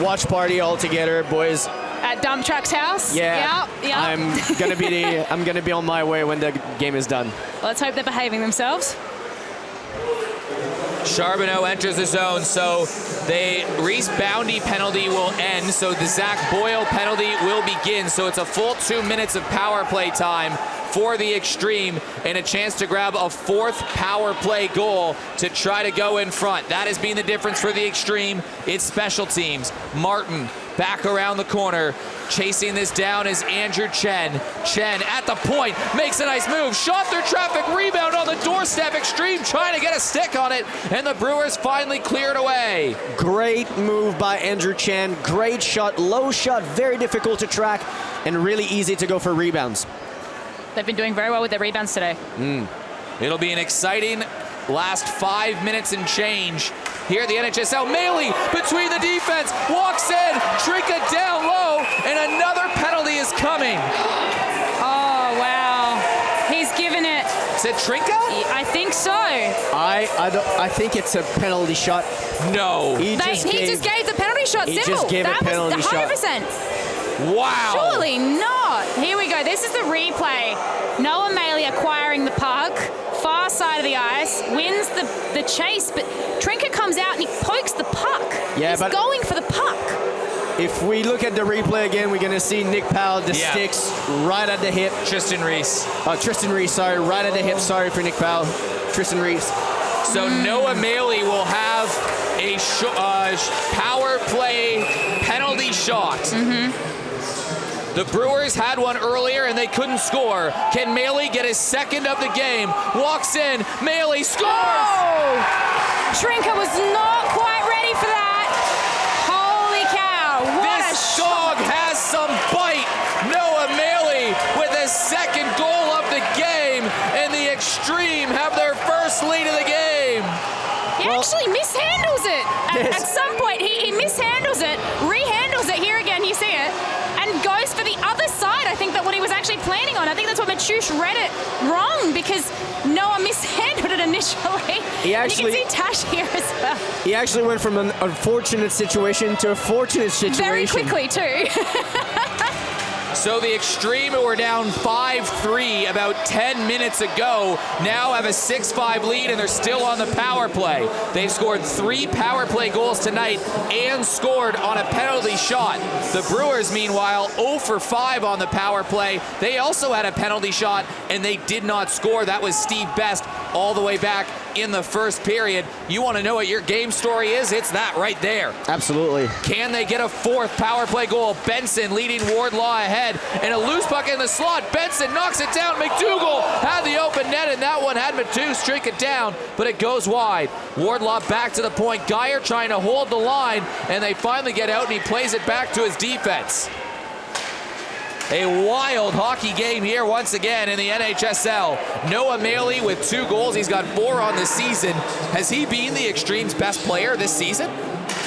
watch party all together, boys. At Dump Truck's house? Yeah. Yep. I'm gonna be on my way when the game is done. Let's hope they're behaving themselves. Charbonneau enters the zone, so the Reese Boundy penalty will end, so the Zach Boyle penalty will begin. So it's a full 2 minutes of power play time for the Xtreme, and a chance to grab a 4th power play goal to try to go in front. That has been the difference for the Xtreme. It's special teams. Martin back around the corner. Chasing this down is Andrew Chen. Chen at the point, makes a nice move. Shot through traffic, rebound on the doorstep. Xtreme trying to get a stick on it, and the Brewers finally cleared away. Great move by Andrew Chen. Great shot, low shot, very difficult to track, and really easy to go for rebounds. They've been doing very well with their rebounds today. It'll be an exciting last 5 minutes and change here at the NHSL. Maley between the defense, walks in, Trinka down low, and another penalty is coming. Oh, wow. He's given it. Is it Trinka? I think so. I think it's a penalty shot. No. He just gave the penalty shot. He Simple. just gave that a penalty was shot. 100%. Wow. Surely not. Here we go. This is the replay. Noah Maley acquiring the puck, far side of the ice, wins the chase, but Trinka comes out and he pokes the puck. Yeah, He's but going for the puck. if we look at the replay again, we're going to see Nick Powell, the sticks right at the hip. Tristan Reese. Tristan Reese, sorry, right at the hip. Sorry for Nick Powell. Tristan Reese. So Noah Maley will have a power play penalty shot. The Brewers had one earlier and they couldn't score. Can Maley get his second of the game? Walks in, Maley scores! Oh! Trinka was not quite ready for that. Holy cow, what a This shot. dog has some bite. Noah Maley with his second goal of the game, and the Xtreme have their first lead of the game. He actually mishandles it. At some point, he mishandles it, rehandles it. Here again, you see it, and goes for the other side. I think that what he was actually planning on. I think that's what Machush read it wrong, because Noah mishandled it initially. He and actually- you can see Tash here as well. He actually went from an unfortunate situation to a fortunate situation. Very quickly, too. So the Xtreme, who were down 5-3 about 10 minutes ago, now have a 6-5 lead, and they're still on the power play. They've scored 3 power play goals tonight and scored on a penalty shot. The Brewers, meanwhile, 0 for 5 on the power play. They also had a penalty shot, and they did not score. That was Steve Best all the way back in the first period. You want to know what your game story is? It's that right there. Absolutely. Can they get a 4th power play goal? Benson leading Wardlaw ahead, and a loose puck in the slot. Benson knocks it down. Mcdougall had the open net, and that one had Matu streak it down, but it goes wide. Wardlaw back to the point. Geyer trying to hold the line, and they finally get out, and he plays it back to his defense. A wild hockey game here once again in the NHSL. Noah Maley with 2 goals. He's got 4 on the season. Has he been the Xtreme's best player this season?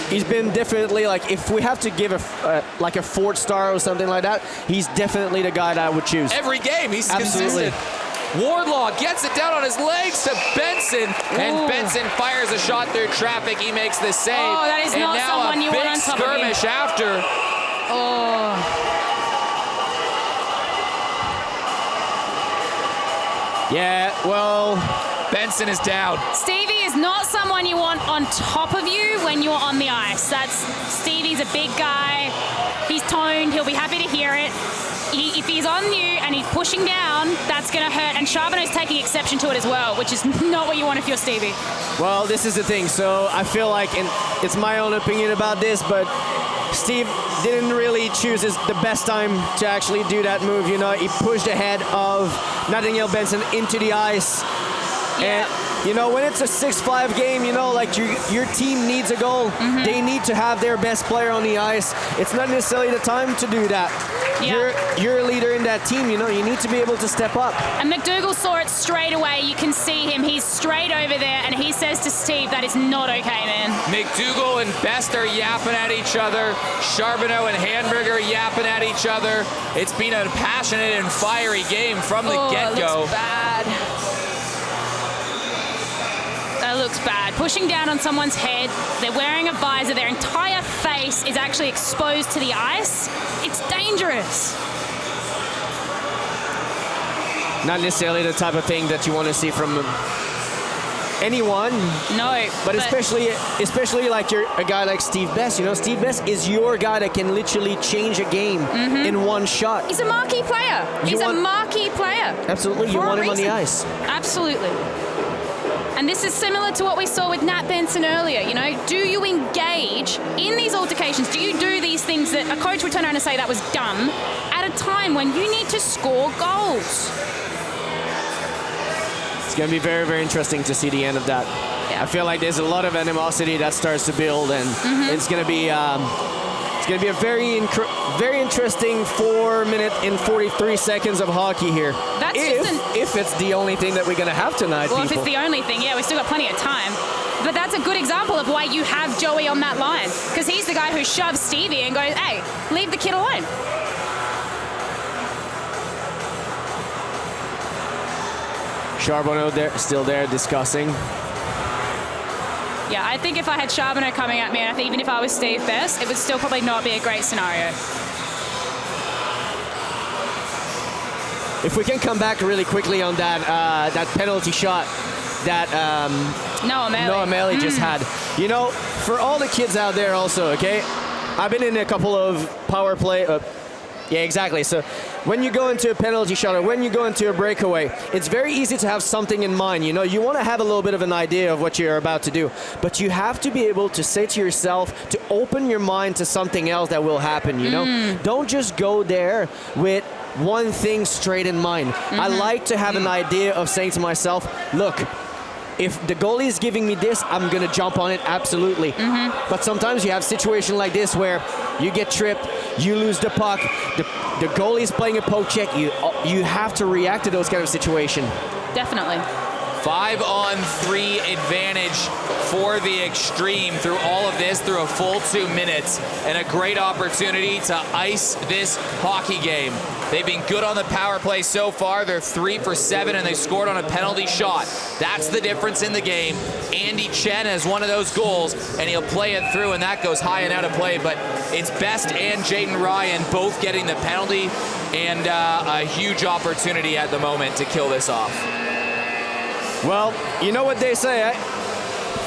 He's been definitely, like, if we have to give a 4th star or something like that, he's definitely the guy that I would choose. Every game, he's Absolutely. consistent. Wardlaw gets it down on his legs to Benson, and Benson fires a shot through traffic. He makes the save. Oh, that is and not now someone you want on top of you. big skirmish after. Oh. Yeah, well, Benson is down. Stevie is not someone you want on top of you when you're on the ice. Stevie's a big guy. He's toned. He'll be happy to hear it. If he's on you and he's pushing down, that's going to hurt. And Charbonneau's taking exception to it as well, which is not what you want if you're Stevie. well, this is the thing. So I feel like, and it's my own opinion about this, but Steve didn't really choose the best time to actually do that move. You know, he pushed ahead of Nathaniel Benson into the ice. Yeah. And, you know, when it's a 6-5 game, you know, like your team needs a goal. They need to have their best player on the ice. It's not necessarily the time to do that. Yeah. You're a leader in that team, you know, you need to be able to step up. And Mcdougall saw it straight away. You can see him. He's straight over there, and he says to Steve, that is not okay, man. Mcdougall and Best are yapping at each other. Charbonneau and Hamburger yapping at each other. It's been a passionate and fiery game from the get-go. That looks bad. That looks bad. Pushing down on someone's head. They're wearing a visor. Their entire face is actually exposed to the ice. It's dangerous. Not necessarily the type of thing that you want to see from anyone. No. But especially like you're a guy like Steve Best. You know, Steve Best is your guy that can literally change a game in one shot. He's a marquee player. He's a marquee player. Absolutely. You want him on the ice. Absolutely. And this is similar to what we saw with Nat Benson earlier. You know, do you engage in these altercations? Do you do these things that a coach would turn around and say that was dumb at a time when you need to score goals? It's going to be very, very interesting to see the end of that. Yeah. I feel like there's a lot of animosity that starts to build, and it's going to be a very interesting 4 minute and 43 seconds of hockey here. That's if it's the only thing that we're going to have tonight, well, people. if it's the only thing, yeah, we've still got plenty of time. But that's a good example of why you have Joey on that line, because he's the guy who shoves Stevie and goes, hey, leave the kid alone. Charbonneau still there discussing. Yeah, I think if I had Charbonneau coming at me, and I think even if I was Steve Best, it would still probably not be a great scenario. If we can come back really quickly on that penalty shot that Noah Maley just had. You know, for all the kids out there also, okay? I've been in a couple of power play. Yeah, exactly. So when you go into a penalty shot or when you go into a breakaway, it's very easy to have something in mind. You know, you want to have a little bit of an idea of what you're about to do, but you have to be able to say to yourself, to open your mind to something else that will happen, you know? Don't just go there with one thing straight in mind. I like to have an idea of saying to myself, look, if the goalie is giving me this, I'm going to jump on it, absolutely. But sometimes you have a situation like this where you get tripped, you lose the puck, the goalie is playing a poke check, you have to react to those kind of situations. Definitely. 5-on-3 advantage for the Xtreme through all of this, through a full 2 minutes, and a great opportunity to ice this hockey game. They've been good on the power play so far. They're 3 for 7, and they scored on a penalty shot. That's the difference in the game. Andy Chen has one of those goals, and he'll play it through, and that goes high and out of play. But it's Best and Jaden Ryan both getting the penalty, and a huge opportunity at the moment to kill this off. Well, you know what they say, eh?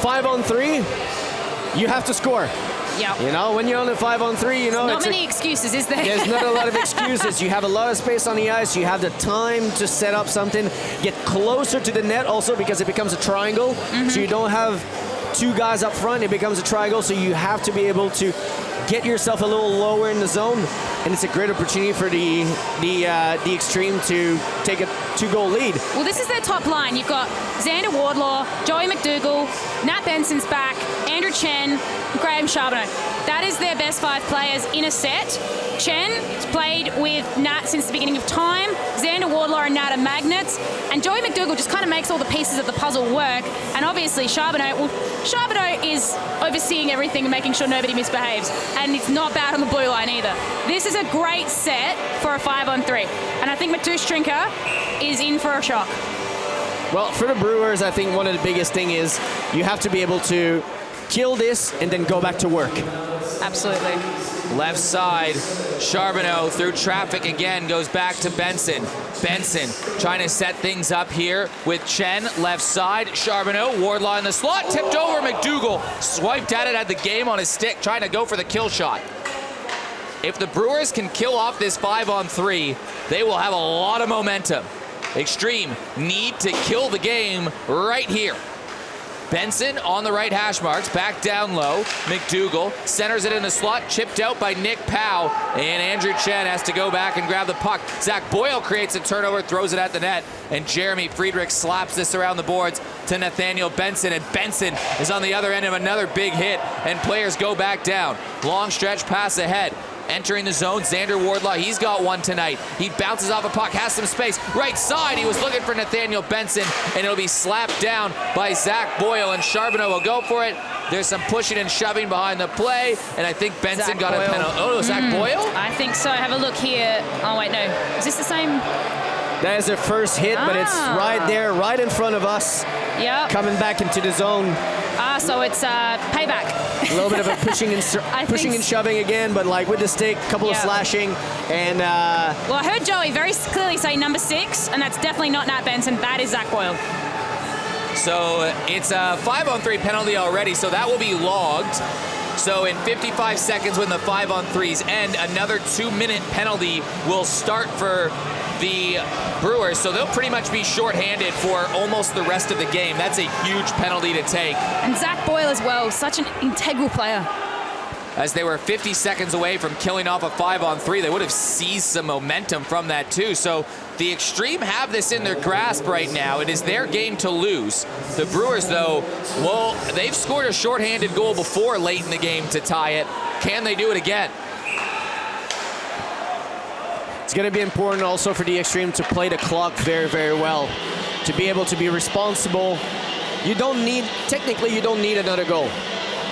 5-on-3, you have to score. Yeah. You know, when you're on a 5-on-3, you know, Not many excuses, is there? there's not a lot of excuses. You have a lot of space on the ice. You have the time to set up something, get closer to the net also because it becomes a triangle. So you don't have two guys up front. It becomes a triangle. So you have to be able to get yourself a little lower in the zone. And it's a great opportunity for the Xtreme to take a 2-goal lead. Well, this is their top line. You've got Xander Wardlaw, Joey Mcdougall, Nat Benson's back, Andrew Chen, Graham Charbonneau. That is their best 5 players in a set. Chen has played with Nat since the beginning of time. Xander Wardlaw and Nat are magnets. And Joey Mcdougall just kind of makes all the pieces of the puzzle work. And obviously Charbonneau is overseeing everything and making sure nobody misbehaves. And it's not bad on the blue line either. This is a great set for a 5-on-3. And I think Matuszczynka is in for a shock. Well, for the Brewers, I think one of the biggest thing is you have to be able to kill this and then go back to work. Absolutely. Left side, Charbonneau through traffic again, goes back to Benson. Benson trying to set things up here with Chen, left side. Charbonneau, Wardlaw in the slot, tipped over Mcdougall. Swiped at it, had the game on his stick, trying to go for the kill shot. If the Brewers can kill off this 5-on-3, they will have a lot of momentum. Xtreme need to kill the game right here. Benson on the right hash marks, back down low. Mcdougall centers it in the slot, chipped out by Nick Powell, and Andrew Chen has to go back and grab the puck. Zach Boyle creates a turnover, throws it at the net, and Jeremy Friedrich slaps this around the boards to Nathaniel Benson, and Benson is on the other end of another big hit, and players go back down. Long stretch pass ahead. Entering the zone, Xander Wardlaw, he's got one tonight. He bounces off a puck, has some space. Right side, he was looking for Nathaniel Benson, and it'll be slapped down by Zach Boyle, and Charbonneau will go for it. There's some pushing and shoving behind the play, and I think Benson Zach got Boyle. a penalty. Oh, Zach Boyle? I think so. Have a look here. Oh, wait, no. Is this the same? That is the first hit, but it's right there, right in front of us. Yeah. Coming back into the zone. So it's payback. A little bit of a pushing and shoving again, but like with the stick, couple of slashing, and well, I heard Joey very clearly say number 6, and that's definitely not Nat Benson. That is Zach Boyle. So it's a 5-on-3 penalty already, so that will be logged. So in 55 seconds when the 5-on-3s end, another 2-minute penalty will start for the Brewers, so they'll pretty much be shorthanded for almost the rest of the game. That's a huge penalty to take. And Zach Boyle as well, such an integral player. As they were 50 seconds away from killing off a 5-on-3, they would have seized some momentum from that too. So the Xtreme have this in their grasp right now. It is their game to lose. The Brewers, though, well, they've scored a shorthanded goal before late in the game to tie it. Can they do it again? it's going to be important also for the Xtreme to play the clock very, very well. To be able to be responsible. Technically, you don't need another goal.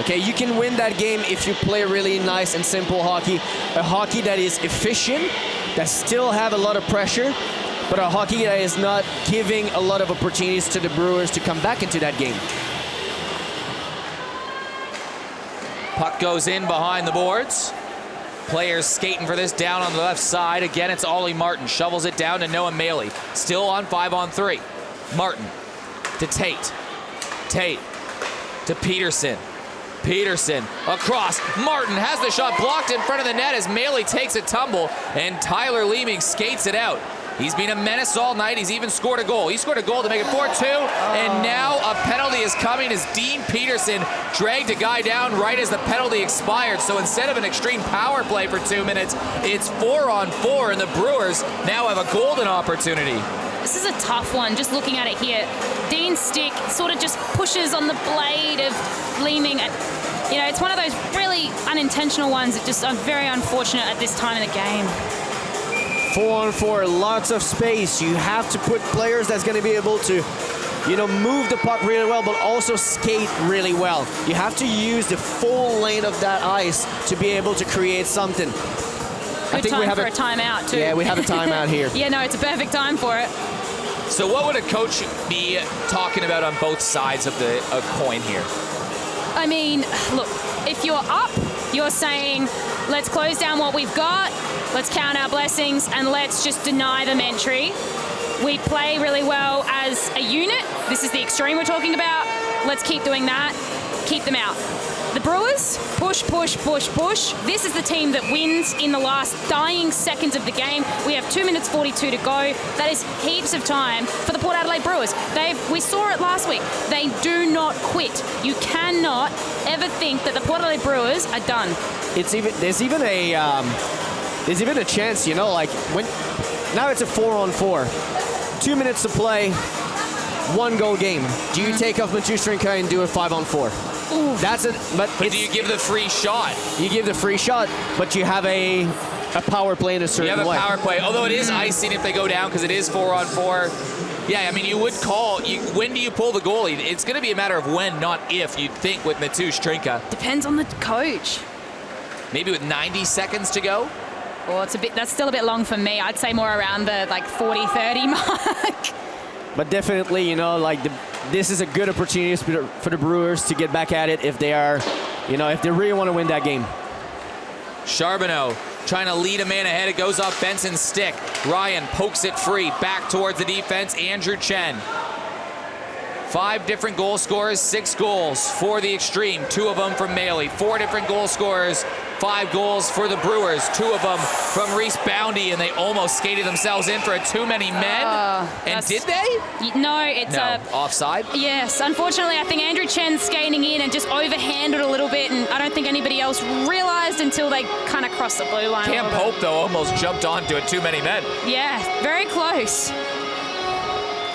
Okay, you can win that game if you play really nice and simple hockey. A hockey that is efficient, that still have a lot of pressure, but a hockey that is not giving a lot of opportunities to the Brewers to come back into that game. Puck goes in behind the boards. Players skating for this down on the left side. Again, it's Ollie Martin. Shovels it down to Noah Maley. Still on 5-on-3. Martin to Tate. Tate to Peterson. Peterson across. Martin has the shot blocked in front of the net as Maley takes a tumble, and Tyler Leeming skates it out. He's been a menace all night. He's even scored a goal. He scored a goal to make it 4-2, and now a penalty is coming as Dean Peterson dragged a guy down right as the penalty expired. So instead of an Xtreme power play for 2 minutes, it's 4-on-4, and the Brewers now have a golden opportunity. This is a tough one, just looking at it here. Dean's stick sort of just pushes on the blade of Leeming. You know, it's one of those really unintentional ones that just are very unfortunate at this time in the game. 4-on-4, lots of space. You have to put players that's going to be able to, move the puck really well, but also skate really well. You have to use the full lane of that ice to be able to create something. Good time for a timeout, too. Yeah, we have a timeout here. Yeah, no, it's a perfect time for it. So what would a coach be talking about on both sides of the coin here? I mean, look, if you're up, you're saying, let's close down what we've got, let's count our blessings, and let's just deny them entry. We play really well as a unit. This is the Xtreme we're talking about. Let's keep doing that. Keep them out. The Brewers, push, push, push, push. This is the team that wins in the last dying seconds of the game. We have 2 minutes 42 to go. That is heaps of time for the Port Adelaide Brewers. We saw it last week. They do not quit. You cannot ever think that the Port Adelaide Brewers are done. There's even a chance, now it's a 4-on-4. 2 minutes to play, 1 goal game. Do you take off Mcdougall and do a 5-on-4? Oof. But do you give the free shot? You give the free shot, but you have a power play in a certain way. You have a power play, although it is icing if they go down because it is 4-on-4. Yeah, I mean, you would call. When do you pull the goalie? It's going to be a matter of when, not if, you'd think, with Mcdougall. Depends on the coach. Maybe with 90 seconds to go? Well, that's still a bit long for me. I'd say more around the 40-30 mark. But definitely, this is a good opportunity for the Brewers to get back at it if they are, if they really want to win that game. Charbonneau trying to lead a man ahead. It goes off Benson's stick. Ryan pokes it free. Back towards the defense. Andrew Chen. 5 different goal scorers, 6 goals for the Xtreme. 2 of them from Maley. 4 different goal scorers 5 goals for the Brewers, 2 of them from Reese Boundy, and they almost skated themselves in for a too many men. And did they? No, it's offside? Yes, unfortunately, I think Andrew Chen's skating in and just overhandled a little bit, and I don't think anybody else realized until they kind of crossed the blue line. Cam Pope, though, almost jumped onto it, too many men. Yeah, very close.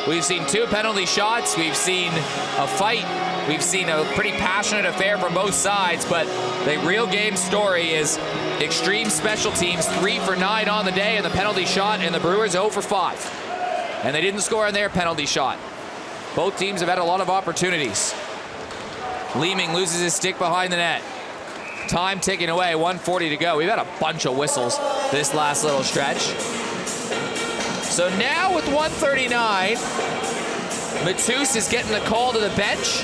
We've seen 2 penalty shots. We've seen a fight. We've seen a pretty passionate affair from both sides, but the real game story is Xtreme special teams, 3 for 9 on the day, and the penalty shot, and the Brewers 0 for 5. And they didn't score on their penalty shot. Both teams have had a lot of opportunities. Leeming loses his stick behind the net. Time ticking away, 1:40 to go. We've had a bunch of whistles this last little stretch. So now with 1:39, Matus is getting the call to the bench.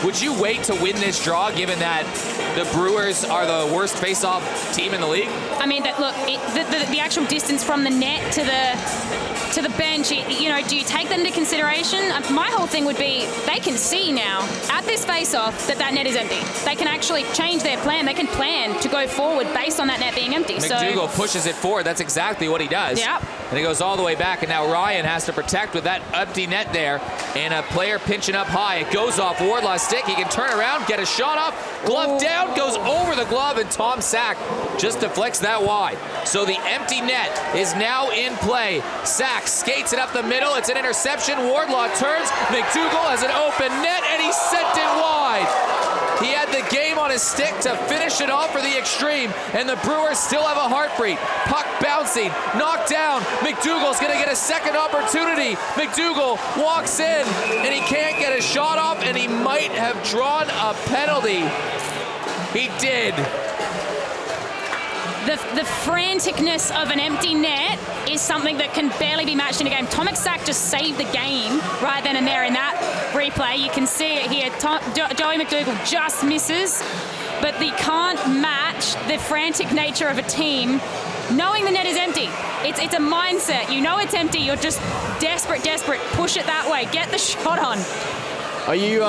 Would you wait to win this draw, given that the Brewers are the worst face-off team in the league? I mean, the actual distance from the net to the bench, you know, do you take that into consideration? My whole thing would be they can see now at this face-off that net is empty. They can actually change their plan. They can plan to go forward based on that net being empty. Mcdougall pushes it forward. That's exactly what he does. Yep. And he goes all the way back, and now Ryan has to protect with that empty net there, and a player pinching up high. It goes off Wardlaw's stick. He can turn around, get a shot off. Glove down, goes over the glove, and Tom Sack just deflects that wide. So the empty net is now in play. Sack skates it up the middle. It's an interception. Wardlaw turns. Mcdougall has an open net, and he sent it wide. He had the game on his stick to finish it off for the Xtreme, and the Brewers still have a heartbeat. Puck bouncing, knocked down. Mcdougall's going to get a second opportunity. Mcdougall walks in, and he can't get a shot off, and he might have drawn a penalty. He did. The franticness of an empty net is something that can barely be matched in a game. Tomek Sack just saved the game right then and there in that replay. You can see it here. Joey Mcdougall just misses, but they can't match the frantic nature of a team knowing the net is empty. It's a mindset. You know it's empty. You're just desperate. Push it that way. Get the shot on. Are you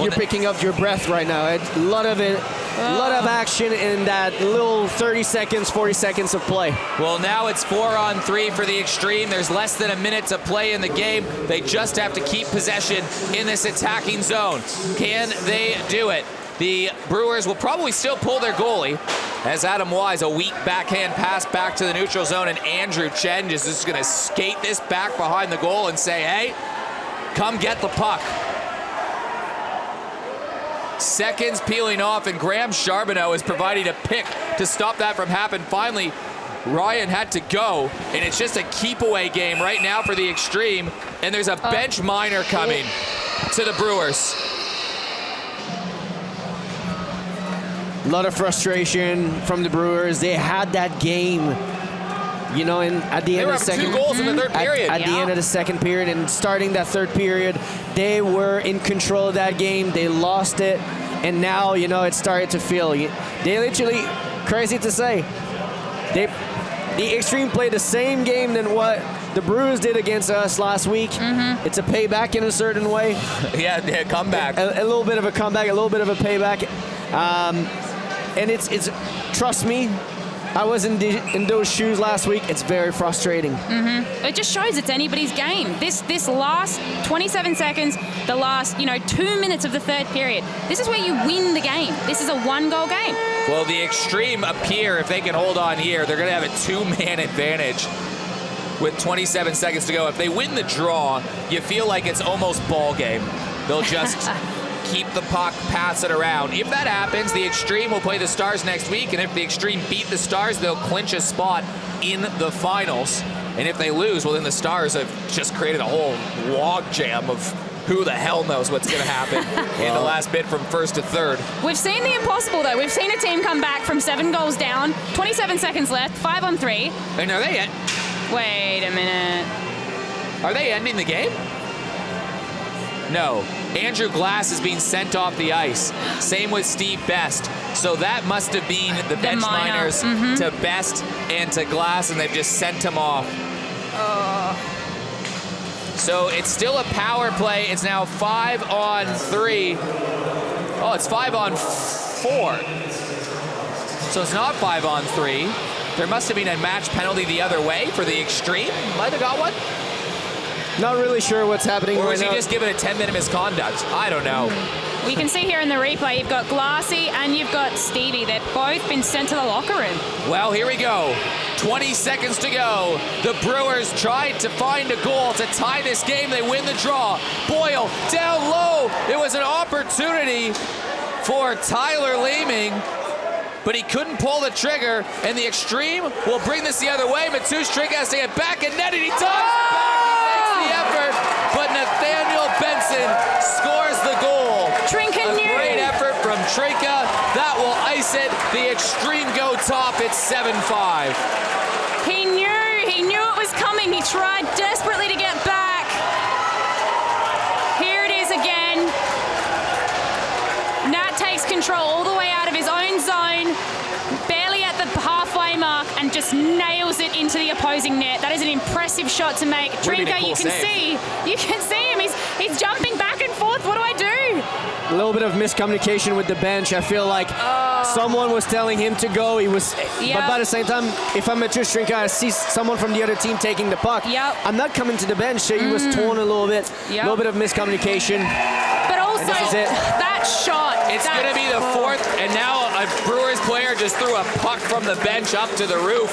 you're picking up your breath right now, Ed? A lot of action in that little 30 seconds, 40 seconds of play. Well, now it's 4-on-3 for the Xtreme. There's less than a minute to play in the game. They just have to keep possession in this attacking zone. Can they do it? The Brewers will probably still pull their goalie, as Adam Wise, a weak backhand pass back to the neutral zone, and Andrew Chen is just going to skate this back behind the goal and say, hey, come get the puck. Seconds peeling off, and Graham Charbonneau is providing a pick to stop that from happening. Finally, Ryan had to go, and it's just a keep-away game right now for the Xtreme, and there's a bench minor coming to the Brewers. A lot of frustration from the Brewers. They had that game, you know, at the end of the second. 2 goals in the third period. At the end of the second period and starting that third period, they were in control of that game. They lost it, and now, you know, it started to feel. They literally, crazy to say, the Xtreme played the same game than what the Brewers did against us last week. It's a payback in a certain way. Yeah, comeback. A little bit of a comeback, a little bit of a payback. And it's trust me, I was in those shoes last week. It's very frustrating. It just shows it's anybody's game. This last 27 seconds, the last 2 minutes of the third period. This is where you win the game. This is a 1-goal game. Well, the Xtreme appear, if they can hold on here, they're going to have a 2-man advantage with 27 seconds to go. If they win the draw, you feel like it's almost ball game. They'll just keep the puck, pass it around. If that happens, the Xtreme will play the Stars next week, and if the Xtreme beat the Stars, they'll clinch a spot in the finals. And if they lose, well, then the Stars have just created a whole log jam of who the hell knows what's going to happen in the last bit from first to third. We've seen the impossible, though. We've seen a team come back from 7 goals down, 27 seconds left, 5-on-3. And are they Wait a minute. Are they ending the game? No. Andrew Glass is being sent off the ice. Same with Steve Best. So that must have been the bench minors to Best and to Glass, and they've just sent him off. So it's still a power play. It's now 5-on-3. Oh, it's 5-on-4. So it's not 5-on-3. There must have been a match penalty the other way for the Xtreme. Might have got one. Not really sure what's happening Or right was he now. just given a 10-minute misconduct? I don't know. We can see here in the replay, you've got Glassy and you've got Stevie. They've both been sent to the locker room. Well, here we go. 20 seconds to go. The Brewers tried to find a goal to tie this game. They win the draw. Boyle down low. It was an opportunity for Tyler Leeming, but he couldn't pull the trigger, and the Xtreme will bring this the other way. Mcdougall has to get back in net, and he dives back. He makes the effort, but Nathaniel Benson scores the goal. Trinka A knew. great effort from Trinka. That will ice it. The Xtreme go top. It's 7-5. He knew it was coming. He tried desperately to get back. Here it is again. Nat takes control all the way out of his own zone, barely at the halfway mark, and just nails it into the opposing net. That is an impressive shot to make. Trinka, cool you can save. see him. He's jumping back and forth. What do I do? A little bit of miscommunication with the bench. I feel like someone was telling him to go. He was, Yeah. but by the same time, if I'm Mcdougall, I see someone from the other team taking the puck. Yep. I'm not coming to the bench, so he was torn a little bit. A Yep. little bit of miscommunication. But also, this is it. that shot. It's going to be the fourth, and now a Brewers player just threw a puck from the bench up to the roof.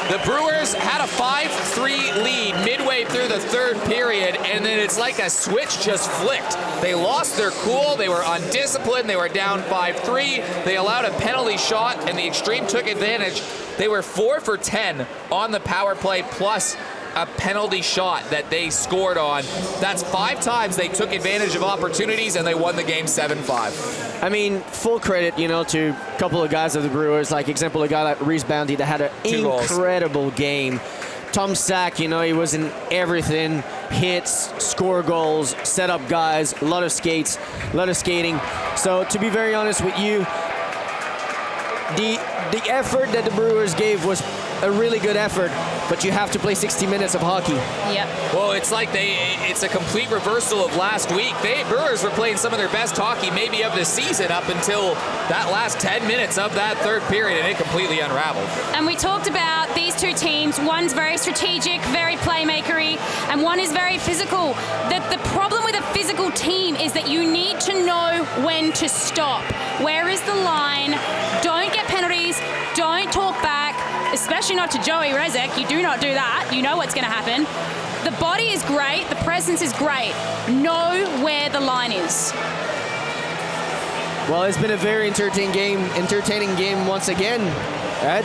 The Brewers had a 5-3 lead midway through the third period, and then it's like a switch just flicked. They lost their cool. They were undisciplined. They were down 5-3. They allowed a penalty shot, and the Xtreme took advantage. They were 4 for 10 on the power play, plus a penalty shot that they scored on. That's 5 times they took advantage of opportunities, and they won the game 7-5. I mean, full credit, to a couple of guys of the Brewers, like example, a guy like Reese Bounty that had an 2 goals. incredible game. Tom Sack, he was in everything, hits, score goals, set up guys, a lot of skates, a lot of skating. So to be very honest with you, the effort that the Brewers gave was a really good effort, but you have to play 60 minutes of hockey. Yep. Well, it's like it's a complete reversal of last week. Brewers were playing some of their best hockey maybe of the season up until that last 10 minutes of that third period, and it completely unraveled. And we talked about these two teams. One's very strategic, very playmakery, and one is very physical. The problem with a physical team is that you need to know when to stop. Where is the line? Don't get penalties. Don't talk back, especially not to Joey Rezek. You do not do that. You know what's going to happen. The body is great. The presence is great. Know where the line is. Well, it's been a very entertaining game once again.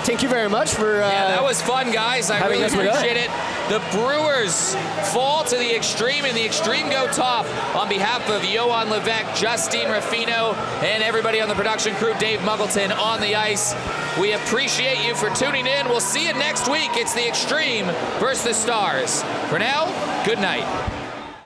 Thank you very much for Yeah, that was fun, guys. I having really us with us. appreciate it. The Brewers fall to the Xtreme, and the Xtreme go top. On behalf of Johan Levesque, Justine Ruffino, and everybody on the production crew, Dave Muggleton on the ice, we appreciate you for tuning in. We'll see you next week. It's the Xtreme versus the Stars. For now, good night.